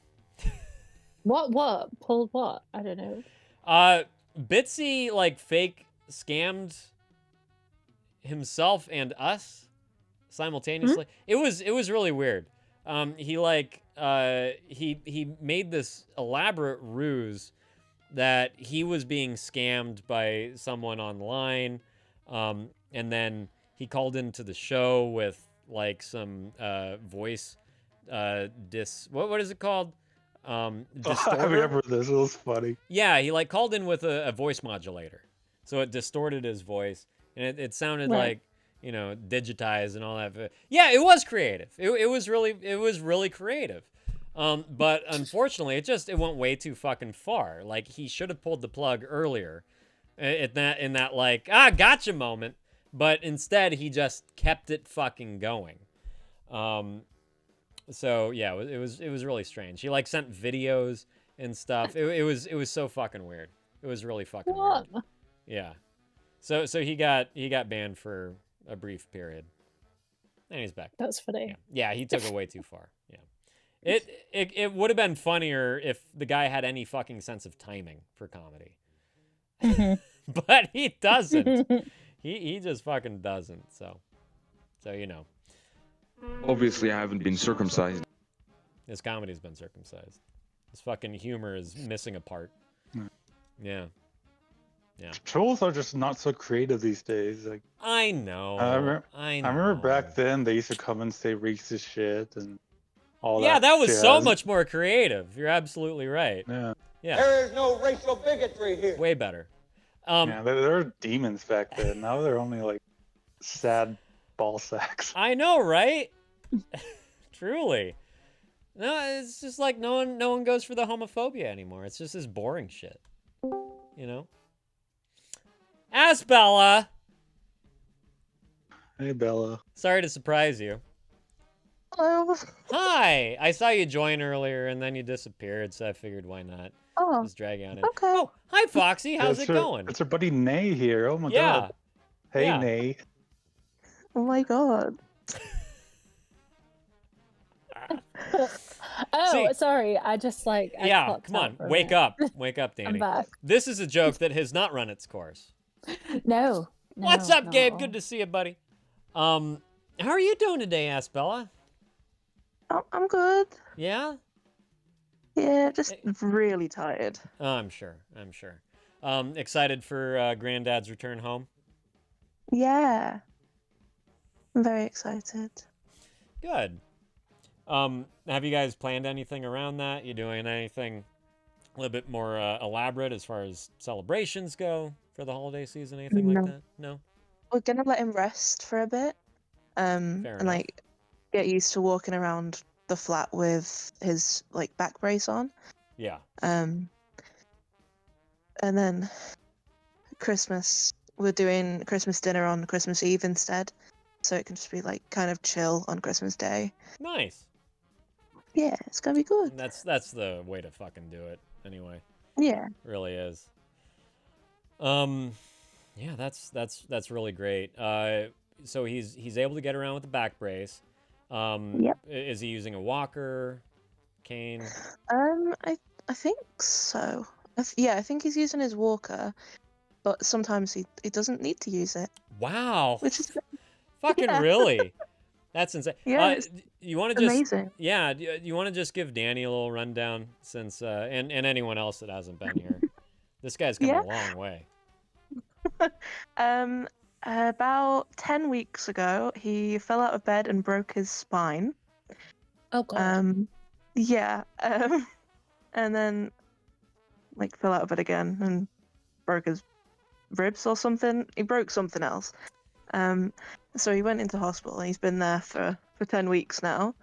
What? Pulled what? I don't know. Bitsy, like, fake scammed himself and us simultaneously. It was really weird. He made this elaborate ruse that he was being scammed by someone online, and then he called into the show with like some voice what is it called? Distorter? I remember this. It was funny. Yeah, he like called in with a voice modulator, so it distorted his voice, and it sounded like, you know, digitized and all that. Yeah, it was creative. It was really creative. But unfortunately, it went way too fucking far. Like, he should have pulled the plug earlier, in that like, gotcha moment. But instead, he just kept it fucking going. So yeah, it was really strange. He like sent videos and stuff. It was so fucking weird. It was really fucking weird. Yeah. So he got banned for a brief period, and he's back. That's funny. Yeah, he took it way too far. Yeah, it would have been funnier if the guy had any fucking sense of timing for comedy, but he doesn't. He just fucking doesn't. So you know. Obviously, I haven't been circumcised. His comedy's been circumcised. His fucking humor is missing a part. Yeah. Yeah. Trolls are just not so creative these days. Like, I know. I remember back then they used to come and say racist shit and all that. Yeah, that was so jazz. much more creative. You're absolutely right. Yeah. Yeah. There is no racial bigotry here. Way better. Yeah, they were demons back then. Now they're only like sad ball sacks. I know, right? Truly. No, it's just like no one goes for the homophobia anymore. It's just this boring shit. You know? Asbella! Hey, Bella. Sorry to surprise you. Hello. Hi! I saw you join earlier and then you disappeared, so I figured why not. Oh. Just drag you on in. Okay. Oh, hi Foxy, how's It's it our- going? It's our buddy Nay here. Oh my Yeah. god. Hey, Yeah. Nay. Oh my god. Oh, See- sorry. I just like. I Yeah, clocked come out on, for a wake minute. up. Wake up, Danny. back. This is a joke that has not run its course. No. What's no, up, Gabe? no. Good to see you, buddy. How are you doing today, Ask Bella? I'm good. Yeah? Yeah, just really tired. Oh, I'm sure. I'm sure. Excited for Granddad's return home? Yeah. I'm very excited. Good. Have you guys planned anything around that? You doing anything a little bit more elaborate as far as celebrations go for the holiday season? Anything like No. that? No? We're gonna let him rest for a bit. And enough. like get used to walking around the flat with his like back brace on. Yeah. And then Christmas, we're doing Christmas dinner on Christmas Eve instead, so it can just be like kind of chill on Christmas Day. Nice. Yeah, it's gonna be good. That's the way to fucking do it anyway. Yeah. Really is. Yeah, that's really great. So he's able to get around with the back brace. Yep. Is he using a walker, cane? I think so. Yeah, I think he's using his walker, but sometimes he doesn't need to use it. Wow. Which is Fucking yeah. really? That's insane. Yeah, it's you want to just amazing. Yeah, you want to just give Danny a little rundown since and anyone else that hasn't been here. This guy's come a long way. About 10 weeks ago, he fell out of bed and broke his spine. Oh god. Yeah. And then like fell out of bed again and broke his ribs or something. He broke something else. So he went into hospital and he's been there for 10 weeks now.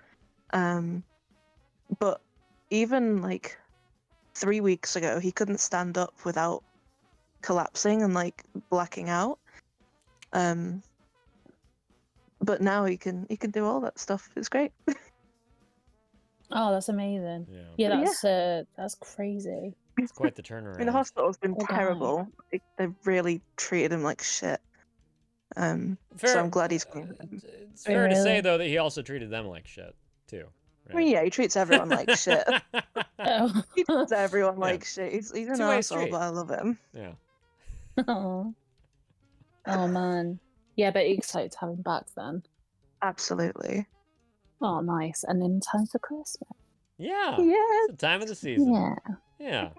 But even like 3 weeks ago, he couldn't stand up without collapsing and like blacking out. But now he can do all that stuff. It's great. Oh, that's amazing. Yeah, that's crazy. It's quite the turnaround. I mean, the hospital's been Oh, God. terrible. They've really treated him like shit. So I'm glad he's clean. It's fair to say though that he also treated them like shit too. I mean, yeah, he treats everyone like shit. Oh. He treats everyone like shit. He's an Two-way asshole, street. but I love him. Yeah. Oh. Oh man. Yeah, but excited to have him back then. Absolutely. Oh, nice. And in time for Christmas. Yeah. Yeah. It's the time of the season. Yeah. Yeah.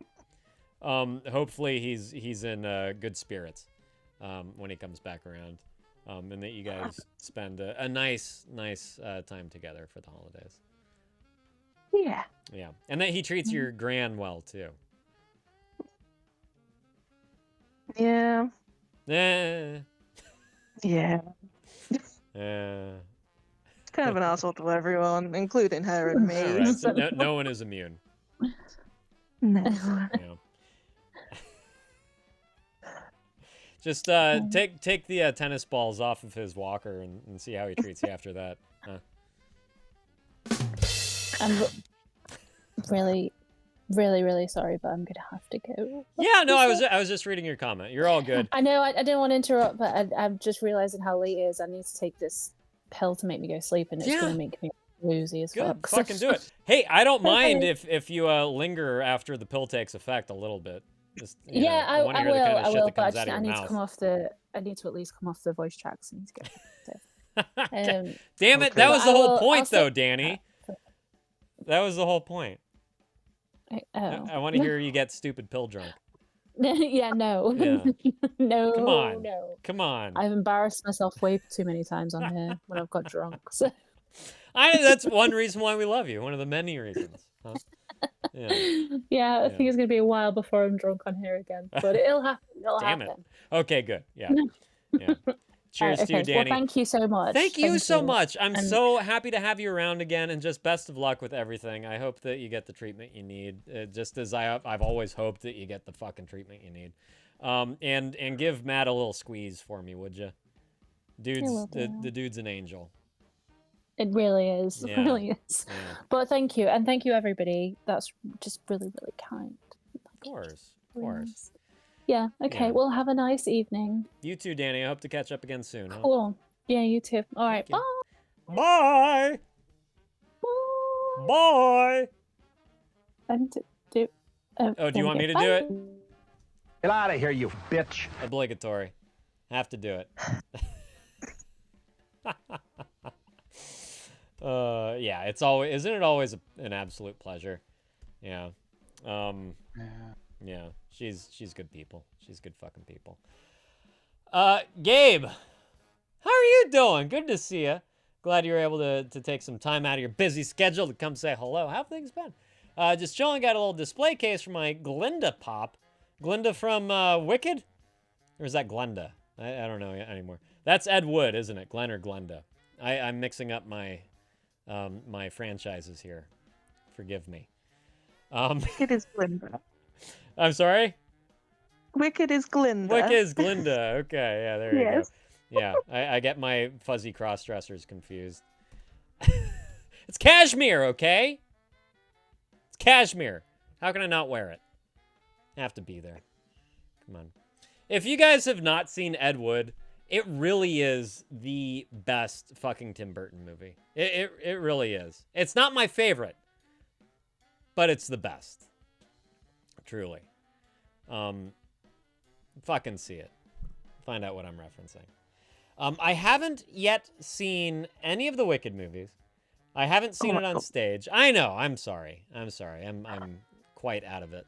Hopefully he's in good spirits when he comes back around, and that you guys spend a nice time together for the holidays. Yeah. Yeah, and that he treats your gran well too. Yeah. Eh. Yeah. Eh. He's kind of an asshole to everyone, including her and me. All right, so no one is immune. No. Yeah. Just take the tennis balls off of his walker and see how he treats you after that. I'm really, really, really sorry, but I'm gonna have to go. Yeah, no, I was just reading your comment. You're all good. I know I didn't want to interrupt, but I'm just realizing how late it is. I need to take this pill to make me go sleep, and it's Yeah. gonna make me woozy as Good, fuck. fucking do it. Hey, I don't mind Okay. if you linger after the pill takes effect a little bit. Just, you Yeah, know, wanna I hear will. the kind of I shit will. that But I comes just out of I your need mouth. to come off the. I need to at least come off the voice tracks. I need to go. Damn it, that was But the I whole will- point, I'll though, say- Danny. That was the whole point. Oh. I want to hear you get stupid pill drunk. Yeah, no. Yeah. No. Come on. No. Come on. I've embarrassed myself way too many times on here when I've got drunk. So. That's one reason why we love you. One of the many reasons. Huh? Yeah. Yeah, I think it's gonna be a while before I'm drunk on here again, but it'll happen. It'll Damn happen. it. Okay, good. Yeah. Yeah. Cheers to you, Okay, Danny. well, thank you so much. Thank you so you. much. I'm And- so happy to have you around again, and just best of luck with everything. I hope that you get the treatment you need, just as I've always hoped that you get the fucking treatment you need. And give Matt a little squeeze for me, would you? will the do. dude's an angel. It really is. It Yeah. really is. Yeah. But thank you, and thank you everybody. That's just really, really kind. Of course. Of course. Yeah. Okay. Yeah. Well, have a nice evening. You too, Danny. I hope to catch up again soon. Huh? Cool. Yeah. You too. All right. Bye. Bye. Bye. And do. Oh, do you want me to do it? Get out of here, you bitch. Obligatory. Have to do it. Yeah, it's always, isn't it always an absolute pleasure? Yeah. Yeah, she's good people. She's good fucking people. Gabe, how are you doing? Good to see you. Glad you were able to take some time out of your busy schedule to come say hello. How have things been? Just chilling. Got a little display case for my Glinda pop. Glinda from Wicked? Or is that Glenda? I don't know anymore. That's Ed Wood, isn't it? Glenn or Glenda? I'm mixing up my my franchises here. Forgive me. Wicked is Glinda. I'm sorry? Wicked is Glinda. Wicked is Glinda. Okay, yeah, there you Yes. go. Yeah, I get my fuzzy cross-dressers confused. It's cashmere, okay? It's cashmere. How can I not wear it? I have to be there. Come on. If you guys have not seen Ed Wood, it really is the best fucking Tim Burton movie. It really is. It's not my favorite, but it's the best. Truly. Fucking see it. Find out what I'm referencing. I haven't yet seen any of the Wicked movies. I haven't seen it on stage. I know. I'm sorry. I'm quite out of it.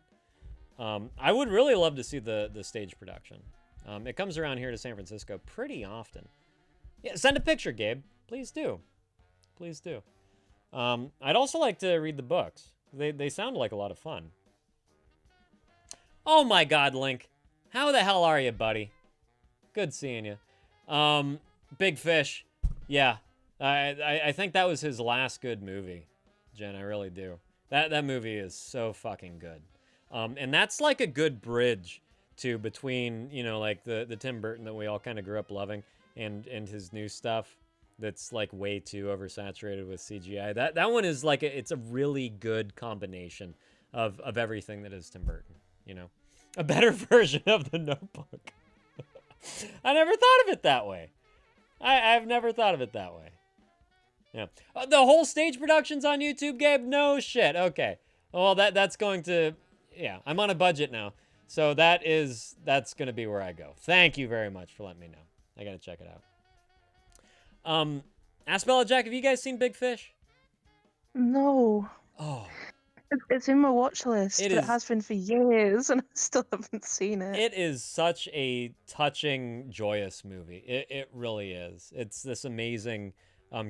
I would really love to see the stage production. It comes around here to San Francisco pretty often. Yeah, send a picture, Gabe. Please do. Please do. I'd also like to read the books. They sound like a lot of fun. Oh my God, Link. How the hell are you, buddy? Good seeing you. Big Fish. Yeah. I think that was his last good movie, Jen. I really do. That movie is so fucking good. And that's like a good bridge to between, you know, like the Tim Burton that we all kind of grew up loving and his new stuff that's like way too oversaturated with CGI. That one is like it's a really good combination of everything that is Tim Burton, you know. A better version of The Notebook. I never thought of it that way. I've never thought of it that way. Yeah. The whole stage production's on YouTube, Gabe? No shit. Okay. Well, that's going to... Yeah, I'm on a budget now. So that's going to be where I go. Thank you very much for letting me know. I got to check it out. Ask Bella Jack, have you guys seen Big Fish? No. Oh. It's in my watch list. It has been for years, and I still haven't seen it. It is such a touching, joyous movie. It really is. It's this amazing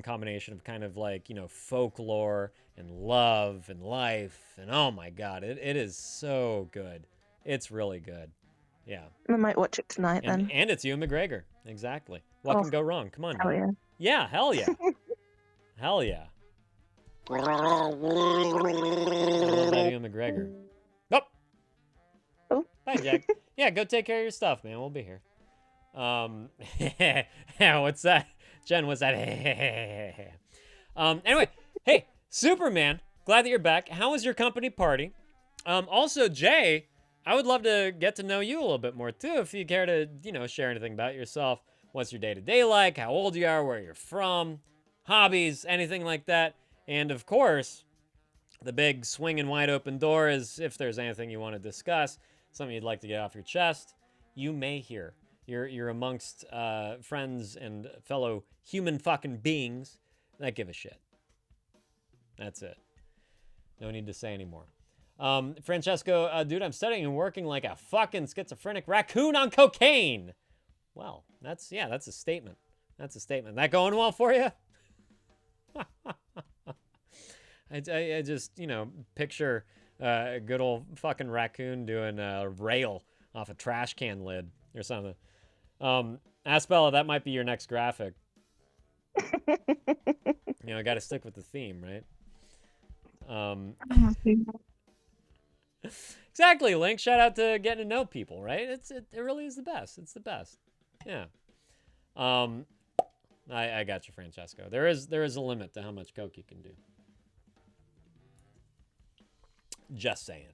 combination of kind of like, you know, folklore and love and life. And oh my God, it is so good. It's really good. Yeah. I might watch it tonight then. And it's Ewan McGregor. Exactly. What can go wrong? Come on. Hell yeah. Yeah, hell yeah. Hell yeah. Ewan McGregor. Oh. Bye, Jack. Yeah, go take care of your stuff, man. We'll be here. What's that? Jen, what's that? Anyway, hey, Superman, glad that you're back. How was your company party? Also, Jay, I would love to get to know you a little bit more, too, if you care to, you know, share anything about yourself. What's your day-to-day like? How old you are? Where you're from? Hobbies? Anything like that? And, of course, the big swinging wide open door is if there's anything you want to discuss, something you'd like to get off your chest, you may hear. You're amongst friends and fellow human fucking beings that give a shit. That's it. No need to say anymore. Francesco, dude, I'm studying and working like a fucking schizophrenic raccoon on cocaine. Well, that's a statement. That's a statement. That going well for you? I just, you know, picture a good old fucking raccoon doing a rail off a trash can lid or something. Aspella, that might be your next graphic. You know, I got to stick with the theme, right? Exactly, Link. Shout out to getting to know people, right? It really is the best. It's the best. Yeah. I got you, Francesco. There is a limit to how much coke you can do. Just saying.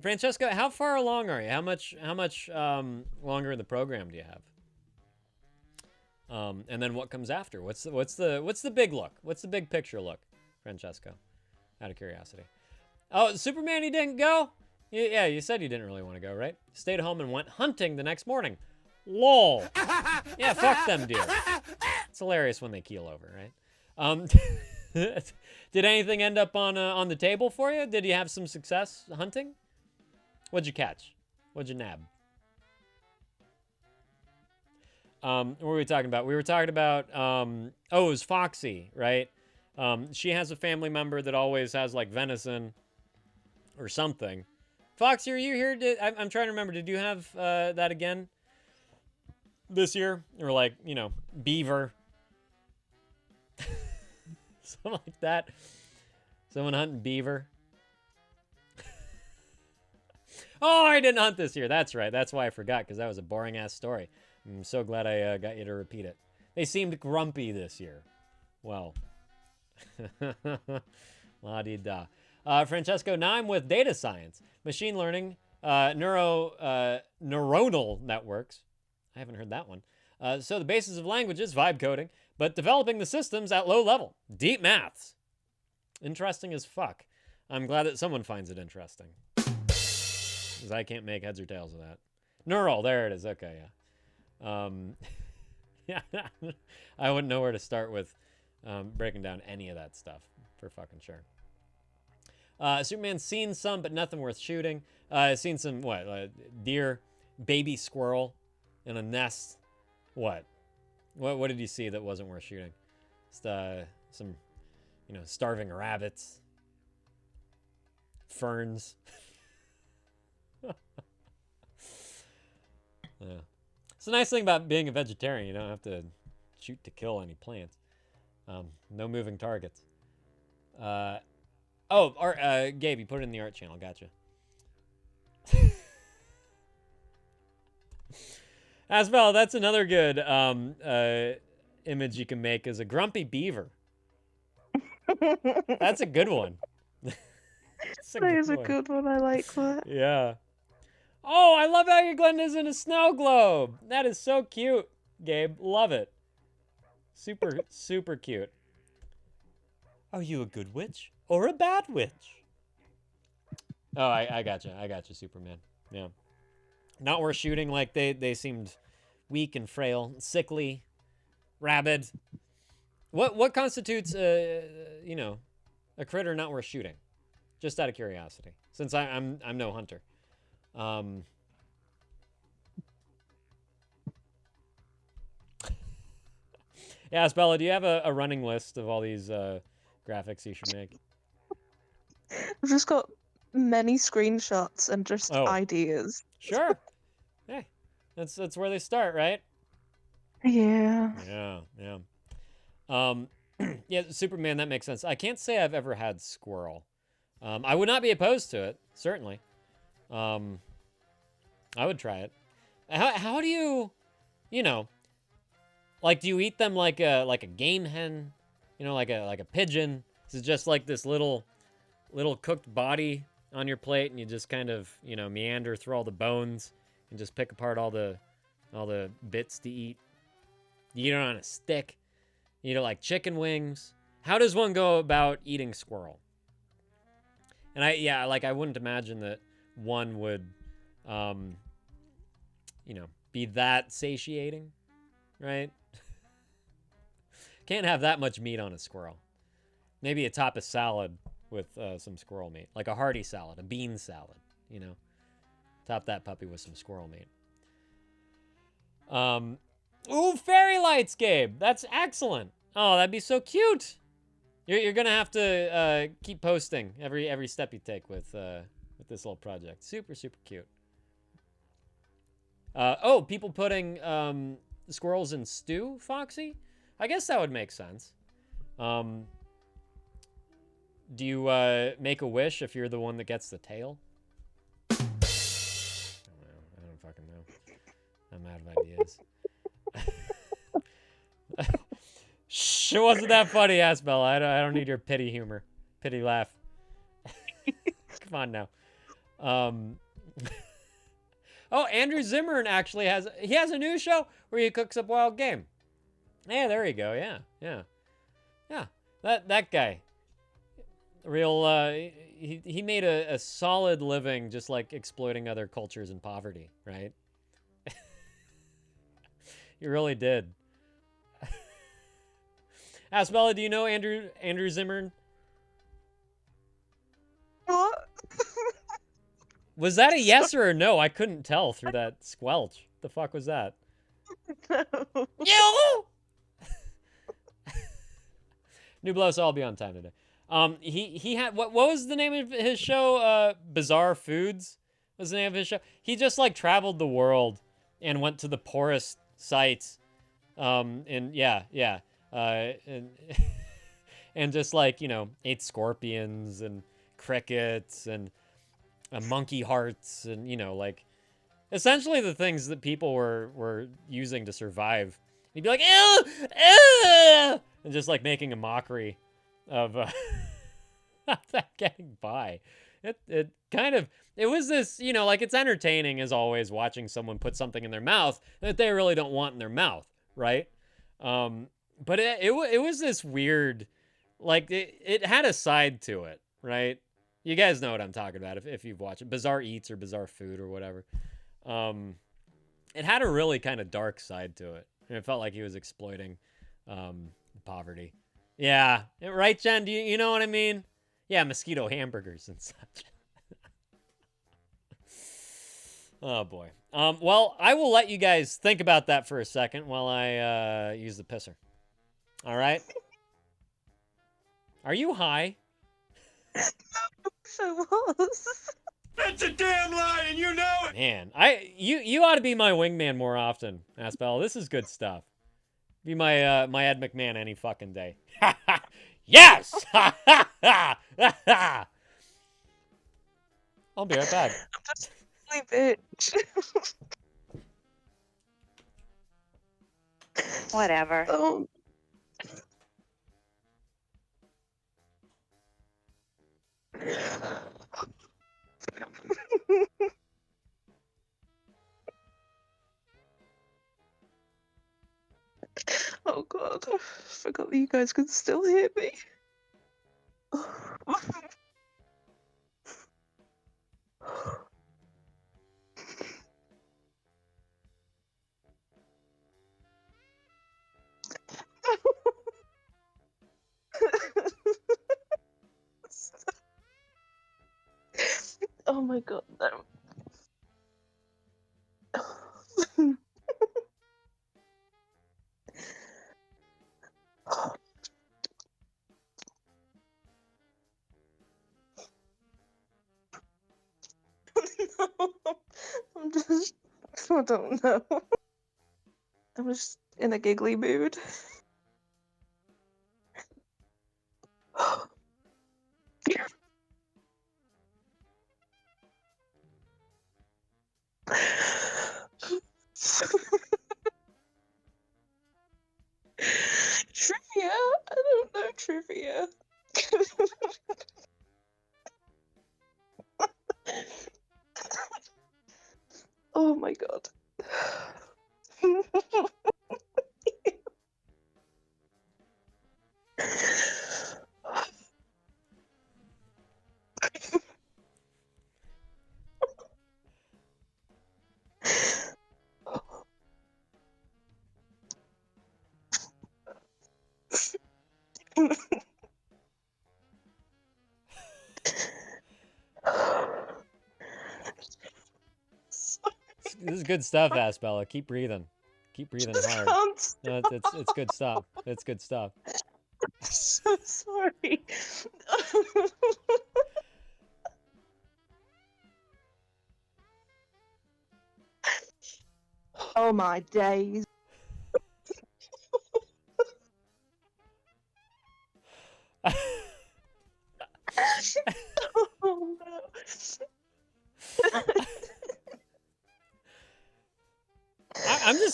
Francesco, how far along are you? How much longer in the program do you have? And then what comes after? What's the big look? What's the big picture look, Francesco? Out of curiosity. Oh, Superman, he didn't go? Yeah, you said you didn't really want to go, right? Stayed home and went hunting the next morning. Lol. Yeah, fuck them deer. It's hilarious when they keel over, right? Did anything end up on the table for you? Did you have some success hunting? What'd you catch? What'd you nab? What were we talking about? We were talking about, it was Foxy, right? She has a family member that always has, like, venison or something. Foxy, are you here? I'm trying to remember. Did you have that again this year? Or, like, you know, beaver? Something like that. Someone hunting beaver. Oh, I didn't hunt this year. That's right. That's why I forgot, because that was a boring-ass story. I'm so glad I got you to repeat it. They seemed grumpy this year. Well. La-di-da. Francesco, now I'm with data science, machine learning, neuronal networks. I haven't heard that one. So the basis of languages, vibe coding, but developing the systems at low level. Deep maths. Interesting as fuck. I'm glad that someone finds it interesting. Because I can't make heads or tails of that. Neural, there it is. Okay, yeah. Yeah, I wouldn't know where to start with breaking down any of that stuff, for fucking sure. Superman's seen some, but nothing worth shooting. Seen some, deer, baby squirrel in a nest. What did you see that wasn't worth shooting? Just, some, starving rabbits. Ferns. Yeah. It's the nice thing about being a vegetarian. You don't have to shoot to kill any plants. No moving targets. Gabe, you put it in the art channel. Gotcha. Asbel, that's another good image you can make, is a grumpy beaver. That's a good one. That is a good one. I like that. Yeah. Oh, I love how your Glenda's in a snow globe. That is so cute, Gabe. Love it. Super, super cute. Are you a good witch or a bad witch? Oh, I gotcha. I gotcha, Superman. Yeah. Not worth shooting. Like, they seemed weak and frail, sickly, rabid. What constitutes, a critter not worth shooting? Just out of curiosity, since I'm no hunter. Yeah, Asbella, do you have a running list of all these graphics you should make? I've just got many screenshots and just ideas. Sure. Hey, that's where they start, right? Yeah. Yeah. Yeah, Superman, that makes sense. I can't say I've ever had squirrel. I would not be opposed to it, certainly. I would try it. How do you, like, do you eat them like a game hen? Like a pigeon? Is it just like this little cooked body on your plate, and you just kind of, meander through all the bones and just pick apart all the bits to eat? You eat it on a stick? You eat it like chicken wings? How does one go about eating squirrel? And I wouldn't imagine that one would, be that satiating, right? Can't have that much meat on a squirrel. Maybe a top of salad with some squirrel meat, like a hearty salad, a bean salad, Top that puppy with some squirrel meat. Ooh, fairy lights, Gabe. That's excellent. Oh, that'd be so cute. You're gonna have to keep posting every step you take with this little project. Super, super cute. People putting squirrels in stew, Foxy? I guess that would make sense. Do you make a wish if you're the one that gets the tail? I don't fucking know. I'm out of ideas. Shh, it wasn't that funny, Asbel. I don't need your pity humor. Pity laugh. Come on now. Oh, Andrew Zimmern actually has a new show where he cooks up wild game. Yeah, there you go. Yeah. That guy. Real he made a solid living just like exploiting other cultures and poverty, right? He really did. Asbella, do you know Andrew Zimmern? What? Was that a yes or a no? I couldn't tell through that squelch. The fuck was that? No. Yo! New Blows, I'll be on time today. He had what was the name of his show? Bizarre Foods was the name of his show. He just like traveled the world and went to the poorest sites. And and just like, you know, ate scorpions and crickets and monkey hearts and, you know, like essentially the things that people were using to survive. He'd be like, ew, ew, and just like making a mockery of that getting by. It was this, you know, like it's entertaining as always watching someone put something in their mouth that they really don't want in their mouth, right? But it was this weird, like it had a side to it, right? You guys know what I'm talking about if you've watched it. Bizarre Eats or Bizarre Food or whatever. It had a really kind of dark side to it. And it felt like he was exploiting poverty. Yeah. Right, Jen? Do you know what I mean? Yeah, mosquito hamburgers and such. Oh, boy. Well, I will let you guys think about that for a second while I use the pisser. All right? Are you high? I was. That's a damn lie, and you know it. Man, you ought to be my wingman more often, Aspel. This is good stuff. Be my my Ed McMahon any fucking day. Yes! I'll be right back. I'm just a bitch. Whatever. Oh god, I forgot that you guys could still hear me. Oh my god, no. I don't know. I'm just in a giggly mood. Trivia? I don't know trivia. Oh my god. This is good stuff, Asbella. Keep breathing. Keep breathing hard. No, it's good stuff. It's good stuff. So sorry. Oh my days. Oh no.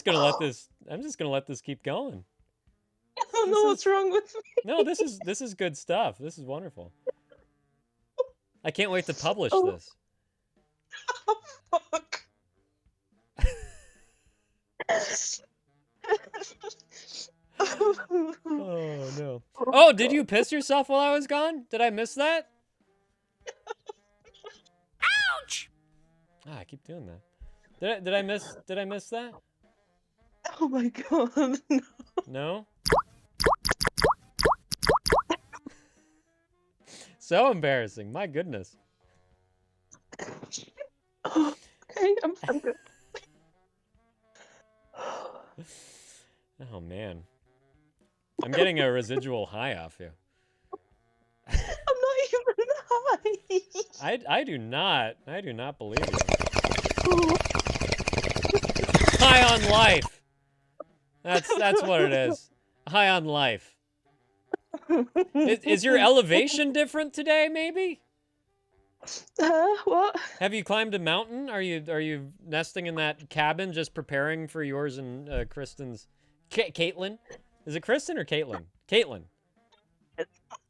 gonna let this. I'm just gonna let this keep going. I don't know what's wrong with me. No, this is good stuff. This is wonderful. I can't wait to publish this. Oh, fuck. Oh no. Oh, did you piss yourself while I was gone? Did I miss that? Ouch! Ah, I keep doing that. Did I miss that? Oh my god. No. No? So embarrassing. My goodness. Okay, I'm good. Oh man. I'm getting a residual high off you. I'm not even high. I do not believe you. High on life. That's what it is. High on life. Is your elevation different today, maybe? What? Have you climbed a mountain? Are you nesting in that cabin, just preparing for yours and Kristen's? Caitlin? Is it Kristen or Caitlin? Caitlin.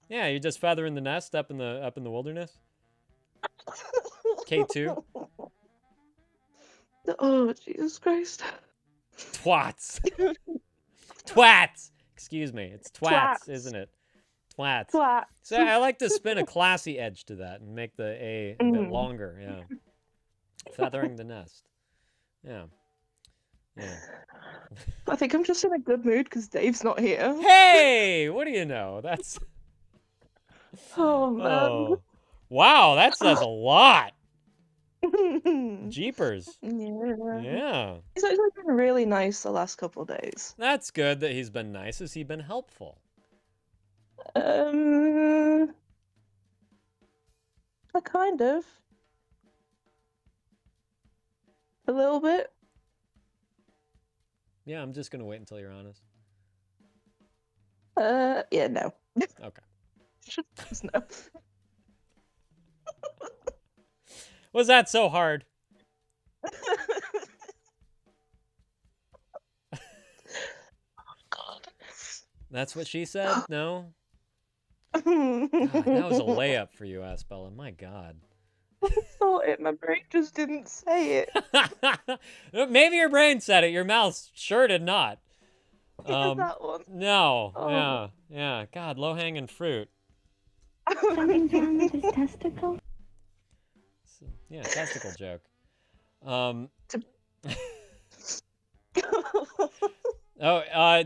Yeah, you're just feathering the nest up in the wilderness. K2. Oh, Jesus Christ. Twats. Twats. Excuse me. It's twats, isn't it? Twats. Twats. So I like to spin a classy edge to that and make the A a bit longer. Yeah. Feathering the nest. Yeah. Yeah. I think I'm just in a good mood because Dave's not here. Hey, what do you know? That's. Oh man. Oh. Wow, that says a lot. Jeepers. Yeah. Yeah. He's actually been really nice the last couple of days. That's good that he's been nice. Has he been helpful? Kind of. A little bit. Yeah, I'm just gonna wait until you're honest. Yeah, no. Okay. Just no. Was that so hard? God. That's what she said? No? God, that was a layup for you, Aspella. My God. I thought it. My brain just didn't say it. Maybe your brain said it. Your mouth sure did not. That one. No. Oh. Yeah. God, low-hanging fruit. Something's wrong with his testicle? Yeah, testicle joke. Do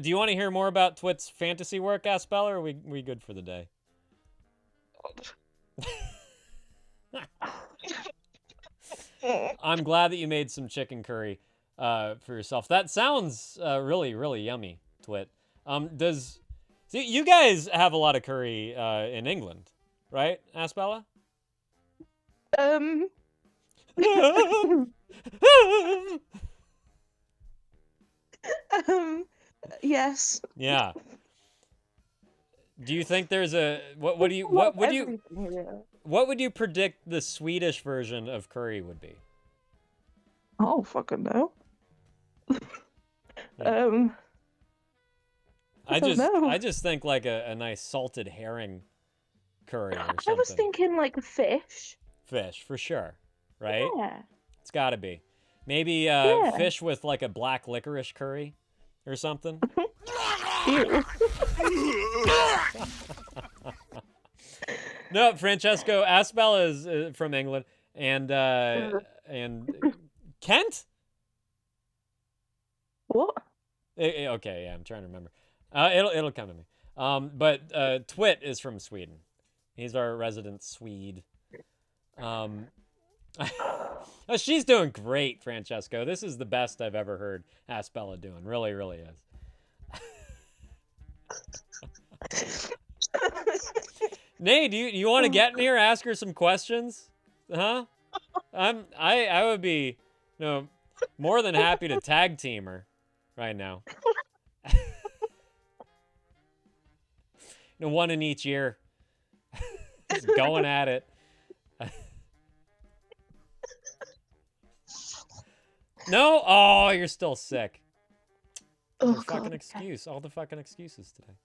you want to hear more about Twit's fantasy work, Aspella, or are we good for the day? I'm glad that you made some chicken curry for yourself. That sounds really, really yummy, Twit. See, you guys have a lot of curry in England, right, Aspella? Yes. Yeah. Do you think there's a what would you predict the Swedish version of curry would be? Oh, fucking no. Yeah. I don't know. I just think like a nice salted herring curry or something. I was thinking like fish. Fish, for sure. Right? Yeah. It's gotta be. Maybe Yeah. fish with like a black licorice curry or something. Ew. No, Francesco Aspella is from England, and Kent. What? Okay, yeah, I'm trying to remember. It'll come to me. But Twit is from Sweden. He's our resident Swede. She's doing great, Francesco. This is the best I've ever heard Aspella doing. Really, really is. Nay, do you want to get in here, ask her some questions? Huh? I would be, more than happy to tag team her right now. One in each ear. Just going at it. No? Oh, you're still sick. Oh, the fucking God. excuse. All the fucking excuses today.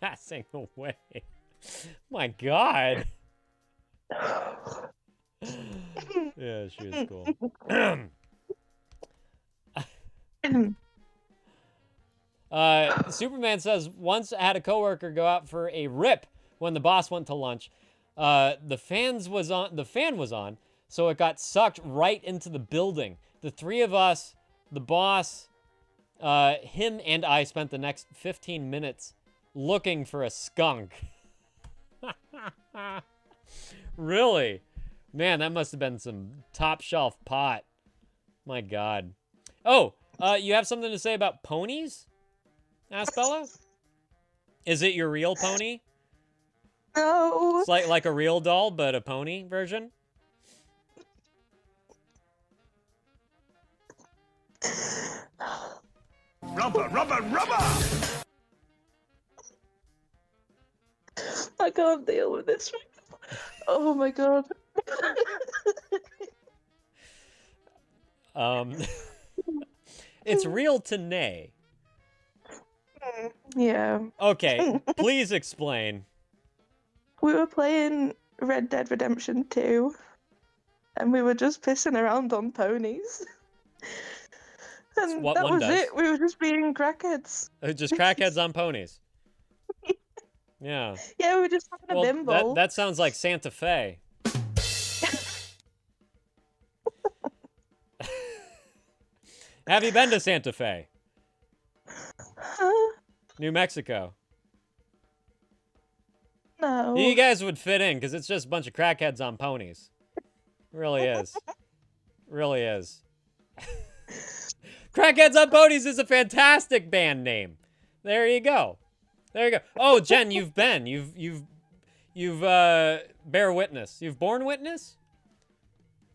Passing away. My God. Yeah, she was cool. Superman says, once had a coworker go out for a rip when the boss went to lunch. The fan was on, so it got sucked right into the building. The three of us, the boss, him and I spent the next 15 minutes looking for a skunk. Really? Man, that must have been some top shelf pot. My God. Oh, you have something to say about ponies? Asked Bella. Is it your real pony? No. It's like a real doll, but a pony version? Rubber, rubber, rubber! I can't deal with this right now. Oh my God. It's real to Nay. Yeah. Okay, please explain. We were playing Red Dead Redemption 2, and we were just pissing around on ponies. And what that one was does. it. We were just being crackheads. Just crackheads on ponies. Yeah. Yeah, we were just having a Well, bimble. that sounds like Santa Fe. Have you been to Santa Fe? New Mexico. No. You guys would fit in because it's just a bunch of crackheads on ponies. It really is. Really is. Crackheads on Ponies is a fantastic band name. There you go. There you go. Oh, Jen, you've been. You've bear witness. You've borne witness?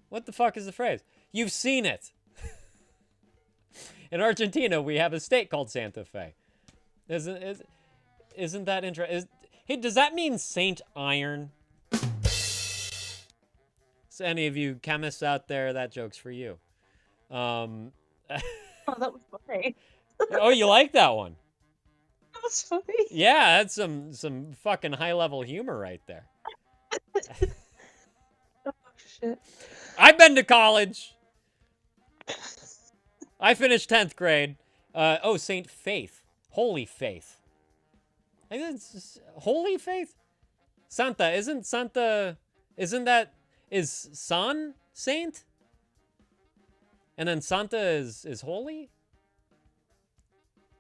What the fuck is the phrase? You've seen it. In Argentina, we have a state called Santa Fe. Isn't that interesting? Hey, does that mean Saint Iron? So any of you chemists out there, that joke's for you. Oh, that was funny. Oh, you like that one? That was funny. Yeah, that's some fucking high-level humor right there. Oh, shit. I've been to college. I finished 10th grade. Oh, Saint Faith. Holy Faith. I think it's Holy Faith? Santa, isn't that, is San Saint? And then Santa is holy?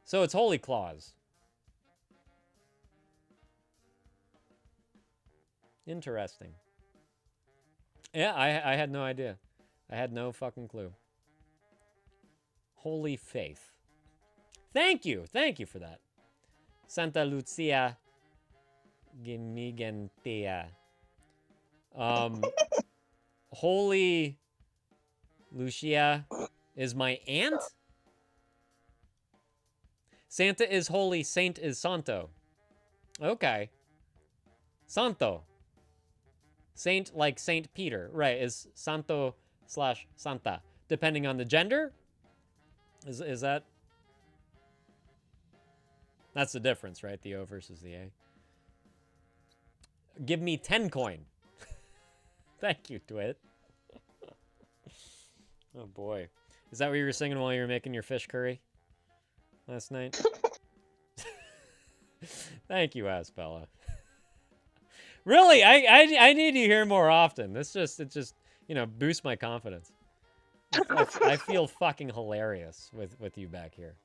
So it's Holy Claus. Interesting. Yeah, I had no idea. I had no fucking clue. Holy Faith. Thank you for that. Santa Lucia Gimigentia. Holy Lucia is my aunt? Santa is holy, saint is santo. Okay. Santo. Saint like Saint Peter. Right, is santo / santa. Depending on the gender? Is that? That's the difference, right? The O versus the A. Give me 10 coin. Thank you, Twit. Oh boy. Is that what you were singing while you were making your fish curry last night? Thank you, Asbella. Really, I need you here more often. It just boosts my confidence. I feel fucking hilarious with you back here.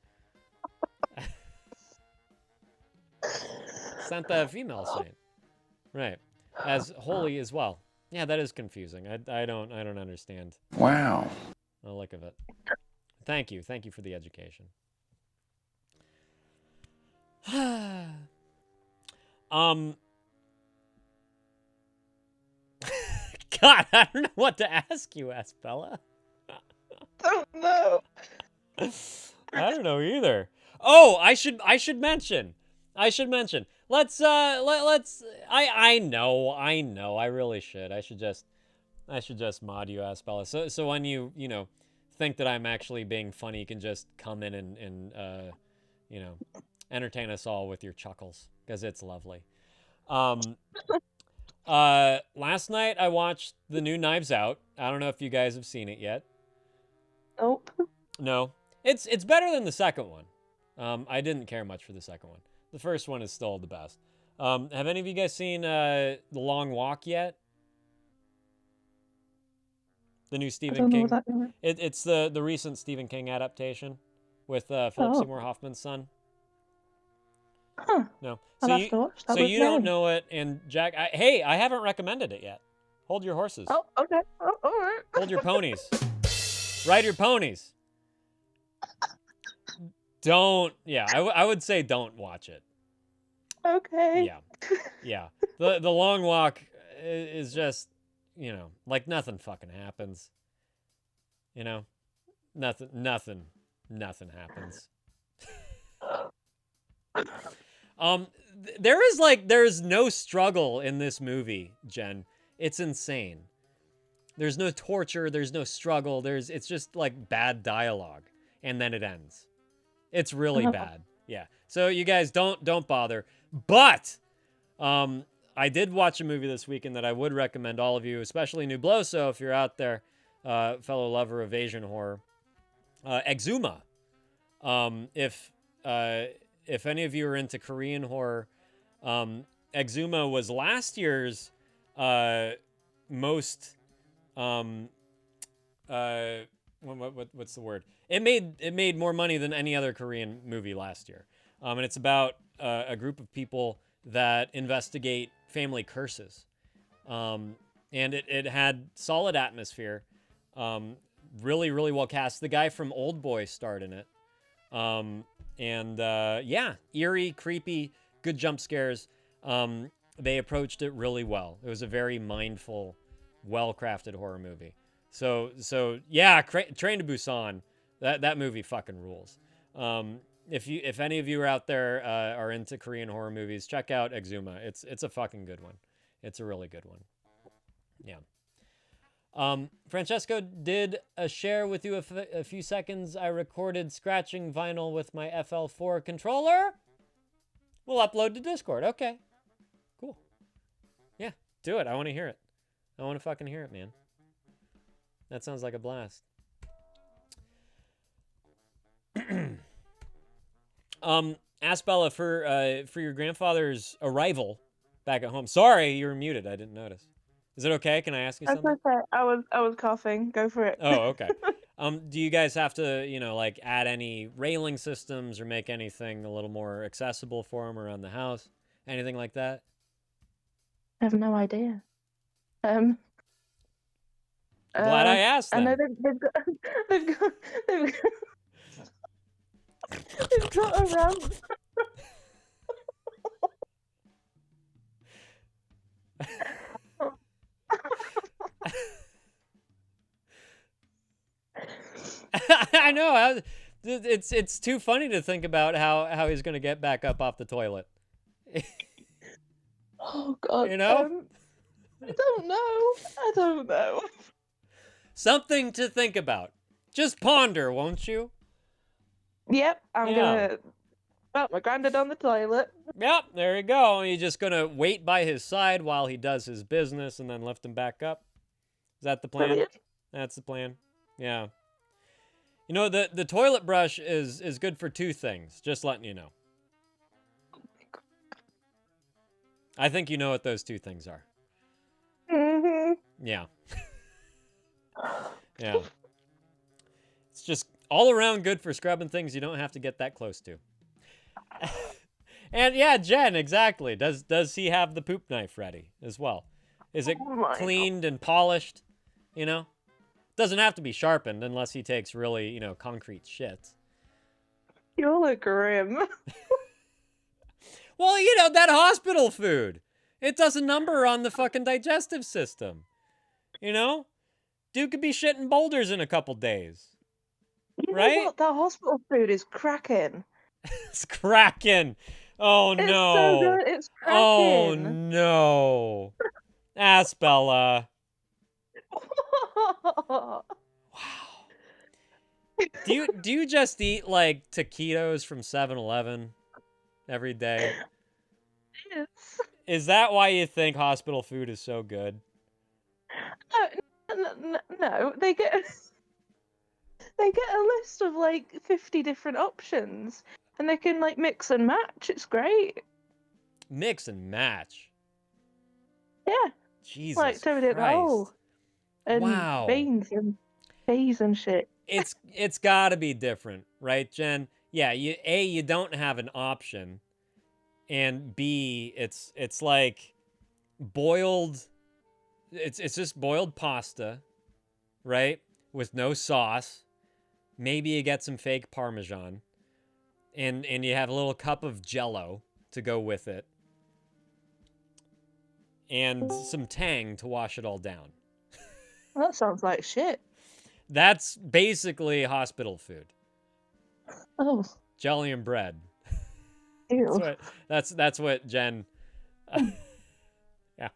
Santa female saint. Right. As holy as well. Yeah, that is confusing. I don't understand. Wow. The look of it. Thank you for the education. God, I don't know what to ask you, Asbella. Don't know. I don't know either. Oh, I should mention. Let's I know. I really should. I should just I should just mod you, Aspella. So when you know, think that I'm actually being funny, you can just come in and you know, entertain us all with your chuckles, because it's lovely. Last night I watched the new Knives Out. I don't know if you guys have seen it yet. Nope. No. It's better than the second one. I didn't care much for the second one. The first one is still the best. Have any of you guys seen The Long Walk yet? The new Stephen King. It's the recent Stephen King adaptation with Philip Seymour Hoffman's son. Huh. No. I'll have to watch that So with you don't Mary. know it, and Jack. Hey, I haven't recommended it yet. Hold your horses. Oh, okay. Oh, all right. Hold your ponies. Ride your ponies. Don't. Yeah, I would say don't watch it. Okay. Yeah. The Long Walk is just, you know, like nothing fucking happens. You know, nothing happens. There's no struggle in this movie, Jen. It's insane. There's no torture, there's no struggle, it's just like bad dialogue, and then it ends. It's really bad. Yeah. So you guys don't bother. But I did watch a movie this weekend that I would recommend all of you, especially Nubloso, if you're out there, fellow lover of Asian horror. Exuma. If any of you are into Korean horror, Exuma was last year's most what's the word? It made more money than any other Korean movie last year. And it's about a group of people that investigate family curses. And it had solid atmosphere. Really, really well cast. The guy from Old Boy starred in it. Yeah, eerie, creepy, good jump scares. They approached it really well. It was a very mindful, well-crafted horror movie. So yeah, Train to Busan, that movie fucking rules. If any of you are out there are into Korean horror movies, check out Exuma. It's a fucking good one. It's a really good one. Yeah. Francesco did share with you a few seconds. I recorded scratching vinyl with my FL4 controller. We'll upload to Discord. Okay. Cool. Yeah, do it. I want to hear it. I want to fucking hear it, man. That sounds like a blast. Aspella, for your grandfather's arrival back at home. Sorry, you were muted. I didn't notice. Is it okay? Can I ask you That's something? okay. I was coughing. Go for it. Oh, okay. Do you guys have to, like add any railing systems or make anything a little more accessible for them around the house? Anything like that? I have no idea. Glad I asked. I know Then. they've got a ramp. I know. It's too funny to think about how he's gonna get back up off the toilet. Oh God. You know? I don't know. Something to think about. Just ponder, won't you? Yep, I'm gonna put my granddad on the toilet. Yep, there you go. You're just gonna wait by his side while he does his business and then lift him back up. Is that the plan? Brilliant. That's the plan. Yeah. You know, the toilet brush is good for two things, just letting you know. I think you know what those two things are. Mm-hmm. Yeah. Yeah. It's just all around good for scrubbing things you don't have to get that close to. And yeah, Jen, exactly. Does he have the poop knife ready as well? Is it cleaned and polished? You know? Doesn't have to be sharpened unless he takes really, concrete shits. You look grim. Well, that hospital food. It does a number on the fucking digestive system. Dude could be shitting boulders in a couple days. You know what? That hospital food is cracking. It's cracking. Oh, It's no. so good. It's cracking. Oh, no. Aspella. Do you just eat like taquitos from 7-Eleven every day? Yes. Is that why you think hospital food is so good? No, they get a list of like 50 different options, and they can like mix and match. It's great. Mix and match. Yeah. Jesus like Tony Christ. and Wow. beans and peas and shit. It's got to be different, right, Jen? Yeah, you don't have an option, and B, it's like boiled. It's just boiled pasta, right, with no sauce. Maybe you get some fake Parmesan, and you have a little cup of Jell-O to go with it, and some Tang to wash it all down. Well, that sounds like shit. That's basically hospital food. Oh. Jelly and bread. Ew. That's what Jen. Yeah.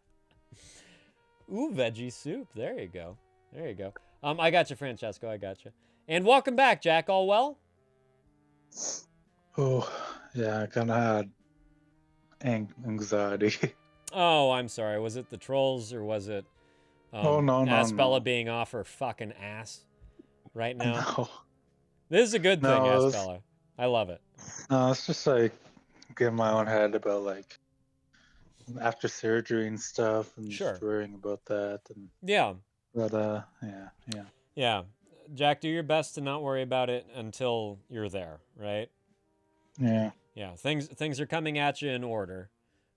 Ooh, veggie soup. There you go. There you go. I got you, Francesco. I got you. And welcome back, Jack. All well? Oh, yeah, I kind of had anxiety. Oh, I'm sorry. Was it the trolls or was it no, Aspella being off her fucking ass right now? No. This is a good thing, No, it's- Aspella. I love it. No, it's just like getting my own head about like after surgery and stuff, and Sure. just worrying about that. And Yeah. but yeah. Yeah. Jack, do your best to not worry about it until you're there, right? Yeah. Yeah. Things are coming at you in order.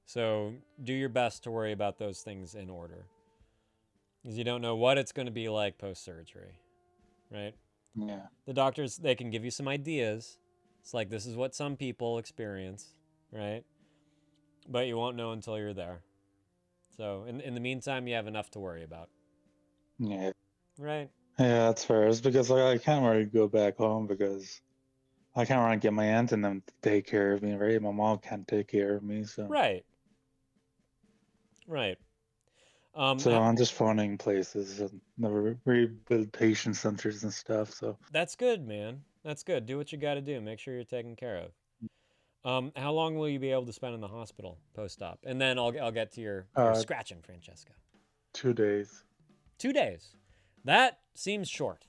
So do your best to worry about those things in order. Because you don't know what it's going to be like post-surgery, right? Yeah. The doctors, they can give you some ideas. It's like, this is what some people experience, right? But you won't know until you're there. So in the meantime, you have enough to worry about. Yeah. Right. Yeah, that's fair. It's because like I can't really go back home because I can't really get my aunt and them to take care of me, right? My mom can't take care of me, so Right. Right. so I'm just finding places and the rehabilitation centers and stuff. So That's good, man. That's good. Do what you got to do. Make sure you're taken care of. How long will you be able to spend in the hospital post-op? And then I'll get to your scratching, Francesca. 2 days. 2 days. That seems short,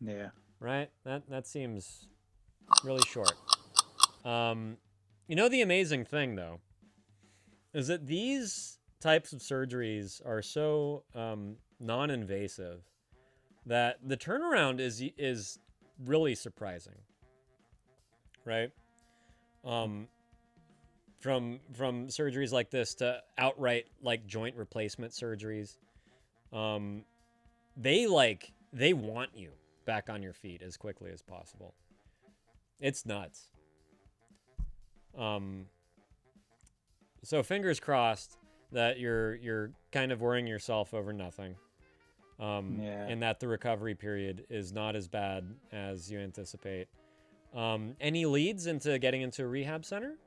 Yeah. right? That seems really short. You know, the amazing thing though is that these types of surgeries are so non-invasive that the turnaround is really surprising, right? From surgeries like this to outright like joint replacement surgeries, they want you back on your feet as quickly as possible. It's nuts. So fingers crossed that you're kind of worrying yourself over nothing. And that the recovery period is not as bad as you anticipate. Any leads into getting into a rehab center?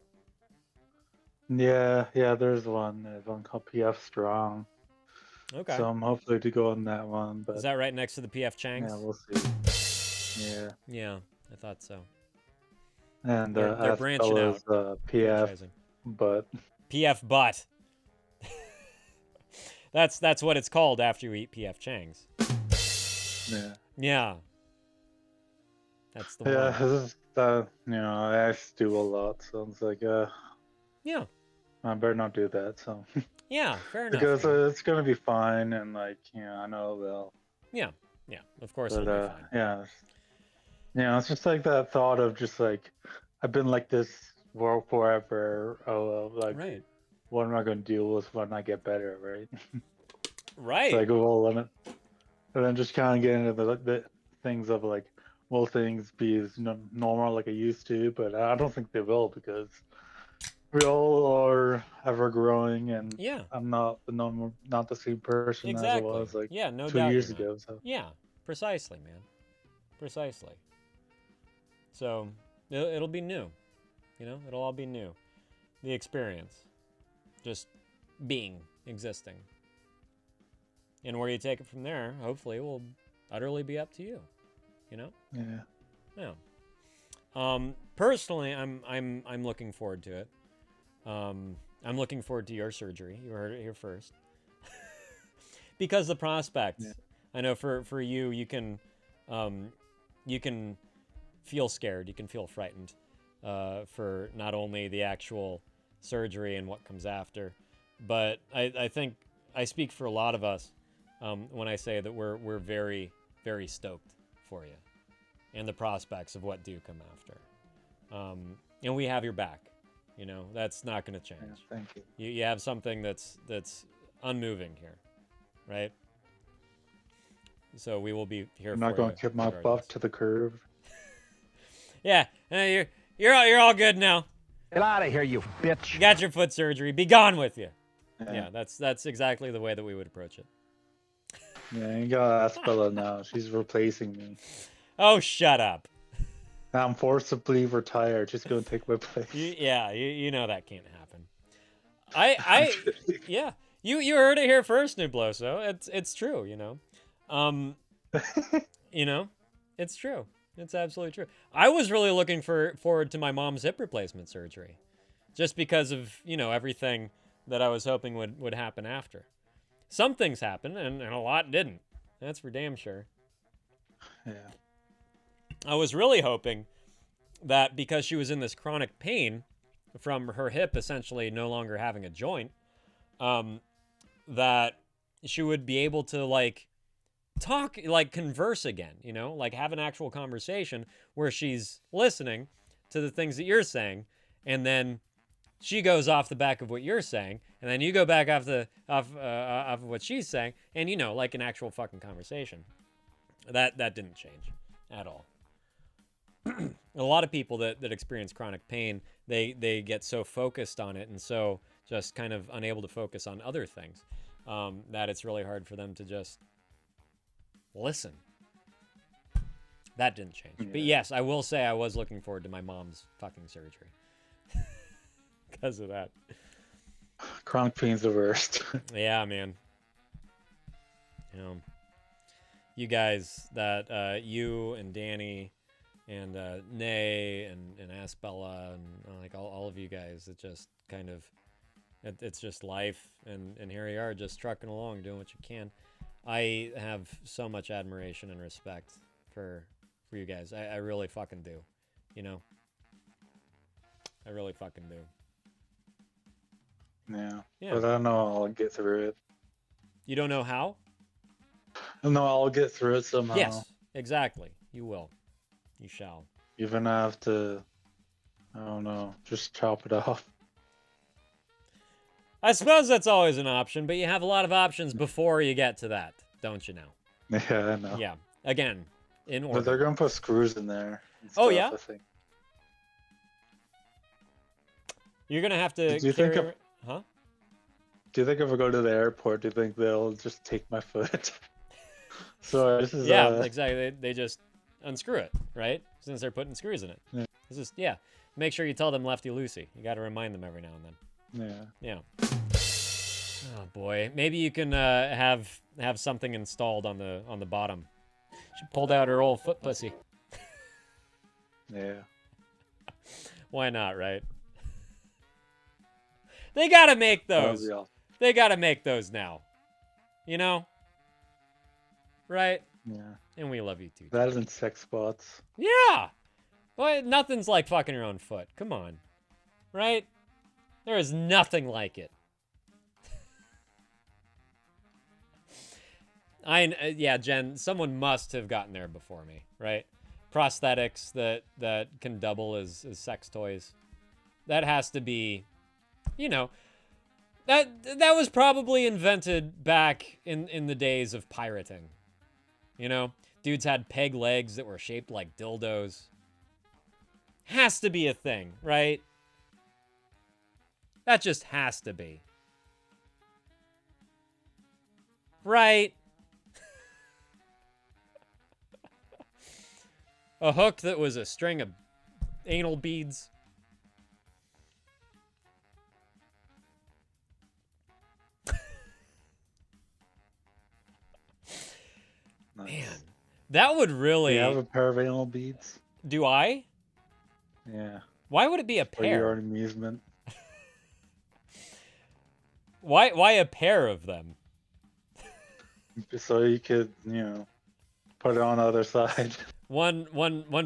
Yeah, there's one. There's one called PF Strong. Okay. So I'm hopefully to go on that one. But Is that right next to the PF Changs? yeah, we'll see. Yeah. Yeah, I thought so. And They're branching out. PF, but PF butt. That's what it's called after you eat PF Changs. yeah. Yeah. That's the Yeah, one. this is I actually do a lot, so it's like Yeah. I better not do that. So Yeah, fair enough. because it's gonna be fine, and like I know they'll. Yeah, of course But it'll be fine. yeah, it's just like that thought of just like I've been like this for forever. Oh, like right. What am I gonna deal with when I get better, right? Right. Like and then just kind of get into the things of like, will things be as normal like I used to? But I don't think they will because we all are ever growing, and Yeah. I'm not the same person as I was like no 2 doubt years you're not. ago. So Yeah, precisely, man. Precisely. So it'll be new. It'll all be new. The experience. Just existing. And where you take it from there, hopefully, will utterly be up to you. You know? Yeah. Yeah. Personally, I'm looking forward to it. I'm looking forward to your surgery. You heard it here first. Because the prospects, I know for you, you can feel scared, you can feel frightened for not only the actual surgery and what comes after, but I think I speak for a lot of us when I say that we're very, very stoked for you and the prospects of what do come after. And we have your back. You know, that's not going to change. Yeah, thank you. You have something that's unmoving here, right? So we will be here. I'm not going to kick my butt to the curb. Yeah, you're all good now. Get out of here, you bitch. You got your foot surgery. Be gone with you. Yeah, that's exactly the way that we would approach it. Yeah, you gotta ask Bella now. She's replacing me. Oh, shut up. I'm forcibly retired. She's gonna take my place. You know that can't happen. Yeah. You heard it here first, Nubloso. It's true, you know. You know, it's true. It's absolutely true. I was really looking forward to my mom's hip replacement surgery, just because of, you know, everything that I was hoping would happen after. Some things happened, and a lot didn't. That's for damn sure. Yeah. I was really hoping that because she was in this chronic pain from her hip essentially no longer having a joint, that she would be able to, like, talk, like, converse again, you know, like have an actual conversation where she's listening to the things that you're saying, and then she goes off the back of what you're saying, and then you go back off of what she's saying, and, you know, like an actual fucking conversation. That didn't change at all. A lot of people that experience chronic pain, they get so focused on it and so just kind of unable to focus on other things, that it's really hard for them to just listen. That didn't change. Yeah. But yes, I will say I was looking forward to my mom's fucking surgery. Because of that. Chronic pain's the worst. Yeah, man. You know, you guys that you and Danny and Nay and Aspella and like all of you guys, it just kind of it's just life, and here you are just trucking along doing what you can. I have so much admiration and respect for you guys. I really fucking do. You know? I really fucking do. Yeah. Yeah. But I don't know I'll get through it. You don't know how? No, I'll get through it somehow. Yes, exactly. You will. You shall. Even I have to, I don't know, just chop it off. I suppose that's always an option, but you have a lot of options before you get to that, don't you now? Yeah, I know. Yeah. Again, in order. But they're going to put screws in there. Oh, yeah? I think. You're going to have to Do you think Huh? Do you think if I go to the airport, do you think they'll just take my foot? So this is yeah, exactly. They just unscrew it, right? Since they're putting screws in it. Yeah. It's just, yeah. Make sure you tell them lefty loosey. You got to remind them every now and then. Yeah. Yeah. Oh boy, maybe you can have something installed on the bottom. She pulled out her old foot pussy. Yeah. Why not, right? They gotta make those. Awesome. They gotta make those now. You know? Right? Yeah. And we love you too. That and sex spots. Yeah! Well, nothing's like fucking your own foot. Come on. Right? There is nothing like it. Yeah, Jen, someone must have gotten there before me, right? Prosthetics that can double as sex toys. That has to be, you know, that was probably invented back in the days of pirating. You know, dudes had peg legs that were shaped like dildos. Has to be a thing, right? That just has to be. Right? A hook that was a string of anal beads. That would Do really. you have a pair of anal beads? Do I? Yeah. Why would it be a For your pair? own amusement. Why a pair of them? Just so you could, put it on the other side. One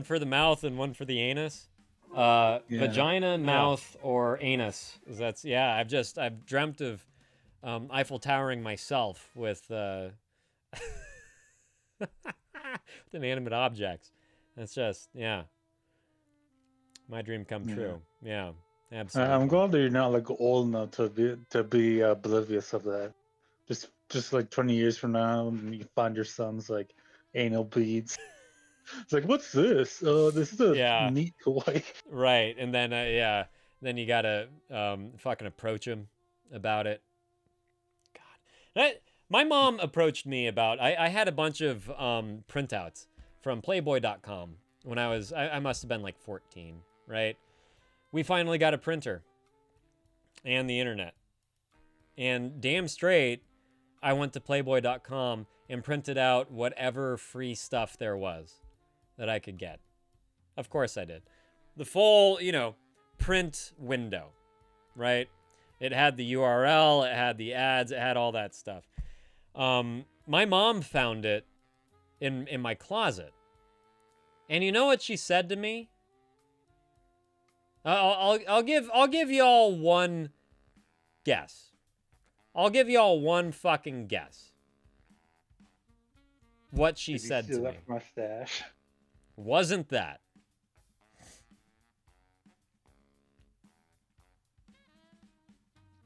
for the mouth and one for the anus. Vagina, mouth, or anus. I've dreamt of Eiffel Towering myself with inanimate objects. That's just my dream come true. Yeah, absolutely. I'm glad that you're not like old enough to be oblivious of that. Just like 20 years from now, and you find your son's like anal beads. It's like, what's this? This is a neat toy. Right, and then then you gotta fucking approach him about it. God, my mom approached me about. I had a bunch of printouts from Playboy.com when I must have been like 14, right? We finally got a printer and the internet, and damn straight, I went to Playboy.com and printed out whatever free stuff there was that I could get. Of course I did. The full, print window, right? It had the URL, it had the ads, it had all that stuff. My mom found it in my closet. And you know what she said to me? I'll give y'all one guess. I'll give y'all one fucking guess. What she said to me. Mustache. Wasn't that?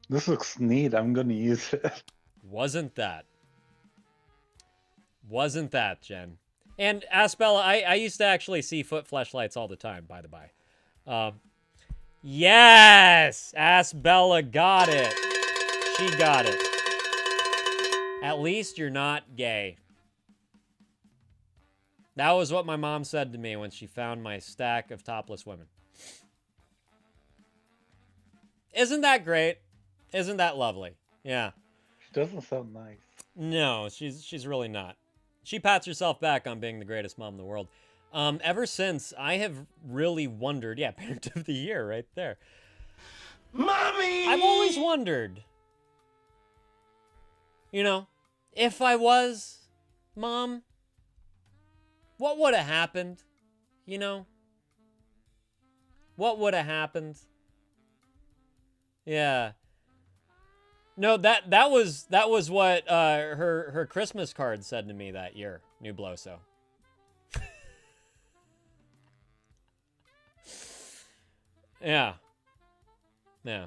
This looks neat. I'm gonna use it. Wasn't that? Wasn't that, Jen? And Aspella, I used to actually see foot fleshlights all the time, by the by. Yes! Aspella got it. She got it. At least you're not gay. That was what my mom said to me when she found my stack of topless women. Isn't that great? Isn't that lovely? Yeah. She doesn't sound nice. No, she's really not. She pats herself back on being the greatest mom in the world. Ever since, I have really wondered. Yeah, Parent of the Year right there. Mommy! I've always wondered, if I was mom, what would have happened? What would have happened? Yeah. No, that was what her Christmas card said to me that year, New Bloso. Yeah. Yeah.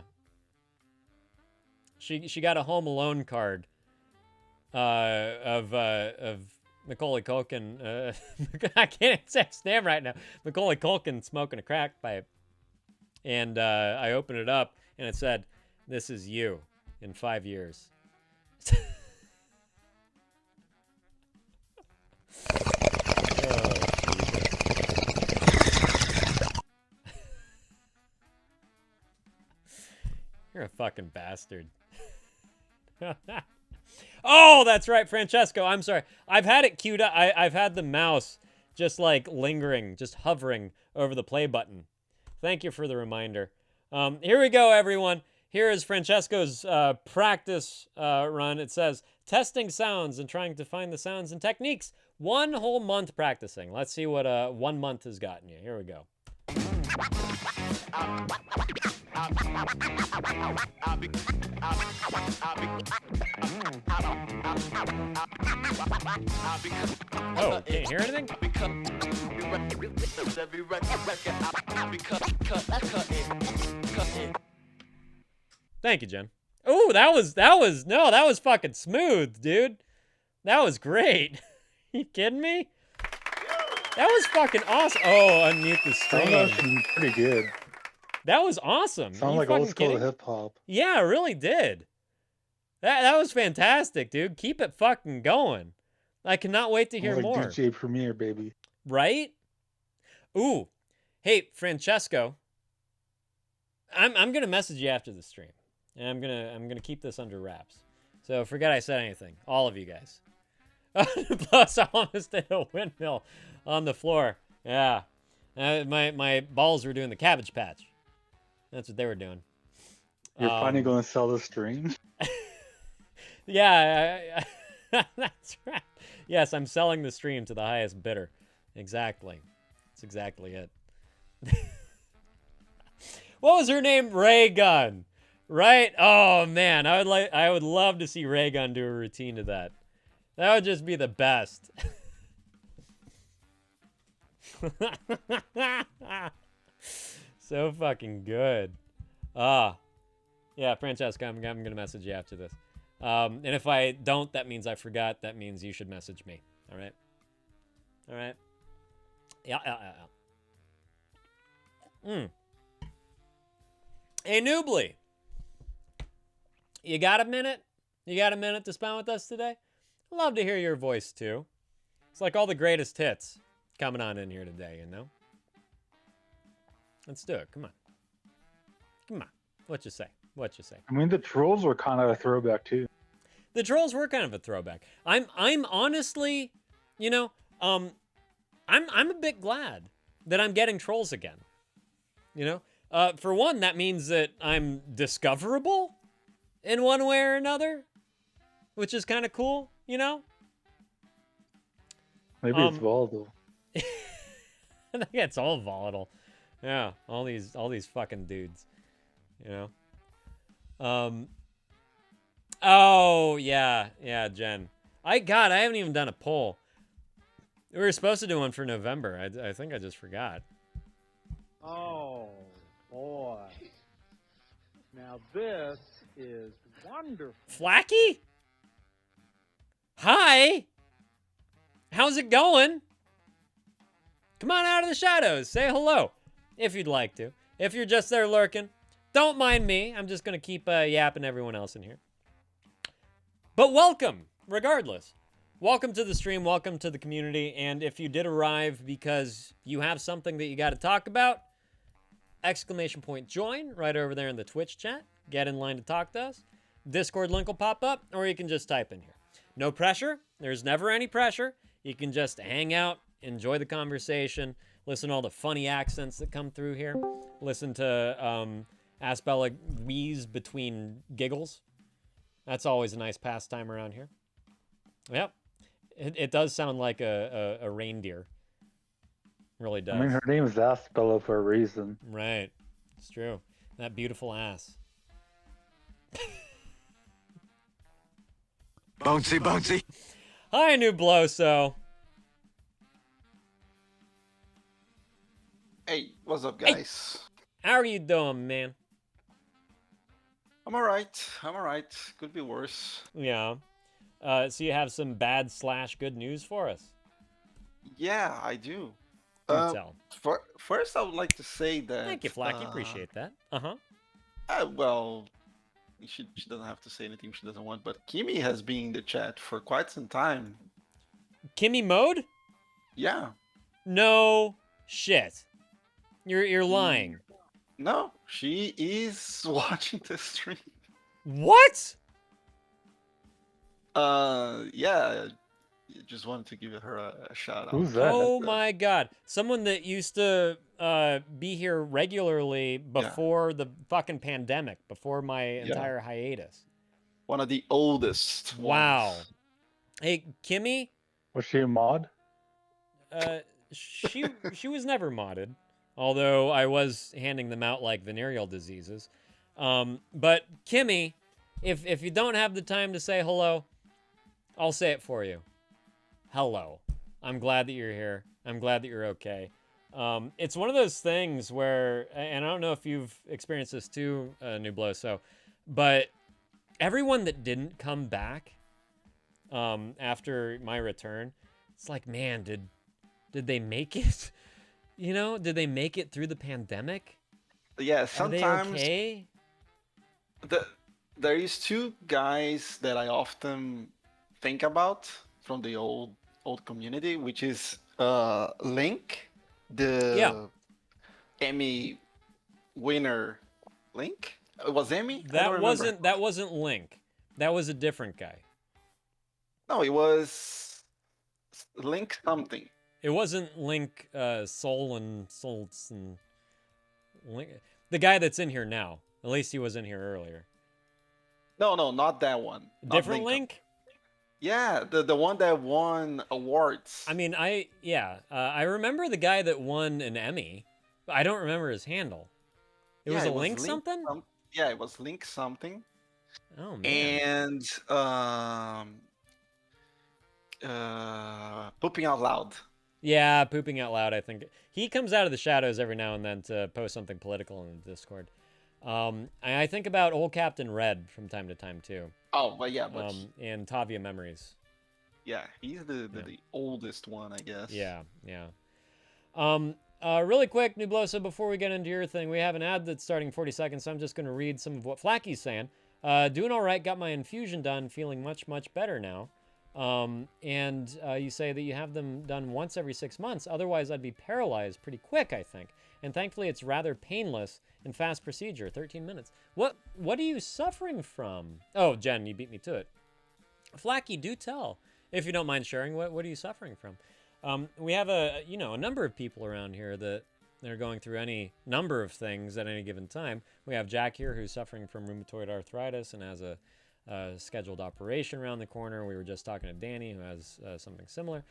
She got a Home Alone card of Macaulay Culkin. I can't say his name right now. Macaulay Culkin smoking a crack pipe. And I opened it up and it said, "This is you in 5 years." You're a fucking bastard. Oh, that's right, Francesco. I'm sorry. I've had it queued up. I've had the mouse just like lingering, just hovering over the play button. Thank you for the reminder. Here we go, everyone. Here is Francesco's practice run. It says, testing sounds and trying to find the sounds and techniques. 1 whole month practicing. Let's see what 1 month has gotten you. Here we go. Oh, can't hear anything? Thank you, Jen. Oh, that was fucking smooth, dude. That was great. You kidding me? That was fucking awesome. Oh, unmute the stream. That was pretty good. That was awesome. Sounds like old school hip hop. Yeah, it really did. That was fantastic, dude. Keep it fucking going. I cannot wait to hear like more. DJ Premier, baby. Right? Ooh. Hey, Francesco. I'm gonna message you after the stream. And I'm gonna keep this under wraps. So forget I said anything. All of you guys. Plus, I almost did a windmill on the floor. Yeah. My balls were doing the Cabbage Patch. That's what they were doing. You're finally going to sell the stream? Yeah, that's right. Yes, I'm selling the stream to the highest bidder. Exactly. That's exactly it. What was her name? Raygun. Right? Oh man, I would love to see Raygun do a routine to that. That would just be the best. So fucking good. Yeah, Francesca, I'm gonna message you after this. And if I don't, that means I forgot. That means you should message me. All right. All right. Yeah. Hey, Noobly. You got a minute? You got a minute to spend with us today? I'd love to hear your voice too. It's like all the greatest hits coming on in here today, you know? Let's do it. Come on. Come on. What you say? What you say? I mean, the trolls were kind of a throwback too. The trolls were kind of a throwback. I'm honestly, you know, I'm a bit glad that I'm getting trolls again. You know, for one, that means that I'm discoverable in one way or another, which is kind of cool. You know. Maybe it's volatile. I think it's all volatile. Yeah, all these fucking dudes. You know. Oh yeah, Jen. I haven't even done a poll. We were supposed to do one for November. I think I just forgot. Oh, boy. Now this is wonderful. Flacky? Hi. How's it going? Come on out of the shadows. Say hello if you'd like to. If you're just there lurking, don't mind me. I'm just going to keep yapping everyone else in here. But welcome, regardless. Welcome to the stream, welcome to the community, and if you did arrive because you have something that you got to talk about, !join right over there in the Twitch chat. Get in line to talk to us. Discord link will pop up, or you can just type in here. No pressure. There's never any pressure. You can just hang out, enjoy the conversation, listen to all the funny accents that come through here, listen to Asbella wheeze between giggles. That's always a nice pastime around here. Yep. It does sound like a reindeer. Really does. I mean, her name is Asbella for a reason. Right. It's true. That beautiful ass. Bouncy, bouncy. Hi, Nubloso. Hey, what's up, guys? Hey. How are you doing, man? I'm alright. Could be worse. Yeah. So you have some bad/good news for us? Yeah, I do. Tell. First, I would like to say that. Thank you, Flacky. Appreciate that. Well, she doesn't have to say anything she doesn't want, but Kimmy has been in the chat for quite some time. Kimmy Mode? Yeah. No shit. You're lying. No, she is watching the stream. What? Yeah. Just wanted to give her a shout out. Who's that? Oh my god. Someone that used to be here regularly before the fucking pandemic, before my entire hiatus. One of the oldest. Wow. Ones. Hey, Kimmy? Was she a mod? She was never modded, although I was handing them out like venereal diseases. But Kimmy, if you don't have the time to say hello, I'll say it for you. Hello. I'm glad that you're here. I'm glad that you're okay. It's one of those things where, and I don't know if you've experienced this too, Nubloso, but everyone that didn't come back after my return, it's like, man, did they make it? You know, did they make it through the pandemic? Yeah, sometimes. Are they okay? There is two guys that I often think about from the old community, which is Link, the Emmy winner. Link? It was Emmy? That wasn't Link. That was a different guy. No, it was Link something. It wasn't Link Soul and Souls and Link. The guy that's in here now. At least he was in here earlier. No, not that one. Not Different Link? Yeah, the one that won awards. I mean, I remember the guy that won an Emmy, but I don't remember his handle. It was a Link something? Yeah, it was Link something. Oh man. And Pooping Out Loud. Yeah, Pooping Out Loud, I think. He comes out of the shadows every now and then to post something political in the Discord. I think about Old Captain Red from time to time, too. Oh, but yeah. And Tavia Memories. Yeah, he's the oldest one, I guess. Yeah. Really quick, Nublosa, before we get into your thing, we have an ad that's starting in 40 seconds, so I'm just going to read some of what Flacky's saying. Doing all right, got my infusion done, feeling much, much better now. And you say that you have them done once every 6 months. Otherwise, I'd be paralyzed pretty quick, I think. And thankfully, it's rather painless and fast procedure, 13 minutes. What are you suffering from? Oh, Jen, you beat me to it. Flacky, do tell, if you don't mind sharing. What are you suffering from? We have a number of people around here that are going through any number of things at any given time. We have Jack here, who's suffering from rheumatoid arthritis and has a scheduled operation around the corner. We were just talking to Danny, who has something similar.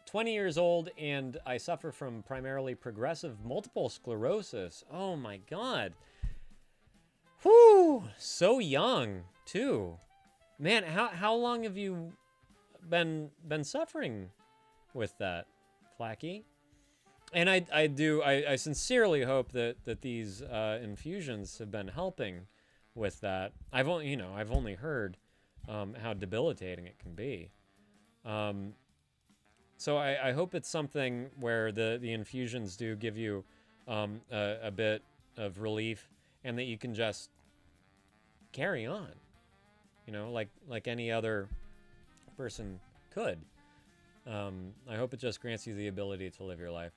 20 years old, and I suffer from primarily progressive multiple sclerosis. Oh my God. Whew, so young too. Man, how long have you been suffering with that, Flacky? And I sincerely hope that these infusions have been helping with that. I've only heard how debilitating it can be. So I hope it's something where the infusions do give you a bit of relief, and that you can just carry on, like any other person could. I hope it just grants you the ability to live your life.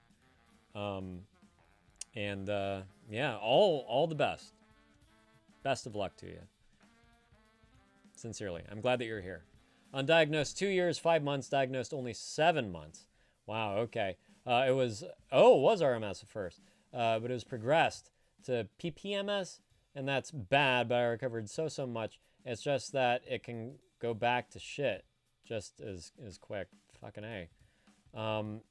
Yeah, all the best. Best of luck to you. Sincerely, I'm glad that you're here. Undiagnosed 2 years, 5 months. Diagnosed only 7 months. Wow, okay. It was RMS at first, but it was progressed to PPMS, and that's bad, but I recovered so much. It's just that it can go back to shit just as quick. Fucking A. I'm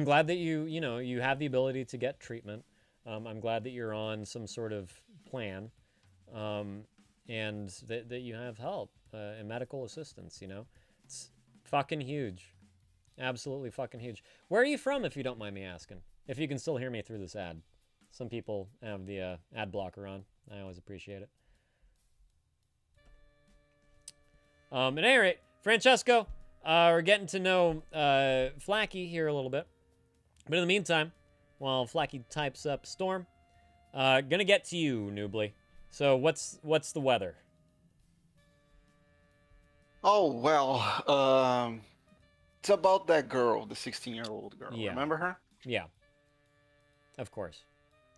glad that you have the ability to get treatment. I'm glad that you're on some sort of plan, and that you have help and medical assistance. It's fucking huge, absolutely fucking huge. Where are you from, if you don't mind me asking? If you can still hear me through this ad. Some people have the ad blocker on. I always appreciate it. At any rate, Francesco, we're getting to know Flacky here a little bit. But in the meantime, while Flacky types up Storm, gonna get to you, Noobly. So what's the weather? Oh, well, it's about that girl, the 16-year-old girl. Yeah. Remember her? Yeah. Of course.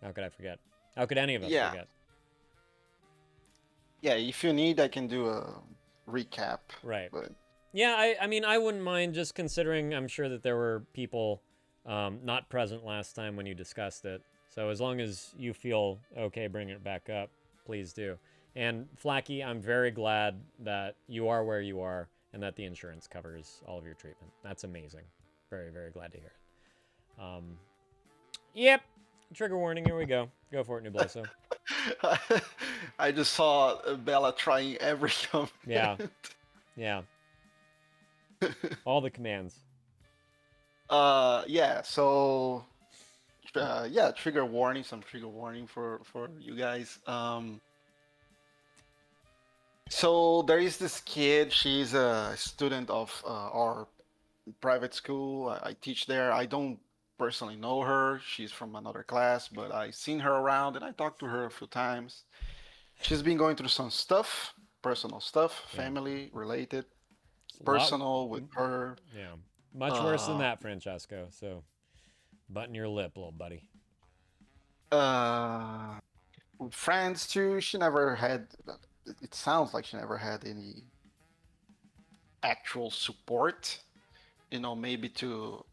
How could I forget? How could any of us forget? Yeah, if you need, I can do a recap. Right. But... Yeah, I mean, I wouldn't mind, just considering I'm sure that there were people not present last time when you discussed it. So as long as you feel okay bringing it back up, please do. And Flacky, I'm very glad that you are where you are and that the insurance covers all of your treatment. That's amazing. Very, very glad to hear it. Yep. Trigger warning. Here we go. Go for it, Nubloso. I just saw Bella trying every command. Yeah. All the commands. Yeah. So, trigger warning. Some trigger warning for you guys. So there is this kid. She's a student of our private school. I teach there. I don't personally know her. She's from another class, but I've seen her around and I talked to her a few times. She's been going through some stuff, personal stuff, family related, personal with her. Yeah, much worse than that, Francesco. So button your lip, little buddy. Friends too. She never had. It sounds like she never had actual support, you know, maybe to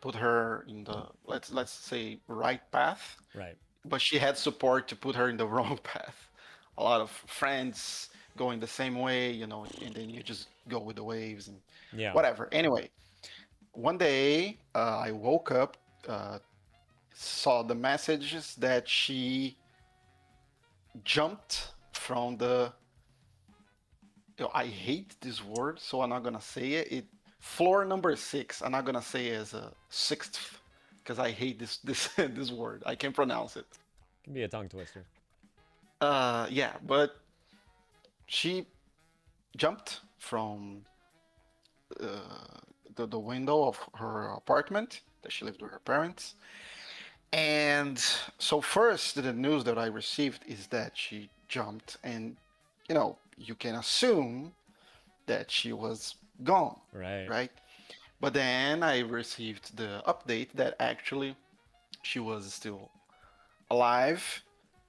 put her in the let's say right path. Right. But she had support to put her in the wrong path. A lot of friends going the same way, you know, and then you just go with the waves and whatever. Anyway, one day I woke up, saw the messages that she jumped from the. You know, I hate this word, so I'm not gonna say it. Floor number 6. I'm not gonna say it as a 6th because I hate this this word. I can't pronounce it. Can be a tongue twister. Yeah, but she jumped from the window of her apartment that she lived with her parents. And so first, the news that I received is that she jumped, and you know, you can assume that she was gone, right? But then I received the update that actually she was still alive,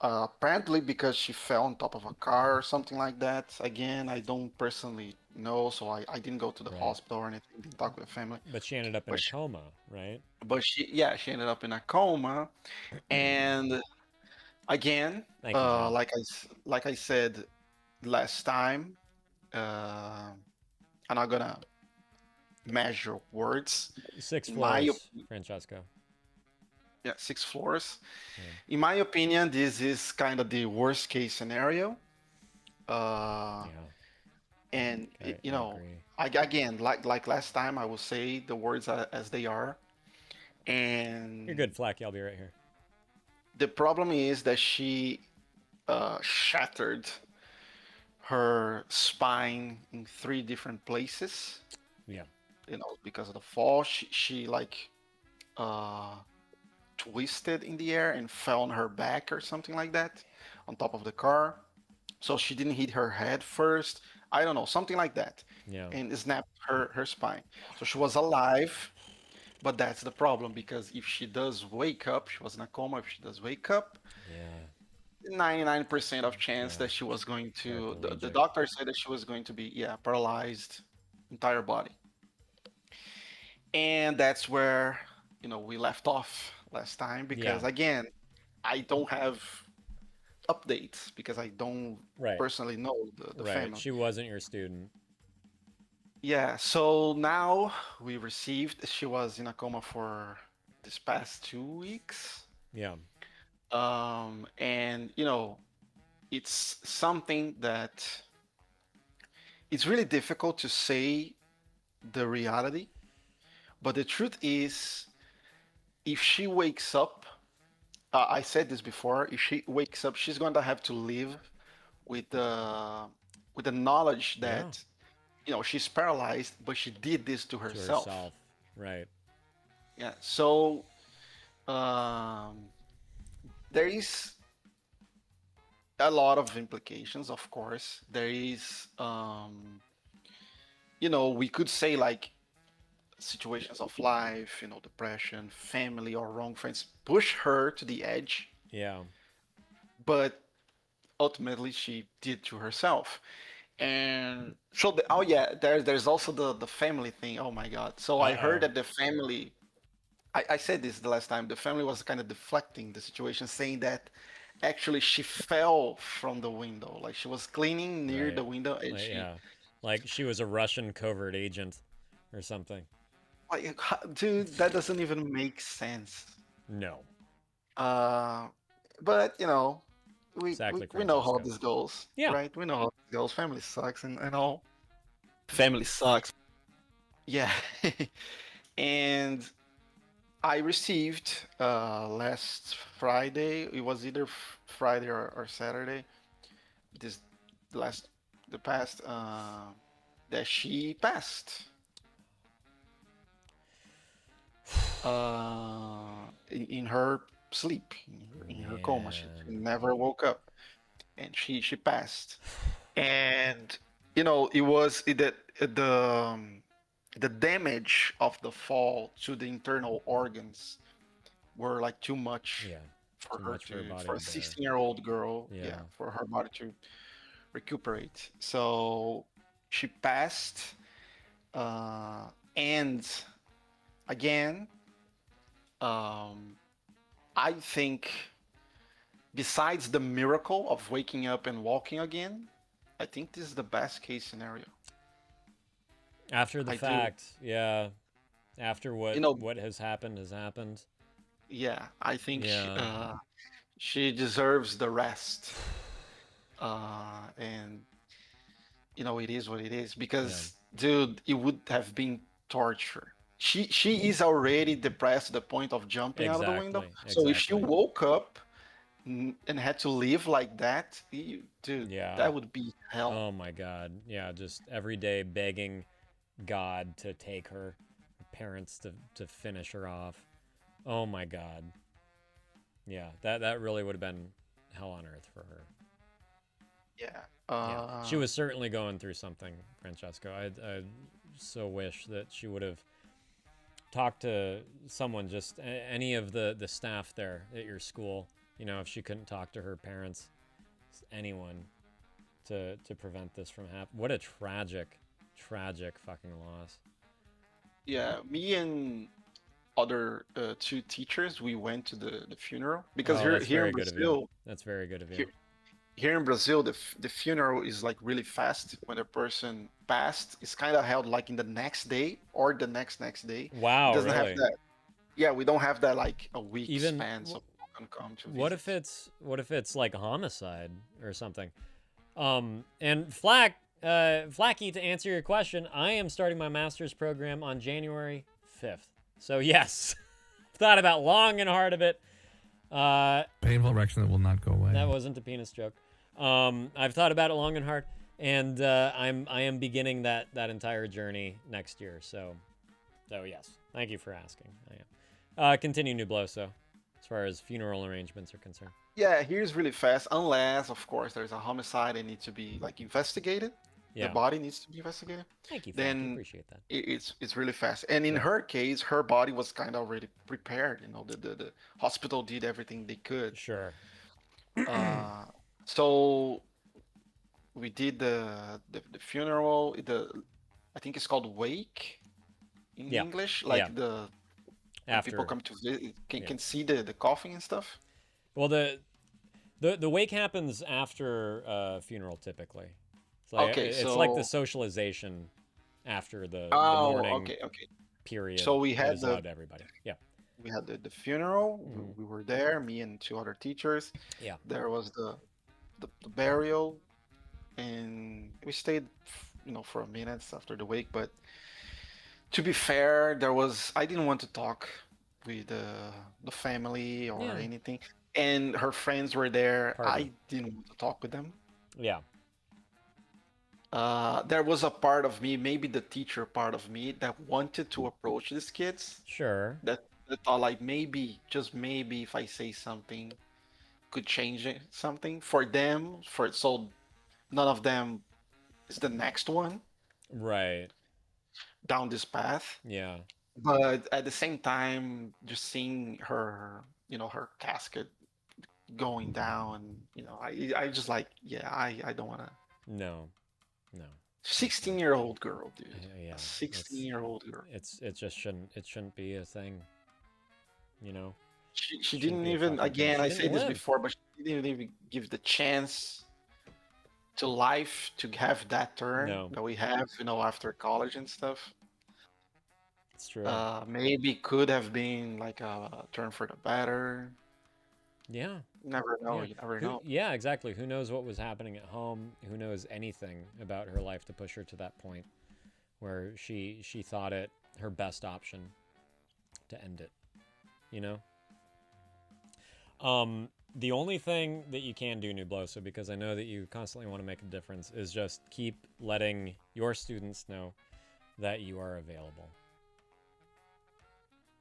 apparently because she fell on top of a car or something like that. Again, I don't personally know, so I didn't go to the hospital or anything, didn't talk with the family. But she ended up in a coma, right? But she ended up in a coma, and again, like I said last time, I'm not gonna measure words. 6 floors, Francesco. Yeah, 6 floors. In my opinion, this is kind of the worst case scenario. And you know, again, like last time, I will say the words as they are. And you're good, Flacky. I'll be right here. The problem is that she shattered her spine in 3 different places. Yeah. You know, because of the fall, she like twisted in the air and fell on her back or something like that on top of the car. So she didn't hit her head first. I don't know, something like that. Yeah. And it snapped her spine. So she was alive, but that's the problem, because if she does wake up, she was in a coma. If she does wake up, 99% of chance that she was going to. The doctor said that she was going to be paralyzed, entire body. And that's where, you know, we left off last time, because again, I don't have updates because I don't personally know the family. She wasn't your student. Yeah, so now we received, she was in a coma for this past 2 weeks. Yeah. And you know, it's something that it's really difficult to say the reality, but the truth is, if she wakes up, I said this before, if she wakes up, she's going to have to live with the knowledge that you know, she's paralyzed, but she did this to herself. Right. Yeah. So there is a lot of implications, of course. There is, you know, we could say like situations of life, you know, depression, family, or wrong friends push her to the edge. Yeah. But ultimately, she did to herself. And so, there's also the family thing. Oh my God. So I heard that the family, I said this the last time, the family was kind of deflecting the situation, saying that actually she fell from the window. Like she was cleaning near the window. And like she was a Russian covert agent or something. Like, dude, that doesn't even make sense. No. But, you know, we know how this goes. Yeah. Right? We know how this goes. Family sucks and all. Family sucks. Yeah. And I received last Friday, it was either Friday or Saturday, the past, that she passed. In her sleep, in her coma, she never woke up, and she passed. And you know, it was the damage of the fall to the internal organs were like too much for her for a 16-year-old girl, for her body to recuperate. So she passed. And again, I think besides the miracle of waking up and walking again, I think this is the best case scenario. After the fact, yeah. After what what has happened. Yeah, I think she deserves the rest. And it is what it is because, dude, it would have been torture. She is already depressed to the point of jumping out of the window. So if she woke up and had to live like that, dude, that would be hell. Oh my God. Yeah, just every day begging God to take her parents to finish her off. Oh my God. Yeah, that really would have been hell on earth for her. Yeah. She was certainly going through something, Francesco. I so wish that she would have talked to someone, just any of the staff there at your school. If she couldn't talk to her parents, anyone, to prevent this from happening. What a tragic fucking loss. Yeah, me and other two teachers, we went to the funeral because here in Brazil, that's very good of you. Here in Brazil, the funeral is like really fast. When a person passed, it's kind of held like in the next day or the next day. Wow, it doesn't really? have that. Yeah, we don't have that like a week span. So can come to what if it's like a homicide or something? And Flacky, to answer your question, I am starting my master's program on January 5th. So yes, thought about long and hard of it. Painful erection that will not go away. That wasn't a penis joke. I've thought about it long and hard, and I am beginning that entire journey next year. So yes, thank you for asking. I am. Continue, Nubloso, as far as funeral arrangements are concerned. Yeah, here's really fast. Unless, of course, there's a homicide and needs to be like investigated. Yeah. The body needs to be investigated. Thank you. Then I appreciate that. It's really fast. And in her case, her body was kind of already prepared. The hospital did everything they could. Sure. So we did the funeral. I think it's called wake in English. Like when people come to visit, can see the coffin and stuff. Well, the wake happens after funeral typically. It's like the socialization after the morning period. So we had everybody. Yeah. We had the funeral. We were there, me and two other teachers. Yeah. There was the burial, and we stayed, for a minute after the wake. But to be fair, I didn't want to talk with the family or anything, and her friends were there. I didn't want to talk with them. Yeah. There was a part of me, maybe the teacher part of me, that wanted to approach these kids. Sure. That thought like just maybe if I say something could change something for them, so none of them is the next one. Right. Down this path. Yeah. But at the same time, just seeing her, her casket going down, I just like, I don't want to. No. 16-year-old girl, dude. Yeah. 16-year-old girl. It shouldn't be a thing. She didn't even. Again, I said this before, but she didn't even give the chance to life to have that turn that we have, after college and stuff. It's true. Maybe could have been like a turn for the better. Yeah. Never know. You never know. Yeah, exactly. Who knows what was happening at home? Who knows anything about her life to push her to that point where she thought it her best option to end it. The only thing that you can do, Nubloso, because I know that you constantly want to make a difference, is just keep letting your students know that you are available.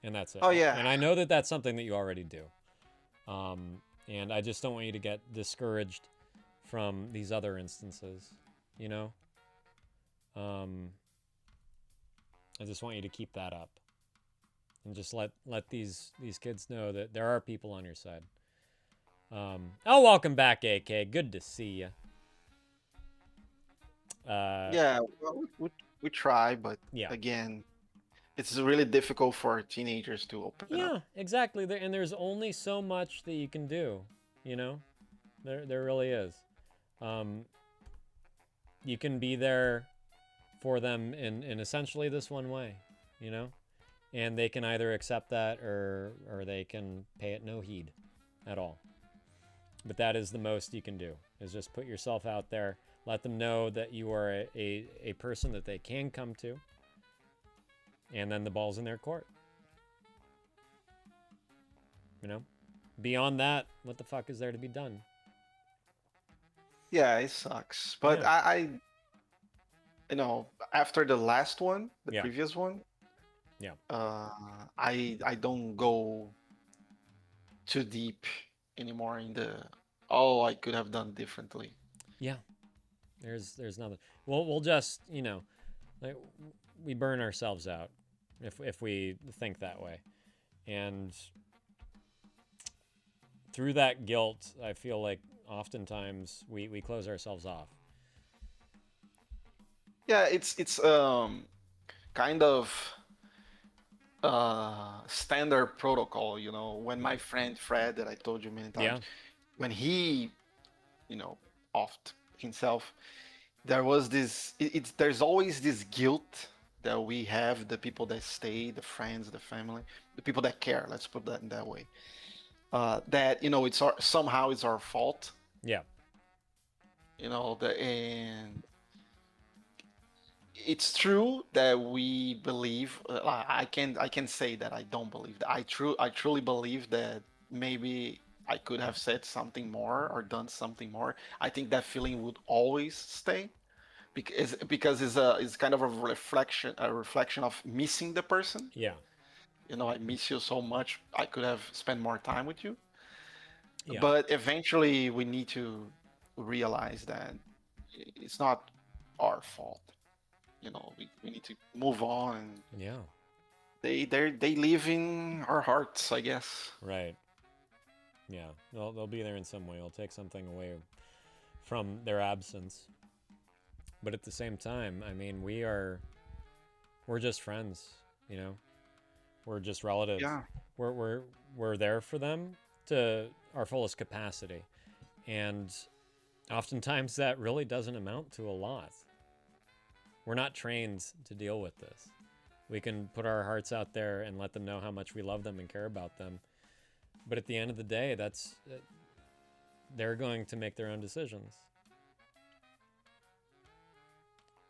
And that's it. Oh, yeah. And I know that that's something that you already do. And I just don't want you to get discouraged from these other instances, I just want you to keep that up. And just let these kids know that there are people on your side. Welcome back, AK. Good to see you. Yeah, We try, but Yeah. again, it's really difficult for teenagers to open up. Yeah, exactly. And there's only so much that you can do, you know? There really is. You can be there for them in essentially this one way, you know? And they can either accept that or they can pay it no heed at all. But that is the most you can do, is just put yourself out there, let them know that you are a person that they can come to, and then the ball's in their court. You know? Beyond that, what the fuck is there to be done? Yeah, it sucks. But Yeah. I you know, after the last one, the Yeah. previous one, Yeah. I don't go too deep anymore in the I could have done differently. Yeah. There's nothing. We'll just, you know, like, we burn ourselves out if we think that way. And through that guilt, I feel like oftentimes we close ourselves off. Yeah, it's kind of standard protocol, you know. When my friend Fred, that I told you many times, Yeah. when he, you know, offed himself, there was this. There's always this guilt that we have, the people that stay, the friends, the family, the people that care. Let's put that in that way. That, you know, somehow it's our fault. Yeah. You know, and it's true that we believe. I can say that I don't believe that. I truly believe that maybe I could have said something more or done something more. I think that feeling would always stay, because it's kind of a reflection of missing the person. Yeah. You know, I miss you so much. I could have spent more time with you. Yeah. But eventually, we need to realize that it's not our fault. You know, we need to move on. Yeah. They live in our hearts, I guess. Right. Yeah. They'll be there in some way. They'll take something away from their absence. But at the same time, I mean, we're just friends, you know? We're just relatives. Yeah. We're there for them to our fullest capacity. And oftentimes that really doesn't amount to a lot. We're not trained to deal with this. We can put our hearts out there and let them know how much we love them and care about them. But at the end of the day, they're going to make their own decisions.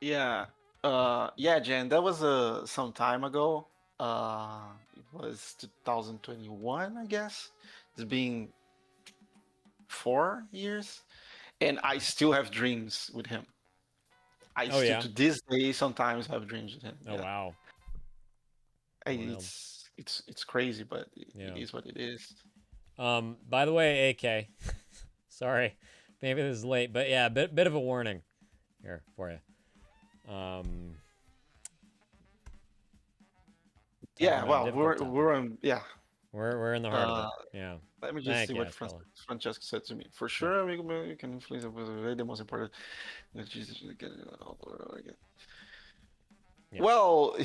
Yeah. Jen, that was some time ago. It was 2021, I guess. It's been 4 years, and I still have dreams with him. I still, yeah? to this day, sometimes have dreams with him. Oh, yeah. wow. Wild. It's crazy, but it is what it is. By the way, AK, sorry, maybe this is late, but yeah, bit of a warning here for you. Yeah, well, we're in the heart of it. Yeah. Let me just see what Francesco said to me. For sure, we can influence the most important. Yeah. Well,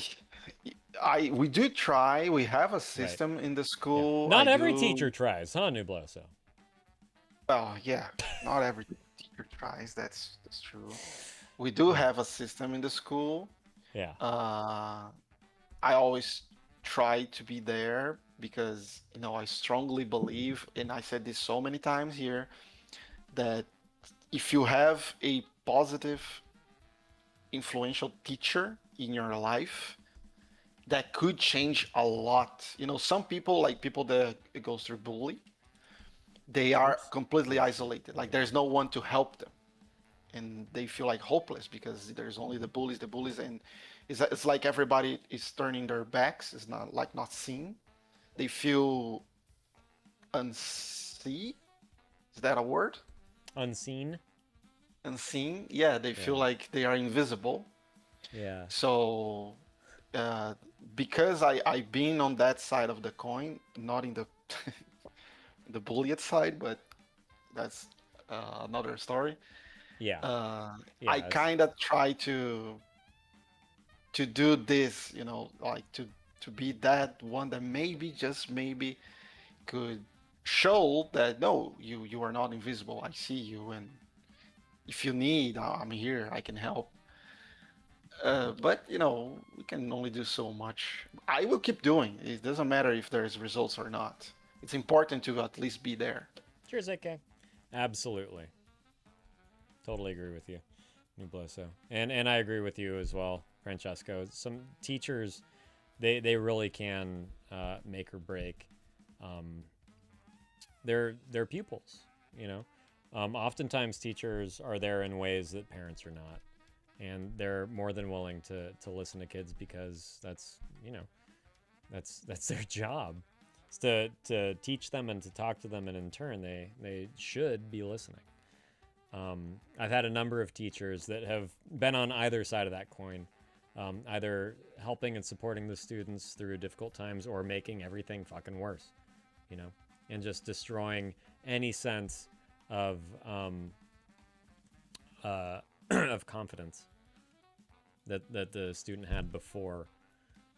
we do try. We have a system in the school. Not every teacher tries, huh, Nubloso? Well, yeah, not every teacher tries. That's true. We do have a system in the school. Yeah. I always try to be there because, you know, I strongly believe, and I said this so many times here, that if you have a positive, influential teacher in your life, that could change a lot. You know, some people, like people that goes through bullying, they are completely isolated. Like there's no one to help them, and they feel like hopeless because there's only the bullies, and it's like everybody is turning their backs. It's not seen. They feel unseen. Is that a word? Unseen. Unseen. Yeah, they feel like they are invisible. Yeah. So, because I've been on that side of the coin, not in the the bullied side, but that's another story. Yeah. I kind of try to to do this, you know, like to be that one that maybe, just maybe, could show that no, you are not invisible. I see you, and if you need, I'm here. I can help. But you know, we can only do so much. I will keep doing. It doesn't matter if there's results or not. It's important to at least be there. Sure, ZK. Absolutely. Totally agree with you, Nubloso. And I agree with you as well, Francesco. Some teachers, they really can make or break their pupils, you know. Oftentimes teachers are there in ways that parents are not. And they're more than willing to listen to kids because that's, you know, that's their job. It's to teach them and to talk to them, and in turn they should be listening. I've had a number of teachers that have been on either side of that coin, either helping and supporting the students through difficult times or making everything fucking worse, you know, and just destroying any sense of of confidence that the student had before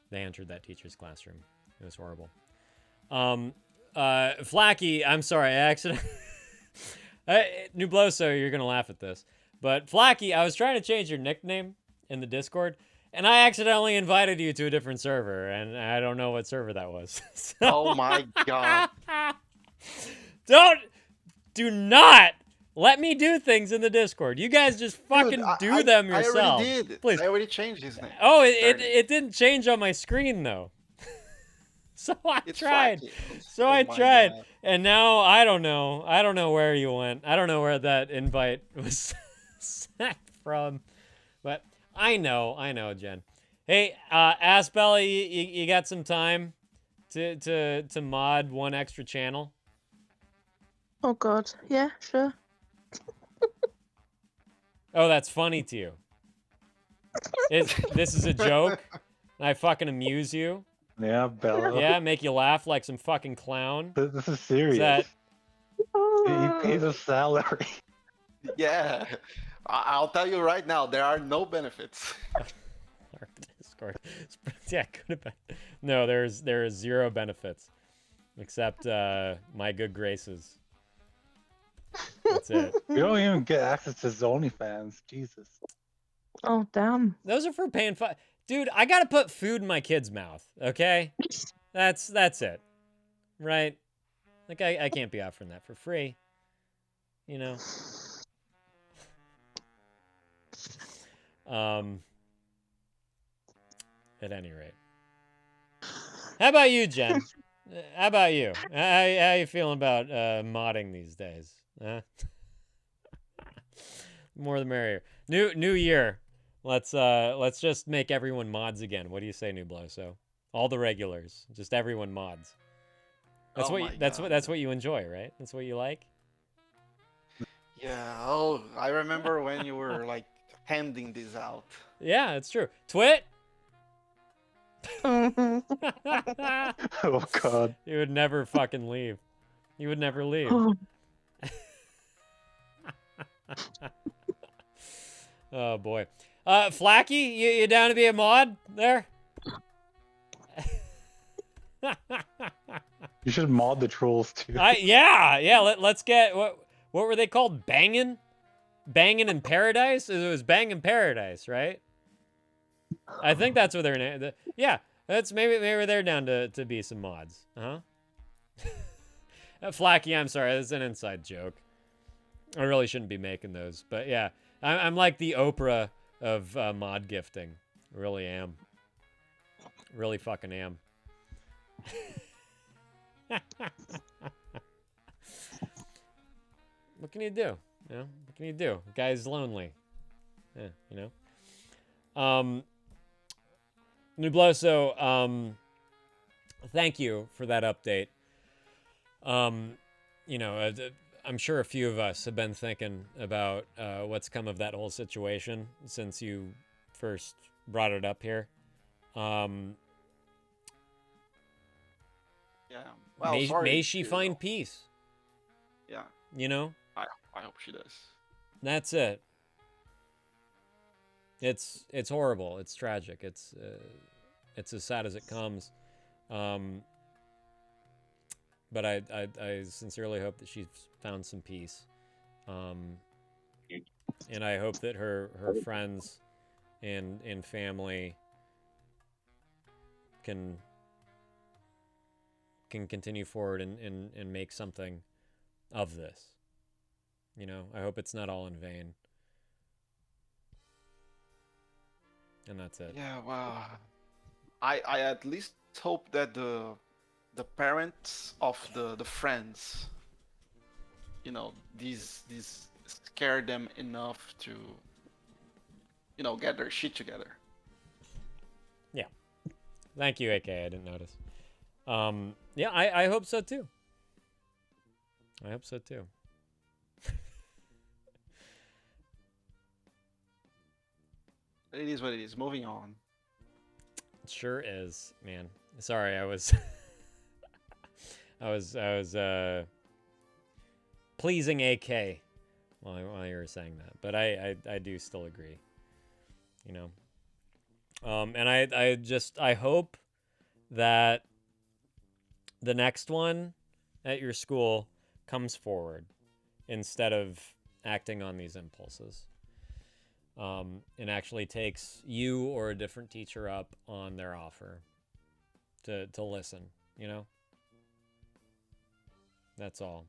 they entered that teacher's classroom. It was horrible. Flacky, I'm sorry, I accidentally... Nubloso, you're gonna laugh at this, but Flacky, I was trying to change your nickname in the Discord, and I accidentally invited you to a different server, and I don't know what server that was. So... Oh my god. Do not let me do things in the Discord. You guys just fucking do them yourself. I already did. Please. I already changed his name. Oh, it didn't change on my screen though. So I tried. So I tried. God. And now I don't know. I don't know where you went. I don't know where that invite was sent from. But I know, Jen. Hey, Assbelly, you got some time to mod one extra channel? Oh god. Yeah, sure. Oh, that's funny to you. This is a joke? I fucking amuse you? Yeah, Bella. Yeah, make you laugh like some fucking clown? This is serious. Is that... He pays a salary. Yeah. I'll tell you right now, there are no benefits. Our Discord. Yeah, could have been. No, there is 0 benefits. Except my good graces. That's it. You don't even get access to his OnlyFans. Jesus. Oh, damn. Those are for paying Dude, I gotta put food in my kid's mouth, okay? That's it. Right? Like, I can't be offering that for free. You know? At any rate. How about you, Jen? How about you? How you feeling about modding these days? Huh? More the merrier. New year. Let's just make everyone mods again. What do you say, Nubloso? All the regulars, just everyone mods. That's that's what you enjoy, right? That's what you like. Yeah. Oh, I remember when you were like handing this out. Yeah, it's true. Twit. Oh god. You would never fucking leave. You would never leave. Oh boy. Flacky, you down to be a mod there? You should mod the trolls too. Yeah. Let's get what were they called? Bangin' in Paradise? It was Bangin' Paradise, right? I think that's what their name. Yeah, that's maybe they're down to be some mods. Flacky, I'm sorry, that's an inside joke. I really shouldn't be making those, but yeah, I'm like the Oprah of mod gifting. I really am. Really fucking am. What can you do? You know, what can you do? The guy's lonely. Yeah, you know. Nubloso, thank you for that update. You know, I'm sure a few of us have been thinking about what's come of that whole situation since you first brought it up here. Yeah. Well, may she find peace. Yeah. You know? I hope she does. That's it. It's horrible. It's tragic. It's as sad as it comes. But I sincerely hope that she's found some peace. And I hope that her friends and family can continue forward and make something of this. You know, I hope it's not all in vain. And that's it. Yeah, well, I at least hope that the parents of the friends, you know, these scare them enough to, you know, get their shit together. Yeah. Thank you, AK. I didn't notice. Yeah, I hope so too. I hope so too. It is what it is. Moving on. It sure is, man. Sorry, I was I was pleasing AK while you were saying that, but I do still agree. You know. And I hope that the next one at your school comes forward instead of acting on these impulses. And actually takes you or a different teacher up on their offer to listen, you know? That's all.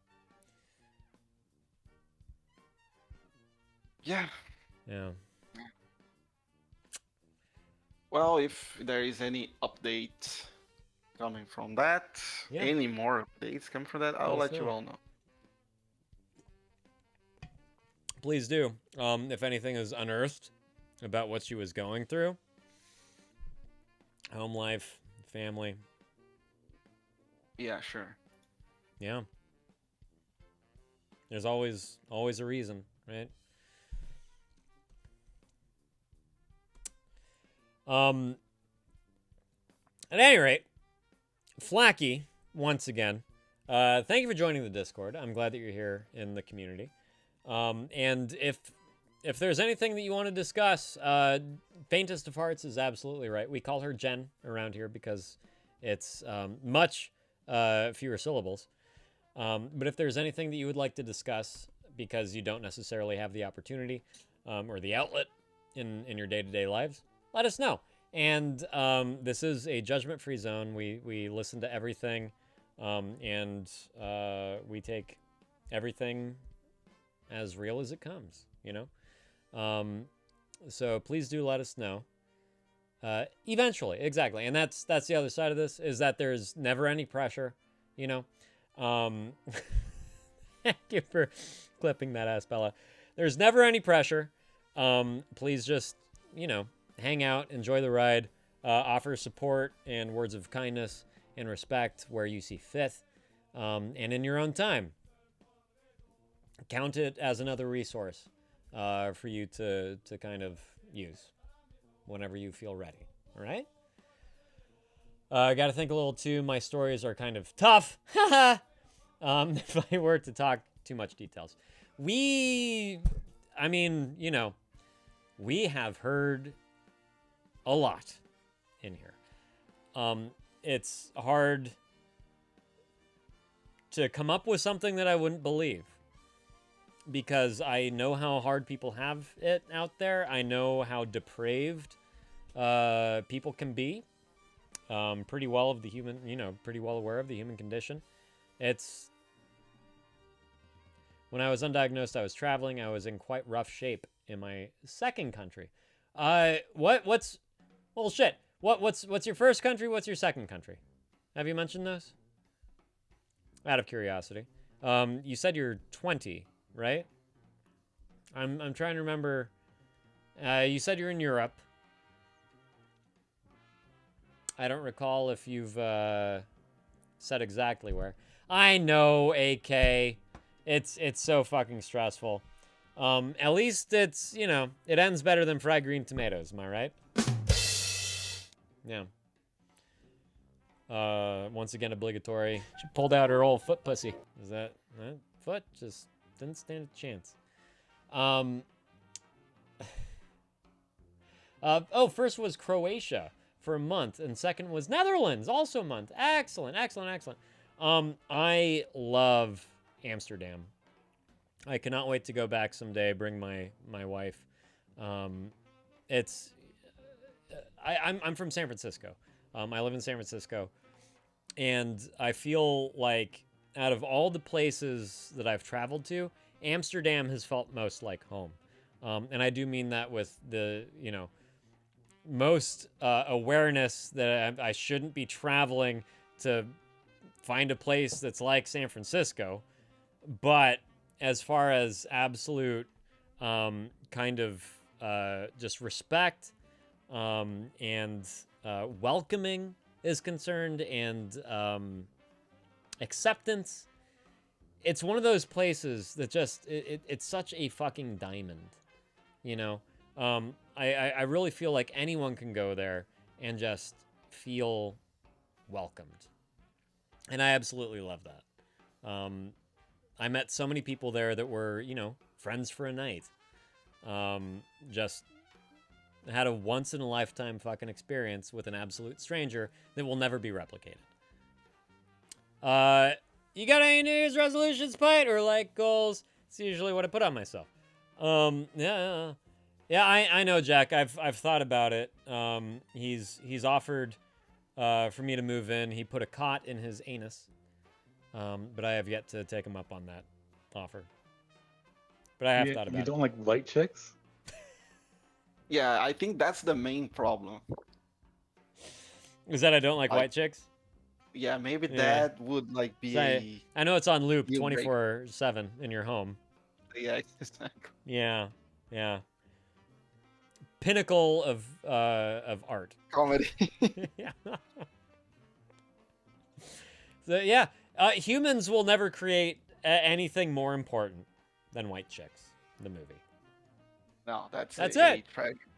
Yeah. Yeah. Well, if there is any update coming from that, any more updates coming from that, I'll let you all know. Please do. If anything is unearthed about what she was going through, home life, family. Yeah, sure. Yeah. There's always a reason, right? At any rate, Flacky, once again, thank you for joining the Discord. I'm glad that you're here in the community. And if there's anything that you want to discuss, Faintest of Hearts is absolutely right. We call her Jen around here because it's much fewer syllables. But if there's anything that you would like to discuss because you don't necessarily have the opportunity or the outlet in your day-to-day lives, let us know. And this is a judgment-free zone. We listen to everything, and we take everything as real as it comes, you know? So please do let us know. Eventually, exactly. And that's the other side of this, is that there's never any pressure, you know? Thank you for clipping that ass, Bella. There's never any pressure. Please just, you know, hang out, enjoy the ride, offer support and words of kindness and respect where you see fit, and in your own time. Count it as another resource for you to kind of use whenever you feel ready. All right? I got to think a little too. My stories are kind of tough. If I were to talk too much details. I mean, you know, we have heard a lot in here. It's hard to come up with something that I wouldn't believe, because I know how hard people have it out there. I know how depraved people can be. Pretty well aware of the human condition. It's, when I was undiagnosed, I was traveling. I was in quite rough shape in my second country. What's your first country? What's your second country? Have you mentioned those? Out of curiosity. You said you're 20. Right? I'm trying to remember. You said you're in Europe. I don't recall if you've said exactly where. I know, AK. It's so fucking stressful. At least it's, you know, it ends better than fried green tomatoes. Am I right? Yeah. Once again, obligatory. She pulled out her old foot pussy. Is that foot? Just didn't stand a chance. First was Croatia for a month, and second was Netherlands, also a month. Excellent, excellent, excellent. I love Amsterdam. I cannot wait to go back someday, bring my wife. I'm from San Francisco. I live in San Francisco, and I feel like out of all the places that I've traveled to, Amsterdam has felt most like home. And I do mean that with the, most awareness that I shouldn't be traveling to find a place that's like San Francisco. But as far as absolute kind of just respect and welcoming is concerned, and acceptance, it's one of those places that just it's such a fucking diamond, I really feel like anyone can go there and just feel welcomed, and I absolutely love that. I met so many people there that were friends for a night. Just had a once in a lifetime fucking experience with an absolute stranger that will never be replicated. You got any New Year's resolutions, Pite, or like goals? It's usually what I put on myself. Yeah, I know, Jack. I've thought about it. He's offered for me to move in. He put a cot in his anus, but I have yet to take him up on that offer. But I have thought about it. You don't like white chicks? Yeah, I think that's the main problem. Is that I don't like white chicks? Yeah, maybe that would like be I know it's on loop 24/7 in your home. Yeah, exactly. Yeah. Pinnacle of art. Comedy. Yeah. So yeah, humans will never create anything more important than white chicks. The movie. No, that's it.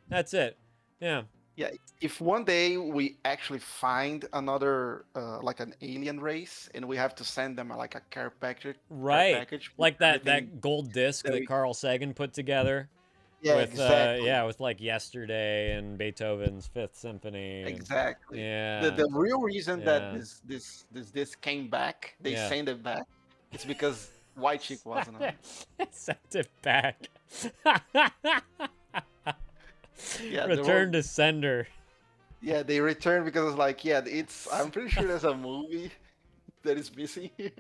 That's it. Yeah. Yeah, if one day we actually find another, like an alien race, and we have to send them like a care package, like that gold disc that Carl Sagan put together, with like Yesterday and Beethoven's Fifth Symphony. Exactly. Yeah. The real reason that this came back, they sent it back, it's because white chick wasn't on it. Sent it back. Yeah, Return to sender. Yeah, they returned because it's like, I'm pretty sure there's a movie that is missing here.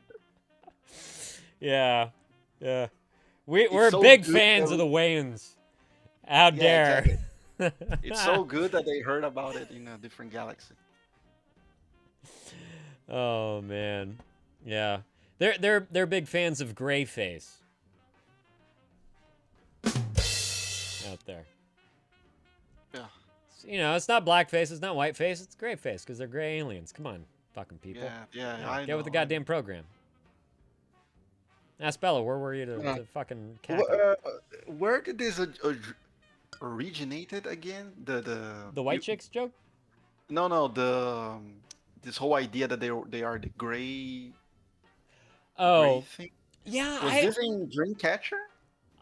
Yeah. We're so big fans of the Wayans. How dare. Exactly. It's so good that they heard about it in a different galaxy. Oh man. Yeah. They're big fans of Greyface. Out there. Yeah. It's not blackface, it's not whiteface, it's grayface, because they're gray aliens. Come on, fucking people. Yeah. Get with the goddamn program. Ask Bella, where were you to fucking cackle? Where did this originated again? The white chicks joke? No, this whole idea that they are the gray. Oh, gray thing? Yeah. Was this in Dreamcatcher?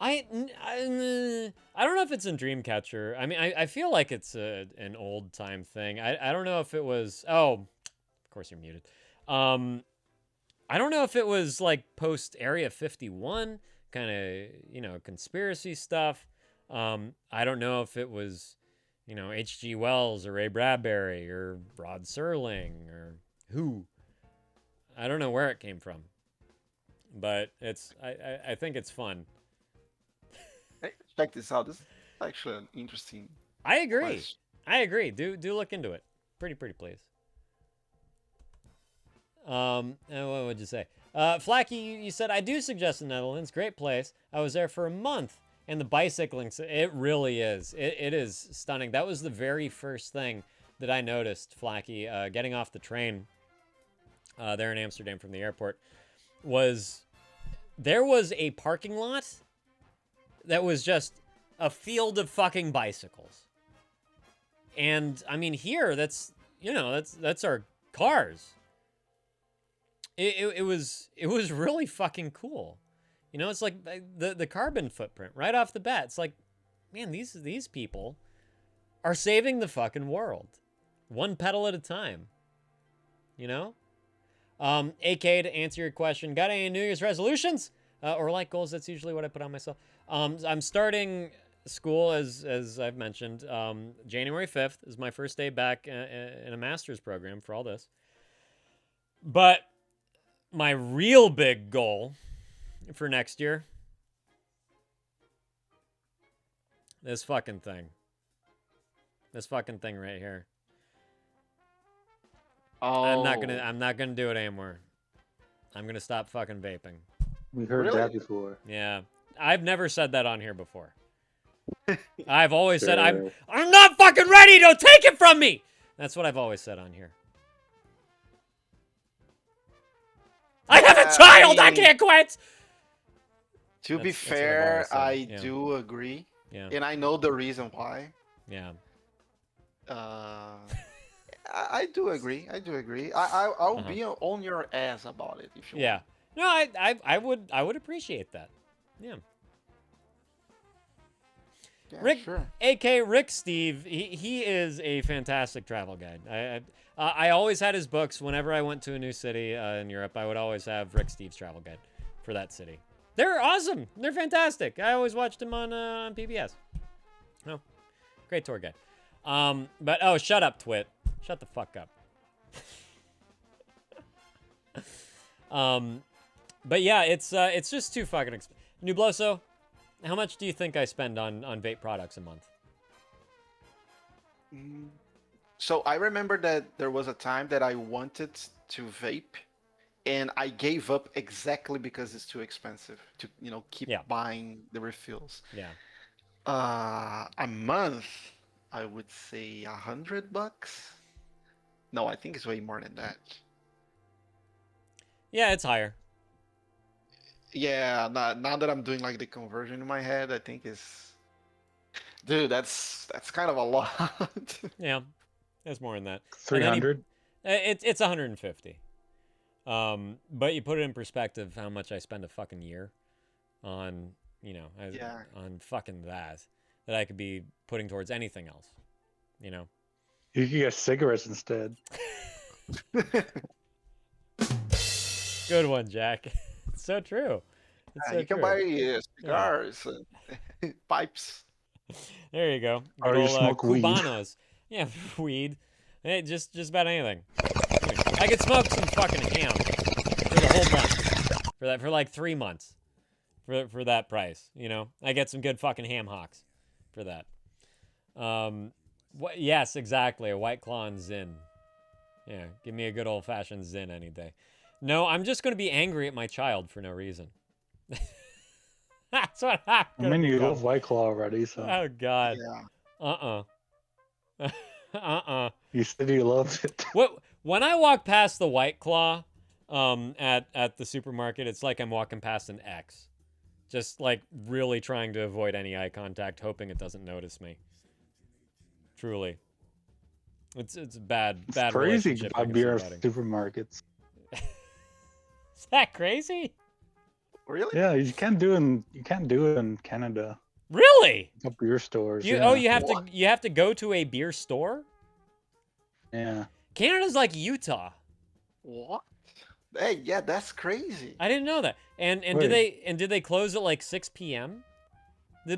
I don't know if it's in Dreamcatcher. I mean, I feel like it's an old time thing. I don't know if it was. Oh, of course you're muted. I don't know if it was like post Area 51 kind of conspiracy stuff. I don't know if it was H.G. Wells or Ray Bradbury or Rod Serling or who. I don't know where it came from, but I think it's fun. Hey, check this out. This is actually an interesting. I agree. Place. I agree. Do look into it. Pretty place. What would you say? Flacky, you said I do suggest the Netherlands. Great place. I was there for a month, and the bicycling. It really is. It is stunning. That was the very first thing that I noticed. Flacky, getting off the train there in Amsterdam from the airport, there was a parking lot that was just a field of fucking bicycles. And I mean, here, that's our cars. It was really fucking cool. It's like the carbon footprint right off the bat. It's like, man, these people are saving the fucking world. One petal at a time. You know? AK, to answer your question, got any New Year's resolutions? Or like goals? That's usually what I put on myself. I'm starting school, as I've mentioned. January 5th is my first day back in a master's program for all this. But my real big goal for next year, this fucking thing. This fucking thing right here. Oh. I'm not gonna do it anymore. I'm gonna stop fucking vaping. We heard that before. Yeah. I've never said that on here before. I've always said I'm not fucking ready, don't take it from me. That's what I've always said on here. I have a child, I can't quit. To be fair, I do agree. Yeah. And I know the reason why. Yeah. I do agree. I'll be on your ass about it if you want. No, I would appreciate that. Yeah. Rick, sure. AK Rick Steve, he is a fantastic travel guide. I always had his books whenever I went to a new city in Europe. I would always have Rick Steve's travel guide for that city. They're awesome. They're fantastic. I always watched him on PBS. Oh, great tour guide. But oh, shut up, Twit. Shut the fuck up. But yeah, it's just too fucking expensive. Nubloso, how much do you think I spend on vape products a month? So I remember that there was a time that I wanted to vape, and I gave up exactly because it's too expensive to keep buying the refills. Yeah. A month, I would say $100. No, I think it's way more than that. Yeah, it's higher. Yeah, now that I'm doing like the conversion in my head, I think it's, dude, that's kind of a lot. Yeah, it's more than that. 300. It's 150. But you put it in perspective, how much I spend a fucking year on, on fucking that I could be putting towards anything else, You could get cigarettes instead. Good one, Jack. It's so true. It's so you can true. buy cigars and pipes. There you go. Or you smoke weed. Cubanos. Yeah, weed. Hey, just about anything. I could smoke some fucking ham for the whole month. For like 3 months. For that price, I get some good fucking ham hocks for that. Yes, exactly. A White Claw and Zin. Yeah, give me a good old-fashioned Zin any day. No, I'm just going to be angry at my child for no reason. That's what I'm I mean, you love White Claw already, so. Oh, God. Yeah. You said you loved it. When I walk past the White Claw at the supermarket, it's like I'm walking past an X. Just, like, really trying to avoid any eye contact, hoping it doesn't notice me. Truly. It's a bad It's crazy relationship. to buy beer at supermarkets. Is that crazy? Really? Yeah, you can't do it in Canada. Really? At beer stores. You have to go to a beer store? Yeah. Canada's like Utah. What? Hey, yeah, that's crazy. I didn't know that. And did they close at like 6 p.m.?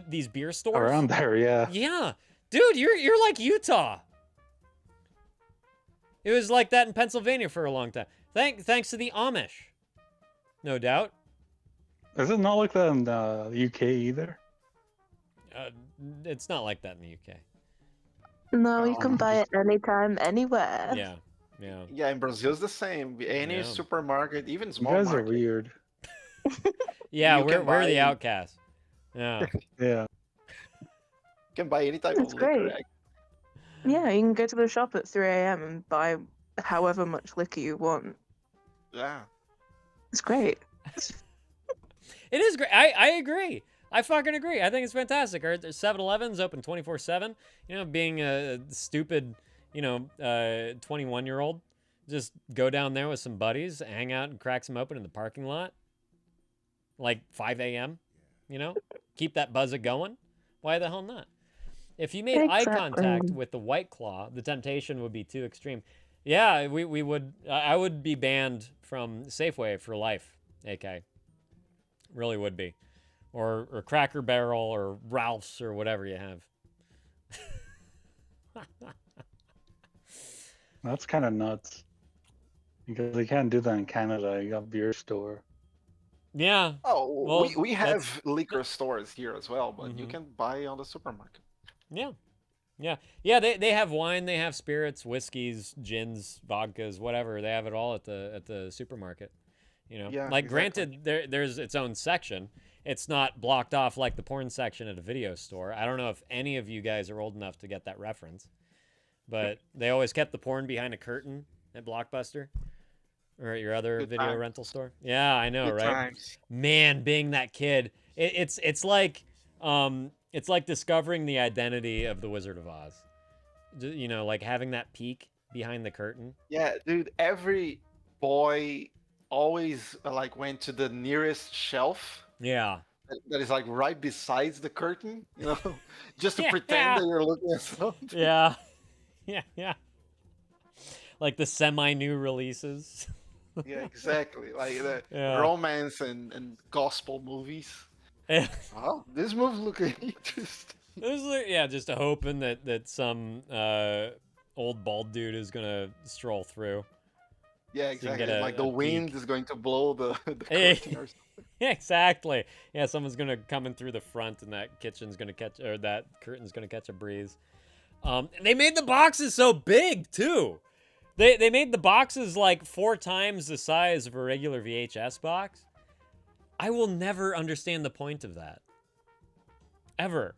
These beer stores? Around there, yeah. Yeah. Dude, you're like Utah. It was like that in Pennsylvania for a long time. Thanks to the Amish. No doubt. Is it not like that in the UK either? It's not like that in the UK. No, you can buy it anytime, anywhere. Yeah. Yeah, in Brazil it's the same. Any supermarket, even small You guys market. are weird. Yeah, You can we're buy- the outcasts. Yeah. Yeah. You can buy any type That's of liquor. great. Yeah, you can go to the shop at 3 a.m. and buy however much liquor you want. Yeah. It's great. It is great. I agree. I fucking agree. I think it's fantastic. Our 7-Eleven's open 24/7. Being a stupid, 21-year-old, just go down there with some buddies, hang out and crack some open in the parking lot. Like 5 a.m., keep that buzzer going. Why the hell not? If you made eye Exactly. contact with the White Claw, the temptation would be too extreme. Yeah, we would. I would be banned from Safeway for life. AK, really would be, or Cracker Barrel or Ralph's or whatever you have. That's kind of nuts. Because they can't do that in Canada. You got beer store. Yeah. Oh, Well, we that's- have liquor stores here as well, but you can buy on the supermarket. Yeah. Yeah, they have wine, they have spirits, whiskeys, gins, vodkas, whatever. They have it all at the supermarket. You know, Yeah, like exactly. granted, there's its own section. It's not blocked off like the porn section at a video store. I don't know if any of you guys are old enough to get that reference, but they always kept the porn behind a curtain at Blockbuster or at your other Good video times. rental store. Yeah, I know, Good right? times. Man, being that kid, it's like discovering the identity of the Wizard of Oz. You know, like having that peek behind the curtain. Yeah, dude, every boy always like went to the nearest shelf Yeah. that is like right besides the curtain, you know, just to Yeah. pretend that you're looking at something. Yeah. Yeah. Like the semi-new releases. Yeah, exactly. Like the Yeah. romance and gospel movies. Yeah. Oh, this movie looking interesting. This is just hoping that some old bald dude is gonna stroll through. Yeah, So you can exactly. get Like a the peek. wind is going to blow the Hey. curtain or something. Yeah, exactly. Yeah, someone's gonna come in through the front, and that kitchen's gonna catch, or that curtain's gonna catch a breeze. They made the boxes so big too. They made the boxes like 4 times the size of a regular VHS box. I will never understand the point of that. Ever.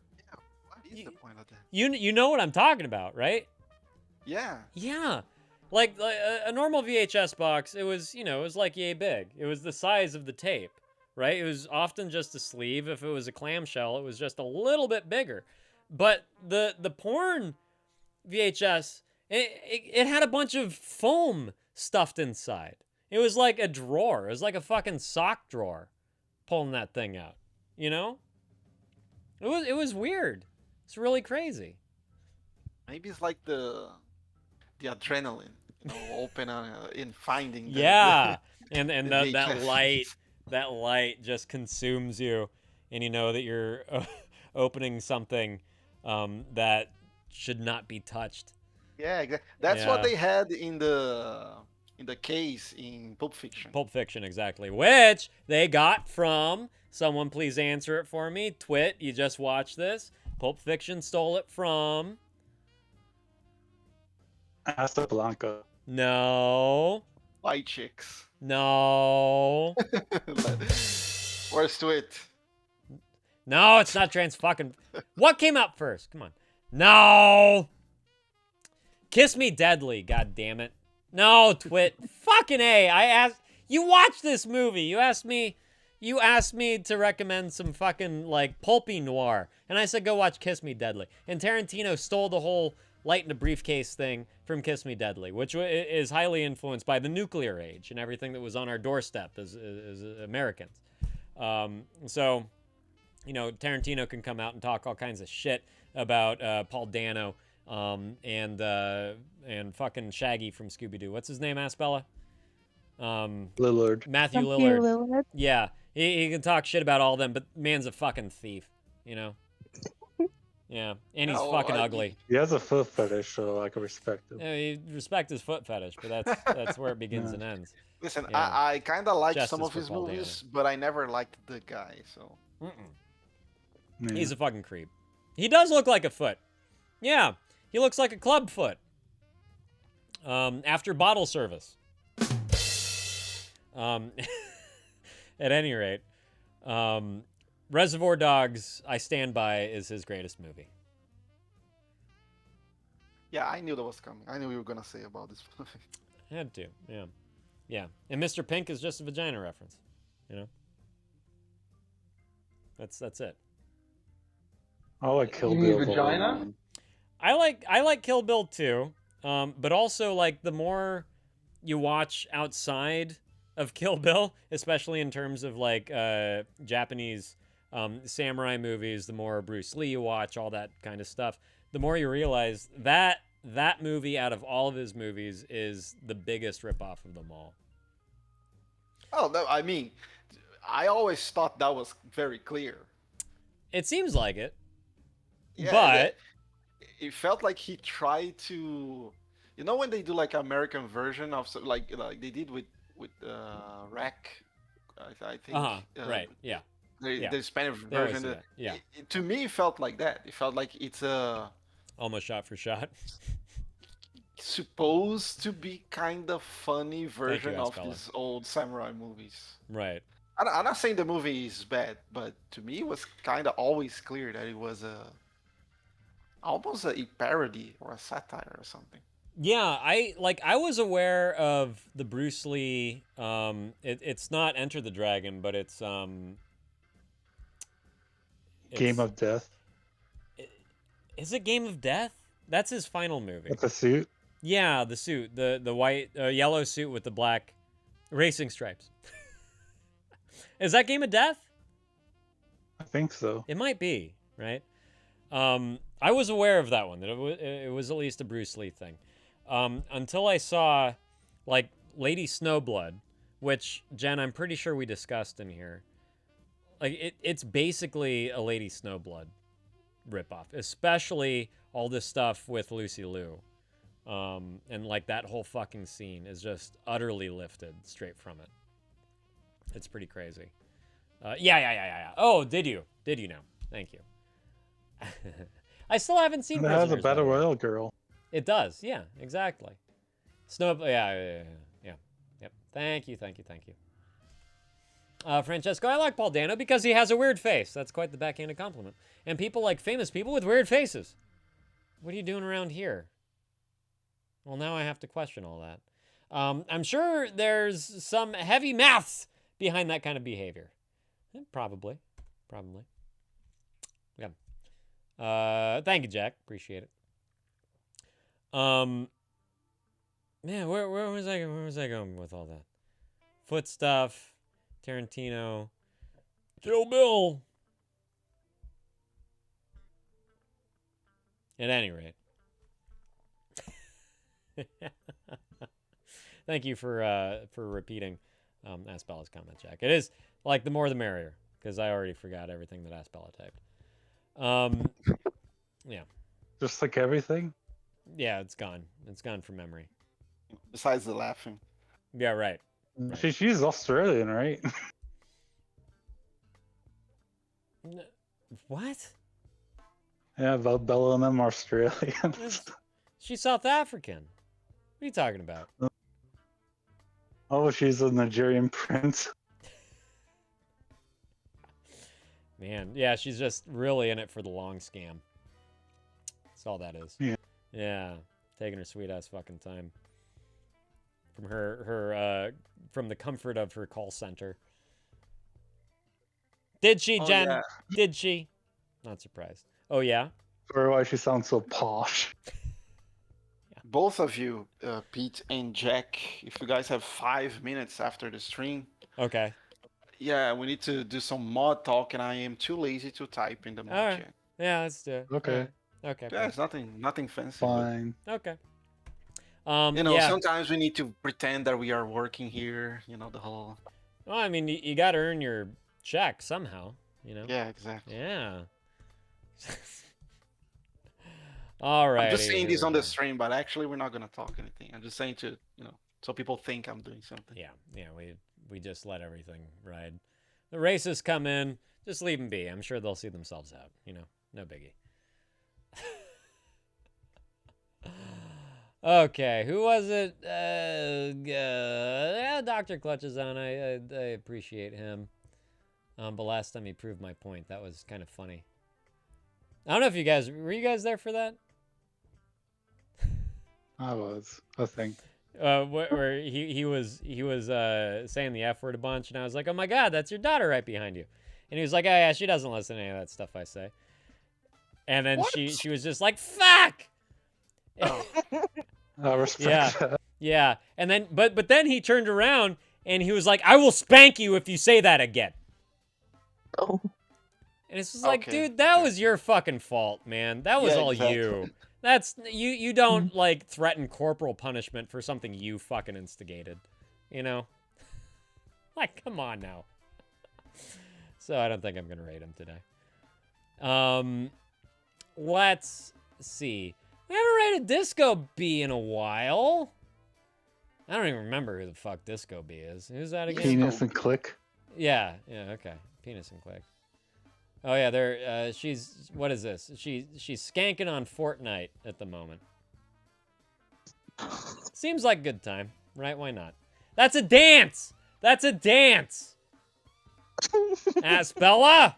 What is the point of that? You know what I'm talking about, right? Yeah. Yeah. Like a normal VHS box, it was like yay big. It was the size of the tape, right? It was often just a sleeve. If it was a clamshell, it was just a little bit bigger. But the porn VHS, it had a bunch of foam stuffed inside. It was like a drawer. It was like a fucking sock drawer pulling that thing out, you know? It was weird. It's really crazy. Maybe it's like the adrenaline, you know, open in finding. Yeah, and the that VHS. light just consumes you, and you know that you're opening something that should not be touched. Yeah, exactly. That's what Yeah. they had in the case in Pulp Fiction. Pulp Fiction, exactly. Which they got from someone. Please answer it for me. Twit, you just watched this. Pulp Fiction stole it from. Casablanca. No. White chicks. No. Where's Twit? No, it's not trans fucking. What came out first? Come on. No. Kiss Me Deadly, god damn it. No, Twit. Fucking A. I asked you watch this movie. You asked me to recommend some fucking like pulpy noir. And I said go watch Kiss Me Deadly. And Tarantino stole the whole light in a briefcase thing from Kiss Me Deadly, which is highly influenced by the nuclear age and everything that was on our doorstep as Americans. So, you know, Tarantino can come out and talk all kinds of shit about Paul Dano and fucking Shaggy from Scooby-Doo. What's his name, Asbella? Lillard. Matthew Lillard. Yeah, he can talk shit about all of them, but man's a fucking thief, you know? Yeah, and he's fucking ugly. He has a foot fetish, so I can respect him. Yeah, you respect his foot fetish, but that's where it begins and ends. Listen, Yeah. I kind of like some Justice of for his Paul Dano. movies, but I never liked the guy. So Yeah. He's a fucking creep. He does look like a foot. Yeah, he looks like a club foot. After bottle service. At any rate, Reservoir Dogs, I stand by, is his greatest movie. yeah, I knew that was coming. I knew you were gonna say about this movie. Had to, yeah. Yeah. And Mr. Pink is just a vagina reference, you know? That's it. I like Kill You Bill. mean vagina? I like Kill Bill too, but also like the more you watch outside of Kill Bill, especially in terms of like Japanese samurai movies, the more Bruce Lee you watch, all that kind of stuff, the more you realize that movie out of all of his movies is the biggest ripoff of them all. Oh, no, I mean, I always thought that was very clear. It seems like it. Yeah, but it felt like he tried to, you know, when they do like American version of like they did with Wreck, I think. Right. Yeah. The Spanish They always version. do that. Yeah. To me, it felt like that. It felt like it's almost shot for shot. Supposed to be kind of funny version of Aspella. these old samurai movies. Right. I'm not saying the movie is bad, but to me, it was kind of always clear that it was almost a parody or a satire or something. Yeah, I was aware of the Bruce Lee. It's not Enter the Dragon, but it's Game of Death. Is it Game of Death? That's his final movie. With the suit. Yeah, the suit, the white, yellow suit with the black racing stripes. Is that Game of Death? I think so. It might be, right? I was aware of that one, that it was at least a Bruce Lee thing. Until I saw, like, Lady Snowblood, which, Jen, I'm pretty sure we discussed in here. Like, it's basically a Lady Snowblood ripoff, especially all this stuff with Lucy Liu. And, like, that whole fucking scene is just utterly lifted straight from it. It's pretty crazy. Yeah. Oh, did you? Did you know? Thank you. I still haven't seen It has a Prisoners, Battle by the way. Royale girl. It does, yeah, exactly. Yeah. Yep. Thank you. Francesco, I like Paul Dano because he has a weird face. That's quite the backhanded compliment. And people like famous people with weird faces. What are you doing around here? Well, now I have to question all that. I'm sure there's some heavy maths behind that kind of behavior. Probably. Yeah. Thank you, Jack. Appreciate it. Man, where was I going with all that? Foot stuff, Tarantino, Kill Bill. At any rate. Thank you for repeating Aspella's comment, Jack. It is like the more the merrier, because I already forgot everything that Aspella typed. Yeah. Just like everything? Yeah, it's gone. It's gone from memory. Besides the laughing. Yeah, right. She's Australian, right? What? Yeah, Bella and them are Australian. She's South African. What are you talking about? Oh, she's a Nigerian prince. Man, yeah, she's just really in it for the long scam. That's all that is. Yeah, taking her sweet ass fucking time. From from the comfort of her call center. Did she, Jen? Yeah. Did she? Not surprised. Oh, yeah? Or why she sounds so posh. Both of you, Pete and Jack, if you guys have 5 minutes after the stream. Okay. Yeah, we need to do some mod talk, and I am too lazy to type in the mod All right. chat. Yeah, let's do it. Okay. All right. Okay. Yeah, it's nothing fancy. Fine. Okay. You know, yeah. sometimes we need to pretend that we are working here. You know, the whole. Well, I mean, you got to earn your check somehow. You know. Yeah, exactly. Yeah. All right. I'm just saying this on the stream, but actually, we're not gonna talk anything. I'm just saying to so people think I'm doing something. Yeah. We just let everything ride. The racists come in, just leave them be. I'm sure they'll see themselves out. You know, no biggie. Okay, who was it? Dr. Clutch is on. I appreciate him. But last time he proved my point. That was kind of funny. I don't know if were you guys there for that? I was, I think. Where he was saying the F word a bunch, and I was like, oh my God, that's your daughter right behind you. And he was like, oh yeah, she doesn't listen to any of that stuff I say. And then she was just like, fuck! I respect that. Yeah. And then, but then he turned around and he was like, I will spank you if you say that again. Oh. And it's just like, dude, that was your fucking fault, man. That was all you. That's you don't like threaten corporal punishment for something you fucking instigated. You know? Like, come on now. So I don't think I'm gonna rate him today. Let's see. We haven't rated Disco B in a while. I don't even remember who the fuck Disco B is. Who's that again? Penis and Click. Yeah, okay. Penis and Click. Oh yeah, they're she's what is this? She's skanking on Fortnite at the moment. Seems like a good time, right? Why not? That's a dance! That's a dance! Asbella!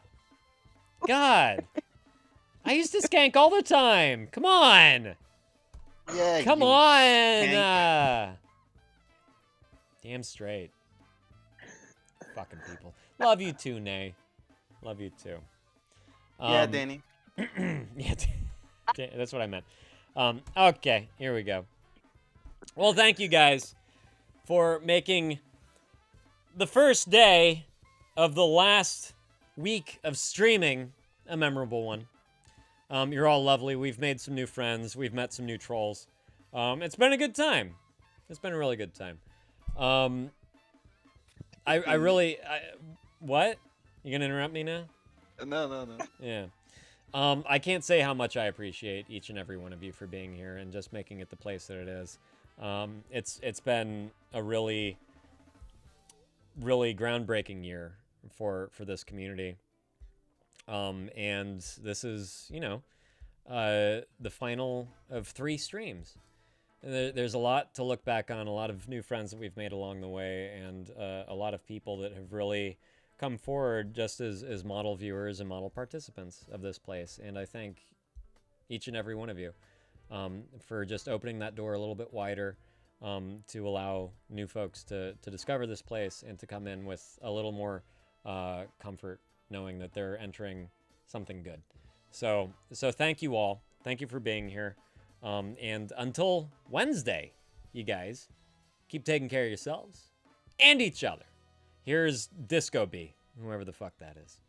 God. I used to skank all the time. Come on. Yeah. Come on. Damn straight. Fucking people. Love you too, Nay. Love you too. Yeah, Danny. Yeah, that's what I meant. Okay, here we go. Well, thank you guys for making the first day of the last week of streaming a memorable one. You're all lovely. We've made some new friends. We've met some new trolls. It's been a good time. It's been a really good time. I really... what? You gonna interrupt me now? No. Yeah. I can't say how much I appreciate each and every one of you for being here and just making it the place that it is. It's been a really, really groundbreaking year for this community. And this is, you know, the final of 3 streams. There's a lot to look back on, a lot of new friends that we've made along the way, and a lot of people that have really come forward just as model viewers and model participants of this place. And I thank each and every one of you for just opening that door a little bit wider to allow new folks to discover this place and to come in with a little more comfort knowing that they're entering something good. So thank you all. Thank you for being here. And until Wednesday, you guys, keep taking care of yourselves and each other. Here's Disco B, whoever the fuck that is.